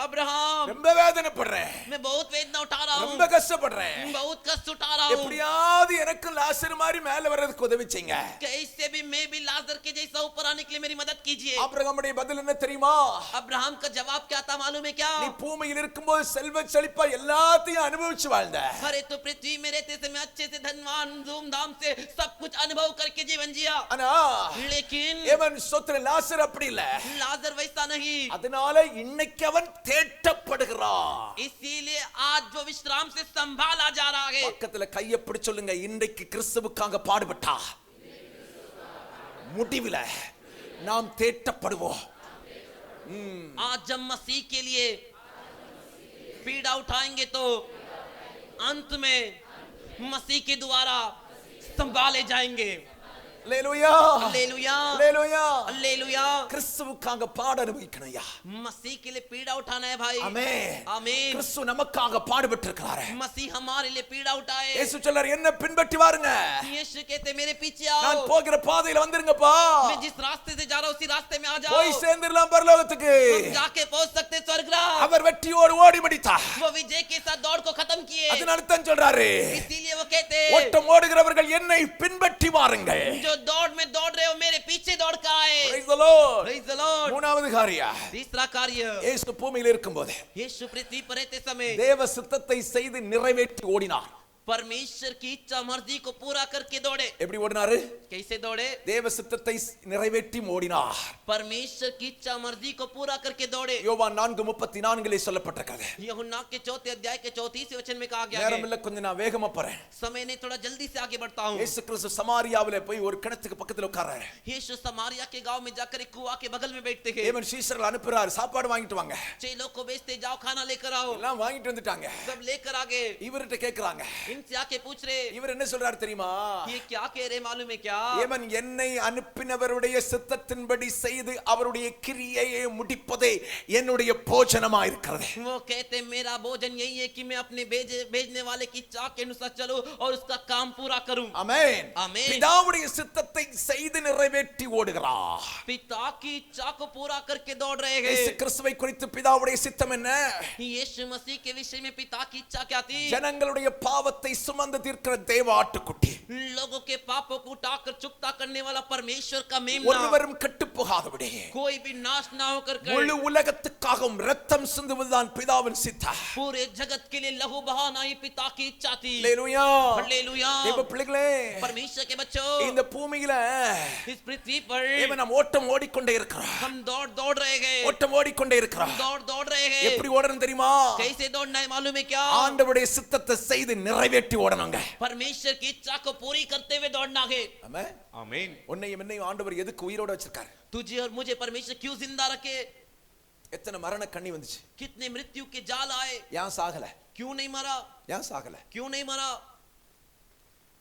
[SPEAKER 2] अब्राहम
[SPEAKER 1] ரொம்ப வேதனைப்படுறேன்,
[SPEAKER 2] मैं बहुत वेदना उठा रहा हूँ,
[SPEAKER 1] ரொம்ப கஷ்டப்படுறேன்,
[SPEAKER 2] बहुत कष्ट उठा रहा हूँ,
[SPEAKER 1] எப்படியாவது எனக்கு லாசர் மாதிரி மேல வர்றதுக்கு உதவி செய்யுங்க.
[SPEAKER 2] कैसे भी मैं भी लाजर के जैसा ऊपर आने के लिए मेरी मदद कीजिए।
[SPEAKER 1] ஆபிரகாமுடைய பதில் என்ன தெரியுமா?
[SPEAKER 2] अब्राहम का जवाब क्या था मालूम है क्या?
[SPEAKER 1] நீ பூமியில் இருக்கும்போது செல்வ செழிப்பா எல்லாத்தையும் அனுபவிச்சு வாழ்ந்த,
[SPEAKER 2] अरे तो पृथ्वी में रहते समय अच्छे से धनवान धूमधाम से सब कुछ अनुभव करके जीवन जिया।
[SPEAKER 1] ஆனா
[SPEAKER 2] लेकिन
[SPEAKER 1] ஏவன் சொத்துல லாசர் அப்படி இல்ல.
[SPEAKER 2] लाजर वैसा नहीं।
[SPEAKER 1] அதனால இன்னைக்கு அவன் தேட்டப்படுகிறான்.
[SPEAKER 2] इसीलिए आज वो विश्राम से संभाला जा रहा है।
[SPEAKER 1] பக்கத்துல கையை பிடிச்சு சொல்லுங்க, இன்றைக்கு கிறிஸ்துவுக்காக பாடுபட்டா முடிவில நாம் தேட்டப்படுவோம்.
[SPEAKER 2] आज जब मसीह के लिए पीड़ा उठाएंगे तो अंत में मसीह के द्वारा संभाले जाएंगे।
[SPEAKER 1] அல்லேலூயா,
[SPEAKER 2] हालेलुया,
[SPEAKER 1] அல்லேலூயா.
[SPEAKER 2] हालेलुया।
[SPEAKER 1] கிறிஸ்துவுக்காக பாட அனுபவிக்கணும்யா.
[SPEAKER 2] मसीह के लिए पीड़ा उठाना है भाई।
[SPEAKER 1] ஆமென்.
[SPEAKER 2] आमीन।
[SPEAKER 1] கிறிஸ்து நமக்காக பாடுபட்டிருக்கிறாரே.
[SPEAKER 2] मसीह हमारे लिए पीड़ा उठाए।
[SPEAKER 1] இயேசு சொல்றார், என்ன பின்பற்றி வாருங்க,
[SPEAKER 2] यीशु कहते मेरे पीछे
[SPEAKER 1] நான்
[SPEAKER 2] आओ।
[SPEAKER 1] போகிற பாதையில வந்துருங்கப்பா,
[SPEAKER 2] मैं जिस रास्ते से जा रहा हूँ उसी रास्ते में आ जाओ।
[SPEAKER 1] போய் சேர்ந்துடலாம் பரலோகத்துக்கு.
[SPEAKER 2] तुम जाके पहुंच सकते स्वर्ग राज।
[SPEAKER 1] அவர் வெற்றியோடு ஓடி முடித்தார்.
[SPEAKER 2] वो विजय के साथ दौड़ को खत्म किए।
[SPEAKER 1] அதனால தான் சொல்றாரு,
[SPEAKER 2] इसीलिए वो कहते
[SPEAKER 1] ஓட்டம் ஓடுகிறவர்கள் என்னை பின்பற்றி வாருங்கள்.
[SPEAKER 2] जो दौड़ में दौड़ रहे हो मेरे पीछे दौड़ कर आए।
[SPEAKER 1] Praise the the Lord.
[SPEAKER 2] Praise the Lord.
[SPEAKER 1] மூணாவது காரியம்,
[SPEAKER 2] तीसरा कार्य,
[SPEAKER 1] இயேசு பூமியில் இருக்கும்போது
[SPEAKER 2] यीशु पृथ्वी पर रहते समय
[SPEAKER 1] தேவ சித்தத்தை செய்து நிறைவேற்றி ஓடினார்.
[SPEAKER 2] परमेश्वर की इच्छा मर्जी को पूरा करके दौड़े.
[SPEAKER 1] எப்படி ஓடினாரு?
[SPEAKER 2] कैसे दौड़े?
[SPEAKER 1] தேவ சித்தத்தை நிறைவேற்றி ஓடினார்.
[SPEAKER 2] परमेश्वर की इच्छा मर्जी को पूरा करके दौड़े.
[SPEAKER 1] யோவான் 4:34 சொல்லப்பட்டிருக்கிறது.
[SPEAKER 2] यूहन्ना के 4 अध्याय के 34 वचन में कहा गया है.
[SPEAKER 1] நேரம் இல்ல, கொஞ்சம் நான் வேகமா போறேன்.
[SPEAKER 2] समय ने थोड़ा जल्दी से आगे बढ़ता हूं.
[SPEAKER 1] இயேசு கிறிஸ்து சமாரியாவிலே போய் ஒரு கிணத்துக்கு பக்கத்துல உட்கார்றாரு.
[SPEAKER 2] यीशु समारिया के गांव में जाकर एक कुआं के बगल में बैठते हैं.
[SPEAKER 1] தேவன் சீஷர்கள் அனுப்புறாரு, சாப்பாடு வாங்கிட்டு வாங்க.
[SPEAKER 2] चेलों को भेजते, जाओ खाना लेकर आओ.
[SPEAKER 1] எல்லாம் வாங்கிட்டு வந்துட்டாங்க.
[SPEAKER 2] सब लेकर आ गए.
[SPEAKER 1] இவர்கிட்ட கேக்குறாங்க.
[SPEAKER 2] इनसे आके पूछ रहे,
[SPEAKER 1] இவர் என்ன சொல்றாரு தெரியுமா?
[SPEAKER 2] ये क्या कह रहे मालूम है क्या?
[SPEAKER 1] இவன் என்னை அனுப்பினவருடைய சித்தத்தின்படி செய்து அவருடைய கிரியையை முடிப்பதே என்னுடைய போஜனமா இருக்கிறது.
[SPEAKER 2] वो कहते मेरा भोजन यही है कि मैं अपने भेजने वाले की इच्छा के अनुसार चलूं और उसका काम पूरा करूं.
[SPEAKER 1] ஆமென்.
[SPEAKER 2] ஆமென்.
[SPEAKER 1] பிதாவுடைய சித்தத்தை செய்து நிறைவேற்றி ஓடுகிறார்.
[SPEAKER 2] पिता की इच्छा को पूरा करके दौड़ रहे
[SPEAKER 1] இயேசு
[SPEAKER 2] हैं.
[SPEAKER 1] கிறிஸ்துவை குறித்து பிதாவுடைய சித்தம் என்ன?
[SPEAKER 2] यीशु मसीह के विषय में पिता की इच्छा क्या थी?
[SPEAKER 1] ஜனங்களுடைய பாவத்தை சுமந்து தீர்க்கிற தேவ ஆட்டுக்குட்டி,
[SPEAKER 2] लोगों के पापों को उठाकर चुकता करने वाला परमेश्वर का मेमना,
[SPEAKER 1] ஒருவரும் கெட்டு போகாதபடி
[SPEAKER 2] कोई भी नाश ना होकर
[SPEAKER 1] முழு உலகத்துக்காகவும் ரத்தம் சிந்துவதுதான் பிதாவின் சித்தம்.
[SPEAKER 2] पूरे जगत के लिए लहू बहाना ही पिता की इच्छा थी.
[SPEAKER 1] அல்லேலூயா.
[SPEAKER 2] हालेलुया.
[SPEAKER 1] தேவ பிள்ளைகளே,
[SPEAKER 2] परमेश्वर के बच्चों,
[SPEAKER 1] இந்த பூமியில
[SPEAKER 2] इस पृथ्वी पर
[SPEAKER 1] தேவன் நாம் ஓட்டம் ஓடிக்கொண்டே இருக்கிறோம்.
[SPEAKER 2] हम दौड़ रहे हैं.
[SPEAKER 1] ஓட்டம் ஓடிக்கொண்டே இருக்கிறோம்.
[SPEAKER 2] दौड़ रहे हैं.
[SPEAKER 1] எப்படி ஓடணும் தெரியுமா?
[SPEAKER 2] कैसे दौड़ना है मालूम है क्या?
[SPEAKER 1] ஆண்டவருடைய சித்தத்தை செய்து நிறைவேற்றி ஓடணுங்க.
[SPEAKER 2] परमेश्वर की इच्छा को पूरी करते हुए दौड़ना है.
[SPEAKER 1] ஆமென்.
[SPEAKER 2] आमीन.
[SPEAKER 1] உன்னையும் என்னையும் ஆண்டவர் எதுக்கு உயிரோட வச்சிருக்காரு?
[SPEAKER 2] तुझे और मुझे परमेश्वर क्यों जिंदा रखे?
[SPEAKER 1] எத்தனை மரண கண்ணி வந்துச்சு?
[SPEAKER 2] कितने मृत्यु के जाल आए,
[SPEAKER 1] ஏன் சாகல?
[SPEAKER 2] क्यों नहीं मरा?
[SPEAKER 1] ஏன் சாகல?
[SPEAKER 2] क्यों नहीं मरा?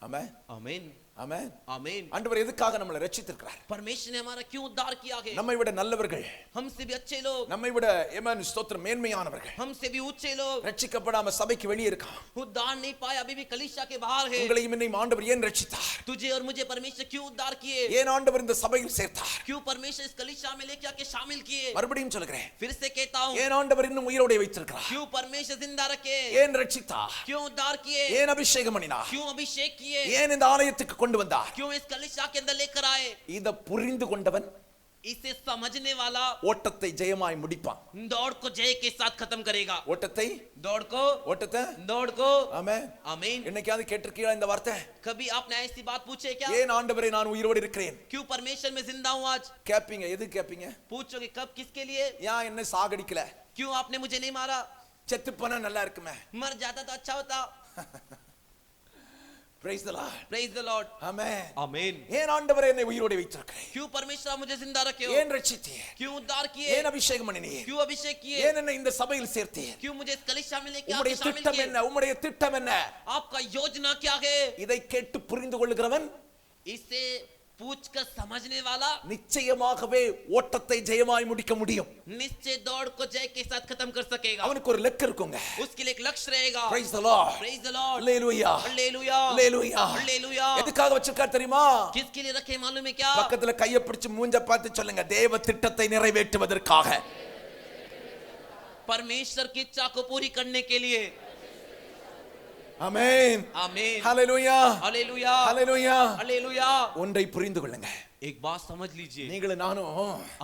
[SPEAKER 1] ஆமென்.
[SPEAKER 2] आमीन.
[SPEAKER 1] ஆமென்.
[SPEAKER 2] आमीन.
[SPEAKER 1] ஆண்டவர் எதுக்காக நம்மளை ரட்சித்திருக்கிறார்?
[SPEAKER 2] परमेश्वर ने हमारा क्यों उद्धार किया है?
[SPEAKER 1] நம்மை விட நல்லவர்கள்,
[SPEAKER 2] हमसे भी अच्छे लोग,
[SPEAKER 1] நம்மை விட ஏமேன் ஸ்தோத்திரம் மேன்மையானவர்கள்
[SPEAKER 2] हमसे भी ऊंचे लोग
[SPEAKER 1] ரட்சிக்கப்படாம சபைக்கு வெளியே இருக்கான்.
[SPEAKER 2] उद्धार नहीं पाए, अभी भी कलीसिया के बाहर है.
[SPEAKER 1] உங்களையும் என்னையும் ஆண்டவர் ஏன் ரட்சித்தார்?
[SPEAKER 2] तुझे और मुझे परमेश्वर क्यों उद्धार किए?
[SPEAKER 1] ஏன் ஆண்டவர் இந்த சபையில் சேர்த்தார்?
[SPEAKER 2] क्यों परमेश्वर इस कलीसिया में लेके आके शामिल किए?
[SPEAKER 1] மறுபடியும் சொல்கிறேன்,
[SPEAKER 2] फिर से कहता हूँ,
[SPEAKER 1] ஏன் ஆண்டவர் இன்னும் உயிரோட வைத்திருக்கிறார்?
[SPEAKER 2] क्यों परमेश्वर जिंदा रखे?
[SPEAKER 1] ஏன் ரட்சித்தார்?
[SPEAKER 2] क्यों उद्धार किए?
[SPEAKER 1] ஏன் அபிஷேகம் பண்ணினார்?
[SPEAKER 2] क्यों अभिषेक किए?
[SPEAKER 1] ஏன் இந்த ஆலயத்துக்கு கொண்டு வந்தார்?
[SPEAKER 2] क्यों इस कलीसिया के अंदर लेकर आए?
[SPEAKER 1] இத புரிந்து கொண்டவன்
[SPEAKER 2] इसे समझने वाला
[SPEAKER 1] ஓட்டத்தை ஜெயமாய் முடிப்பான்.
[SPEAKER 2] दौड़ को जय के साथ खत्म करेगा.
[SPEAKER 1] ஓட்டத்தை
[SPEAKER 2] ஓட்டத்தை दौड़ को
[SPEAKER 1] ஆமென்.
[SPEAKER 2] आमीन.
[SPEAKER 1] என்னைக்காவது கேட்டிருக்கீங்களா இந்த வார்த்தை?
[SPEAKER 2] कभी आपने ऐसी बात पूछे क्या?
[SPEAKER 1] ஏன் ஆண்டவரே நான் உயிரோடு இருக்கிறேன்?
[SPEAKER 2] क्यों परमेश्वर में जिंदा हूं आज?
[SPEAKER 1] கேப்பீங்க. எது கேப்பீங்க?
[SPEAKER 2] पूछोगे कब, किसके लिए?
[SPEAKER 1] ஏன் என்ன சாகடிக்கல?
[SPEAKER 2] क्यों आपने मुझे नहीं मारा?
[SPEAKER 1] செத்து போனா நல்லா இருக்குமே.
[SPEAKER 2] मर जाता तो अच्छा होता.
[SPEAKER 1] Praise the Lord.
[SPEAKER 2] Praise the Lord.
[SPEAKER 1] ஆமென்.
[SPEAKER 2] आमीन.
[SPEAKER 1] ஏன் ஆண்டவரே என்னை உயிரோடு வைத்திருக்கிறீர்?
[SPEAKER 2] क्यों परमेश्वर मुझे जिंदा रखे हो?
[SPEAKER 1] ஏன் ரட்சித்தீர்?
[SPEAKER 2] क्यों उद्धार किए?
[SPEAKER 1] ஏன் அபிஷேகம் பண்ணினீர்?
[SPEAKER 2] क्यों अभिषेक किए?
[SPEAKER 1] ஏன் என்னை இந்த சபையில் சேர்த்தீர்?
[SPEAKER 2] क्यों मुझे इस कलीसिया में लेके
[SPEAKER 1] உம்முடைய
[SPEAKER 2] आके शामिल
[SPEAKER 1] திட்டம்
[SPEAKER 2] किए?
[SPEAKER 1] என்ன? உம்முடைய திட்டம் என்ன?
[SPEAKER 2] आपका योजना क्या है?
[SPEAKER 1] இதை கேட்டு புரிந்து கொள்ளுகிறவன்
[SPEAKER 2] इसे पूछकर समझने वाला
[SPEAKER 1] நிச்சயமாகவே ஓட்டத்தை ஜெயமாய் முடிக்க முடியும்.
[SPEAKER 2] निश्चय दौड़ को जय के साथ खत्म कर सकेगा.
[SPEAKER 1] அவனுக்கு ஒரு லெக் இருக்குங்க.
[SPEAKER 2] उसके लिए एक लक्ष्य रहेगा.
[SPEAKER 1] Praise the Lord.
[SPEAKER 2] Praise the Lord.
[SPEAKER 1] Hallelujah.
[SPEAKER 2] Hallelujah.
[SPEAKER 1] Hallelujah.
[SPEAKER 2] Hallelujah.
[SPEAKER 1] எதுக்காக வச்சிருக்கார் தெரியுமா?
[SPEAKER 2] किसके लिए रखे मालूम है क्या?
[SPEAKER 1] பக்கத்துல கையை பிடிச்சு மூஞ்ச பார்த்து சொல்லுங்க, தேவ திட்டத்தை நிறைவேற்றுவதற்காக.
[SPEAKER 2] परमेश्वर की इच्छा को पूरी करने के लिए.
[SPEAKER 1] ஆமென்.
[SPEAKER 2] आमीन.
[SPEAKER 1] ஹalleluya.
[SPEAKER 2] हालेलुया.
[SPEAKER 1] ஹalleluya.
[SPEAKER 2] हालेलुया.
[SPEAKER 1] ஒன்றை புரிந்து கொள்ளுங்க.
[SPEAKER 2] एक बात समझ लीजिए,
[SPEAKER 1] நீங்களும் நானும்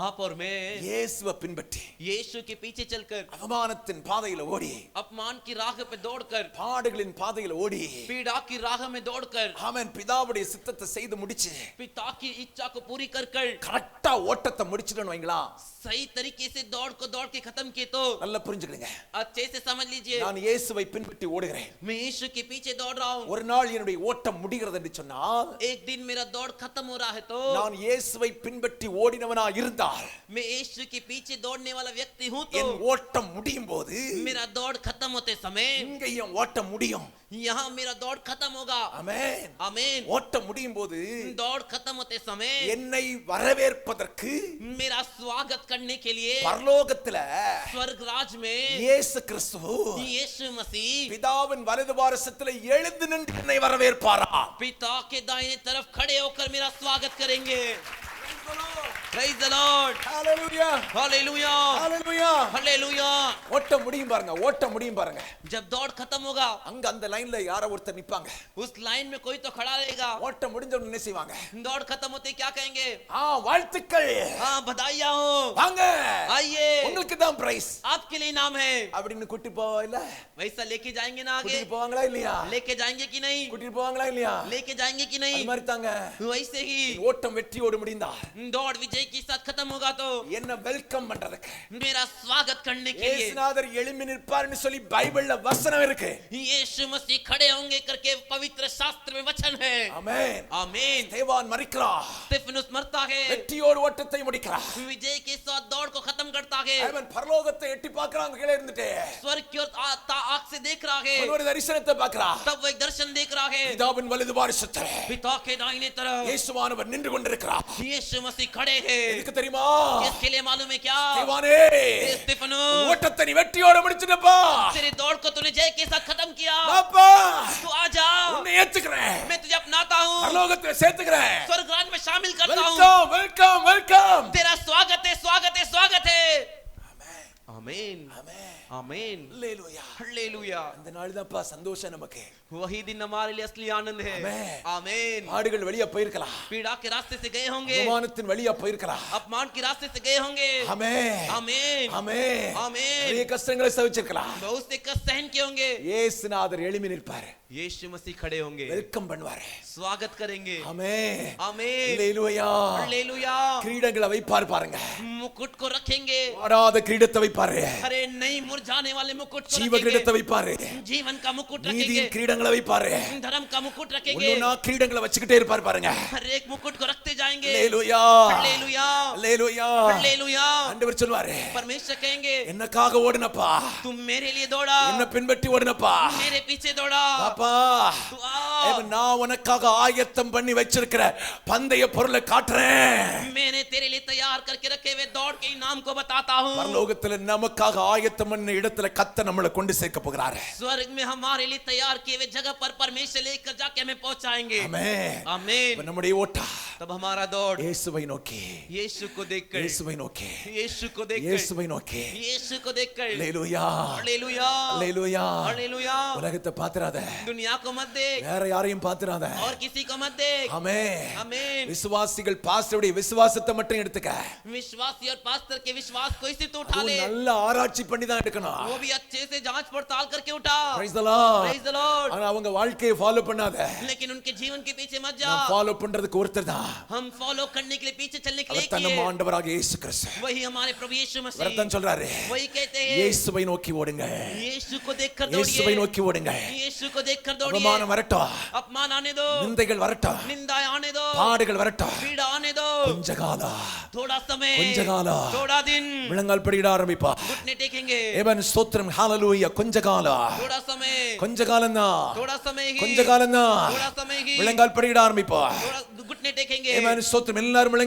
[SPEAKER 2] आप और मैं
[SPEAKER 1] இயேசுவை பின்பற்றி
[SPEAKER 2] यीशु के पीछे चलकर,
[SPEAKER 1] அவமானத்தின் பாதையில ஓடி,
[SPEAKER 2] अपमान की राह पे दौड़कर,
[SPEAKER 1] பாடுகளின் பாதையில ஓடி,
[SPEAKER 2] पीड़ा की राह में दौड़कर,
[SPEAKER 1] ஆமென், பிதாவுடைய சித்தத்தை செய்து முடிச்சு
[SPEAKER 2] पिता की इच्छा को पूरी कर कर
[SPEAKER 1] கரெக்டா ஓட்டத்தை முடிச்சிட்டோம்னு வைங்களா,
[SPEAKER 2] सही तरीके से दौड़ को दौड़ के खत्म किए तो
[SPEAKER 1] நல்லா புரிஞ்சுக்கங்க.
[SPEAKER 2] अच्छे से समझ लीजिए,
[SPEAKER 1] நான் இயேசுவை பின்பற்றி ஓடுகிறேன்.
[SPEAKER 2] मैं यीशु के पीछे दौड़ रहा हूँ.
[SPEAKER 1] ஒரு நாள் என்னுடைய ஓட்டம் முடிகிறது என்று சொன்னால்,
[SPEAKER 2] एक दिन मेरा दौड़ खत्म हो रहा है तो
[SPEAKER 1] நான் இயேசுவை பின்பற்றி ஓடினவனா இருந்தால்,
[SPEAKER 2] मैं यीशु के पीछे दौड़ने वाला व्यक्ति हूँ
[SPEAKER 1] என்
[SPEAKER 2] तो
[SPEAKER 1] ஓட்டம் முடியும் போது
[SPEAKER 2] मेरा दौड़ खत्म होते समय
[SPEAKER 1] இங்க என் ஓட்டம் முடியும்.
[SPEAKER 2] यहाँ मेरा दौड़ खत्म होगा.
[SPEAKER 1] ஆமென்.
[SPEAKER 2] आमीन.
[SPEAKER 1] ஓட்டம் முடியும் போது
[SPEAKER 2] दौड़ खत्म होते समय
[SPEAKER 1] என்னை வரவேற்பதற்கு
[SPEAKER 2] मेरा स्वागत करने के लिए
[SPEAKER 1] பரலோகத்துல
[SPEAKER 2] स्वर्ग राज में
[SPEAKER 1] இயேசு கிறிஸ்து
[SPEAKER 2] यीशु मसीह
[SPEAKER 1] பிதாவின் வலது பாரசத்துல எழுந்து நின்று என்னை வரவேற்பாரா.
[SPEAKER 2] पिता के दाहिने तरफ खड़े होकर मेरा स्वागत करेंगे. Praise the Lord.
[SPEAKER 1] Hallelujah.
[SPEAKER 2] Hallelujah.
[SPEAKER 1] Hallelujah.
[SPEAKER 2] Hallelujah.
[SPEAKER 1] ஓட்ட முடியும் பாருங்க, ஓட்ட முடியும் பாருங்க.
[SPEAKER 2] जब दौड़ खत्म होगा
[SPEAKER 1] அங்க அந்த லைன்ல யாரோ ஒருத்தர் நிப்பாங்க.
[SPEAKER 2] उस लाइन में कोई तो खड़ा रहेगा।
[SPEAKER 1] ஓட்ட முடிஞ்ச உடனே என்ன செய்வாங்க?
[SPEAKER 2] दौड़ खत्म होते ही क्या कहेंगे?
[SPEAKER 1] வாழ்த்துக்கள்,
[SPEAKER 2] हाँ बधाइयां हो,
[SPEAKER 1] வாங்க,
[SPEAKER 2] आइए,
[SPEAKER 1] உங்களுக்கு தான் பிரைஸ்
[SPEAKER 2] आपके लिए इनाम है।
[SPEAKER 1] அப்படின்னு கூட்டி போவா இல்ல?
[SPEAKER 2] वैसा लेके जाएंगे ना आगे?
[SPEAKER 1] கூட்டி போவாங்களா இல்லையா?
[SPEAKER 2] लेके जाएंगे कि नहीं?
[SPEAKER 1] கூட்டி போவாங்களா இல்லையா?
[SPEAKER 2] लेके जाएंगे कि
[SPEAKER 1] அது
[SPEAKER 2] नहीं?
[SPEAKER 1] மாதிரி தாங்க
[SPEAKER 2] वैसे ही
[SPEAKER 1] ஓட்டம் வெற்றியோடு முடிந்தா
[SPEAKER 2] दौड़ विजय के साथ खत्म होगा तो
[SPEAKER 1] என்ன வெல்கம் பண்றதுக்கு
[SPEAKER 2] मेरा स्वागत करने के लिए
[SPEAKER 1] இயேசுநாதர் எழும்பி நிற்பார்னு சொல்லி பைபிள்ல வசனம் இருக்கு.
[SPEAKER 2] यीशु मसीह खड़े होंगे करके पवित्र शास्त्र में वचन है।
[SPEAKER 1] ஆமென்.
[SPEAKER 2] आमीन।
[SPEAKER 1] தேவான் மரிக்கிறார்,
[SPEAKER 2] स्तिफनुस मरता है,
[SPEAKER 1] வெற்றியோடு ஓட்டத்தை முடிக்கிறார்.
[SPEAKER 2] विजय के साथ दौड़ को खत्म करता है।
[SPEAKER 1] அவன் பரலோகத்தை எட்டி பார்க்கறாங்க, கீழே இருந்துட்டே
[SPEAKER 2] स्वर्ग की ओर आंख से देख रहा है,
[SPEAKER 1] ஒரு தரிசனத்தை பார்க்கறார்.
[SPEAKER 2] तब वो एक दर्शन देख रहा है।
[SPEAKER 1] பிதாவின் வலது பாரிசத்திலே
[SPEAKER 2] पिता के दाहिने तरफ
[SPEAKER 1] இயேசுவானவர் நின்று கொண்டிருக்கிறார்.
[SPEAKER 2] यीशु मसीह खड़े हैं।
[SPEAKER 1] எனக்கு தெரியுமா?
[SPEAKER 2] इसके लिए मालूम है क्या?
[SPEAKER 1] தேவானே,
[SPEAKER 2] स्तिफनुस,
[SPEAKER 1] ஓட்டத்தை நீ வெற்றியோடு முடிச்சிட்டப்பா.
[SPEAKER 2] तेरी दौड़ को तूने जय के साथ खत्म किया।
[SPEAKER 1] பாப்பா,
[SPEAKER 2] तू आ जा,
[SPEAKER 1] உன்னை ஏத்துக்கிறேன்,
[SPEAKER 2] मैं तुझे अपनाता हूँ,
[SPEAKER 1] பரலோகத்தை சேர்த்துக்கிறேன்.
[SPEAKER 2] स्वर्ग राज्य में शामिल करता हूँ।
[SPEAKER 1] Welcome welcome welcome.
[SPEAKER 2] तेरा स्वागत है, स्वागत है, स्वागत है। आमीन,
[SPEAKER 1] ஆமென்.
[SPEAKER 2] आमीन,
[SPEAKER 1] அல்லேலூயா.
[SPEAKER 2] हालेलुया।
[SPEAKER 1] அந்த நாள் தான்ப்பா சந்தோஷம் நமக்கு.
[SPEAKER 2] वही दिन हमारे लिए असली आनंद है।
[SPEAKER 1] आमीन।
[SPEAKER 2] आमीन।
[SPEAKER 1] ஆடுகள் வழியா போயிருக்கலாம்,
[SPEAKER 2] पीड़ा के रास्ते से गए होंगे,
[SPEAKER 1] அவமானத்தின் வழியா போயிருக்கலாம்.
[SPEAKER 2] अपमान के रास्ते से गए होंगे।
[SPEAKER 1] ஆமென்.
[SPEAKER 2] आमीन,
[SPEAKER 1] ஆமென்.
[SPEAKER 2] आमीन।
[SPEAKER 1] நிறைய கஷ்டங்களை சகிச்சிருக்கலாம்.
[SPEAKER 2] बहुत से कष्ट सहन किए होंगे।
[SPEAKER 1] இயேசுநாதர் எழும்பி நிற்பார்,
[SPEAKER 2] यीशु मसीह खड़े होंगे,
[SPEAKER 1] வெல்கம் பண்ணுவார்.
[SPEAKER 2] स्वागत करेंगे।
[SPEAKER 1] ஆமென்.
[SPEAKER 2] आमीन,
[SPEAKER 1] அல்லேலூயா.
[SPEAKER 2] हालेलुया।
[SPEAKER 1] கிரீடங்களை வைப்பார் பாருங்க,
[SPEAKER 2] मुकुट को रखेंगे,
[SPEAKER 1] வாடாத கிரீடத்தை வைப்பாரு,
[SPEAKER 2] अरे नहीं मुरझाने वाले मुकुट को
[SPEAKER 1] ஜீவ
[SPEAKER 2] रखेंगे,
[SPEAKER 1] கிரீடத்தை வைப்பாரு,
[SPEAKER 2] जीवन का मुकुट रखेंगे,
[SPEAKER 1] நீதியின் கிரீடங்களை வைப்பாரு.
[SPEAKER 2] धर्म का मुकुट रखेंगे।
[SPEAKER 1] ஒவ்வொன்னா கிரீடங்களை வச்சுக்கிட்டே இருப்பார் பாருங்க.
[SPEAKER 2] हर एक मुकुट को रखते जाएंगे।
[SPEAKER 1] அல்லேலூயா.
[SPEAKER 2] हालेलुया,
[SPEAKER 1] அல்லேலூயா.
[SPEAKER 2] हालेलुया।
[SPEAKER 1] ஆண்டவர் சொல்வாரு,
[SPEAKER 2] परमेश्वर कहेंगे,
[SPEAKER 1] என்னக்காக ஓடுனப்பா,
[SPEAKER 2] तुम मेरे लिए दौड़ा,
[SPEAKER 1] என்ன பின்பற்றி ஓடுனப்பா.
[SPEAKER 2] मेरे पीछे दौड़ा।
[SPEAKER 1] பாப்பா,
[SPEAKER 2] तू आ,
[SPEAKER 1] நான் உனக்காக ஆயத்தம் பண்ணி வச்சிருக்கிற பந்தய பொருளை காட்டுறேன்.
[SPEAKER 2] मैंने तेरे लिए तैयार करके रखे हुए दौड़ के इनाम को बताता हूँ।
[SPEAKER 1] பரலோகத்துல நமக்காக ஆயத்தம் பண்ண இடத்துல கத்த நம்மளை கொண்டு சேர்க்க போகிறாரு.
[SPEAKER 2] स्वर्ग में हमारे लिए तैयार किए हुए जगह पर परमेश्वर लेकर जाके हमें पहुंचाएंगे।
[SPEAKER 1] ஆமென்.
[SPEAKER 2] आमीन।
[SPEAKER 1] இப்ப நம்முடைய ஓட்டா
[SPEAKER 2] तब हमारा दौड़
[SPEAKER 1] இயேசுவை நோக்கி,
[SPEAKER 2] यीशु को देखकर,
[SPEAKER 1] இயேசுவை நோக்கி,
[SPEAKER 2] यीशु को देखकर,
[SPEAKER 1] இயேசுவை நோக்கி.
[SPEAKER 2] यीशु को देखकर।
[SPEAKER 1] அல்லேலூயா.
[SPEAKER 2] हालेलुया,
[SPEAKER 1] அல்லேலூயா.
[SPEAKER 2] हालेलुया।
[SPEAKER 1] உலகத்தை பாத்துறாத,
[SPEAKER 2] दुनिया को मत देख
[SPEAKER 1] வேற யாரையும் பாத்துறாத.
[SPEAKER 2] और किसी को मत देख।
[SPEAKER 1] ஆமென்.
[SPEAKER 2] आमीन।
[SPEAKER 1] விசுவாசிகள் பாஸ்டருடைய விசுவாசத்தை மட்டும் எடுத்துக்க.
[SPEAKER 2] विश्वासी और पास्टर के विश्वास को इसी तो उठा
[SPEAKER 1] அது
[SPEAKER 2] ले,
[SPEAKER 1] நல்ல ஆராய்ச்சி பண்ணி தான் எடுக்கணும்.
[SPEAKER 2] वो भी अच्छे से जांच पड़ताल करके उठा।
[SPEAKER 1] Praise the Lord.
[SPEAKER 2] Praise the Lord।
[SPEAKER 1] ஆனா அவங்க வாழ்க்கையை ஃபாலோ பண்ணாத.
[SPEAKER 2] लेकिन उनके जीवन के पीछे मत जा।
[SPEAKER 1] நான் ஃபாலோ பண்றதுக்கு ஒருத்தர் தான்,
[SPEAKER 2] हम फॉलो करने के लिए, पीछे चलने के
[SPEAKER 1] அவர்
[SPEAKER 2] लिए
[SPEAKER 1] தான் நம்ம
[SPEAKER 2] किए।
[SPEAKER 1] ஆண்டவராக இயேசு கிறிஸ்து.
[SPEAKER 2] वही हमारे प्रभु यीशु मसीह।
[SPEAKER 1] வரதான் சொல்றாரு,
[SPEAKER 2] वही कहते हैं,
[SPEAKER 1] இயேசுவை நோக்கி ஓடுங்க,
[SPEAKER 2] यीशु को देखकर
[SPEAKER 1] இயேசுவை
[SPEAKER 2] दौड़िए,
[SPEAKER 1] நோக்கி ஓடுங்க.
[SPEAKER 2] यीशु को देखकर दौड़िए।
[SPEAKER 1] அவமானம் வரட்டும்,
[SPEAKER 2] अपमान आने दो,
[SPEAKER 1] நிந்தைகள் வரட்டும்,
[SPEAKER 2] निंदाएं आने दो,
[SPEAKER 1] பாடுகள் வரட்டும்,
[SPEAKER 2] पीड़ा आने दो।
[SPEAKER 1] கொஞ்ச காலம்,
[SPEAKER 2] थोड़ा समय,
[SPEAKER 1] கொஞ்ச காலம்
[SPEAKER 2] थोड़ा दिन,
[SPEAKER 1] முழங்கால் படியிட ஆரம்பிப்பா.
[SPEAKER 2] घुटने टेकेंगे।
[SPEAKER 1] ஏவன் ஸ்தோத்திரம், ஹalleluya. கொஞ்ச காலம்,
[SPEAKER 2] थोड़ा समय,
[SPEAKER 1] கொஞ்ச காலம் தான்,
[SPEAKER 2] थोड़ा समय ही,
[SPEAKER 1] கொஞ்ச காலம் தான்
[SPEAKER 2] थोड़ा समय ही,
[SPEAKER 1] முழங்கால் படியிட ஆரம்பிப்பா.
[SPEAKER 2] थोड़ा घुटने टेकेंगे।
[SPEAKER 1] ஏவன் ஸ்தோத்திரம். எல்லாரும் முழங்கால்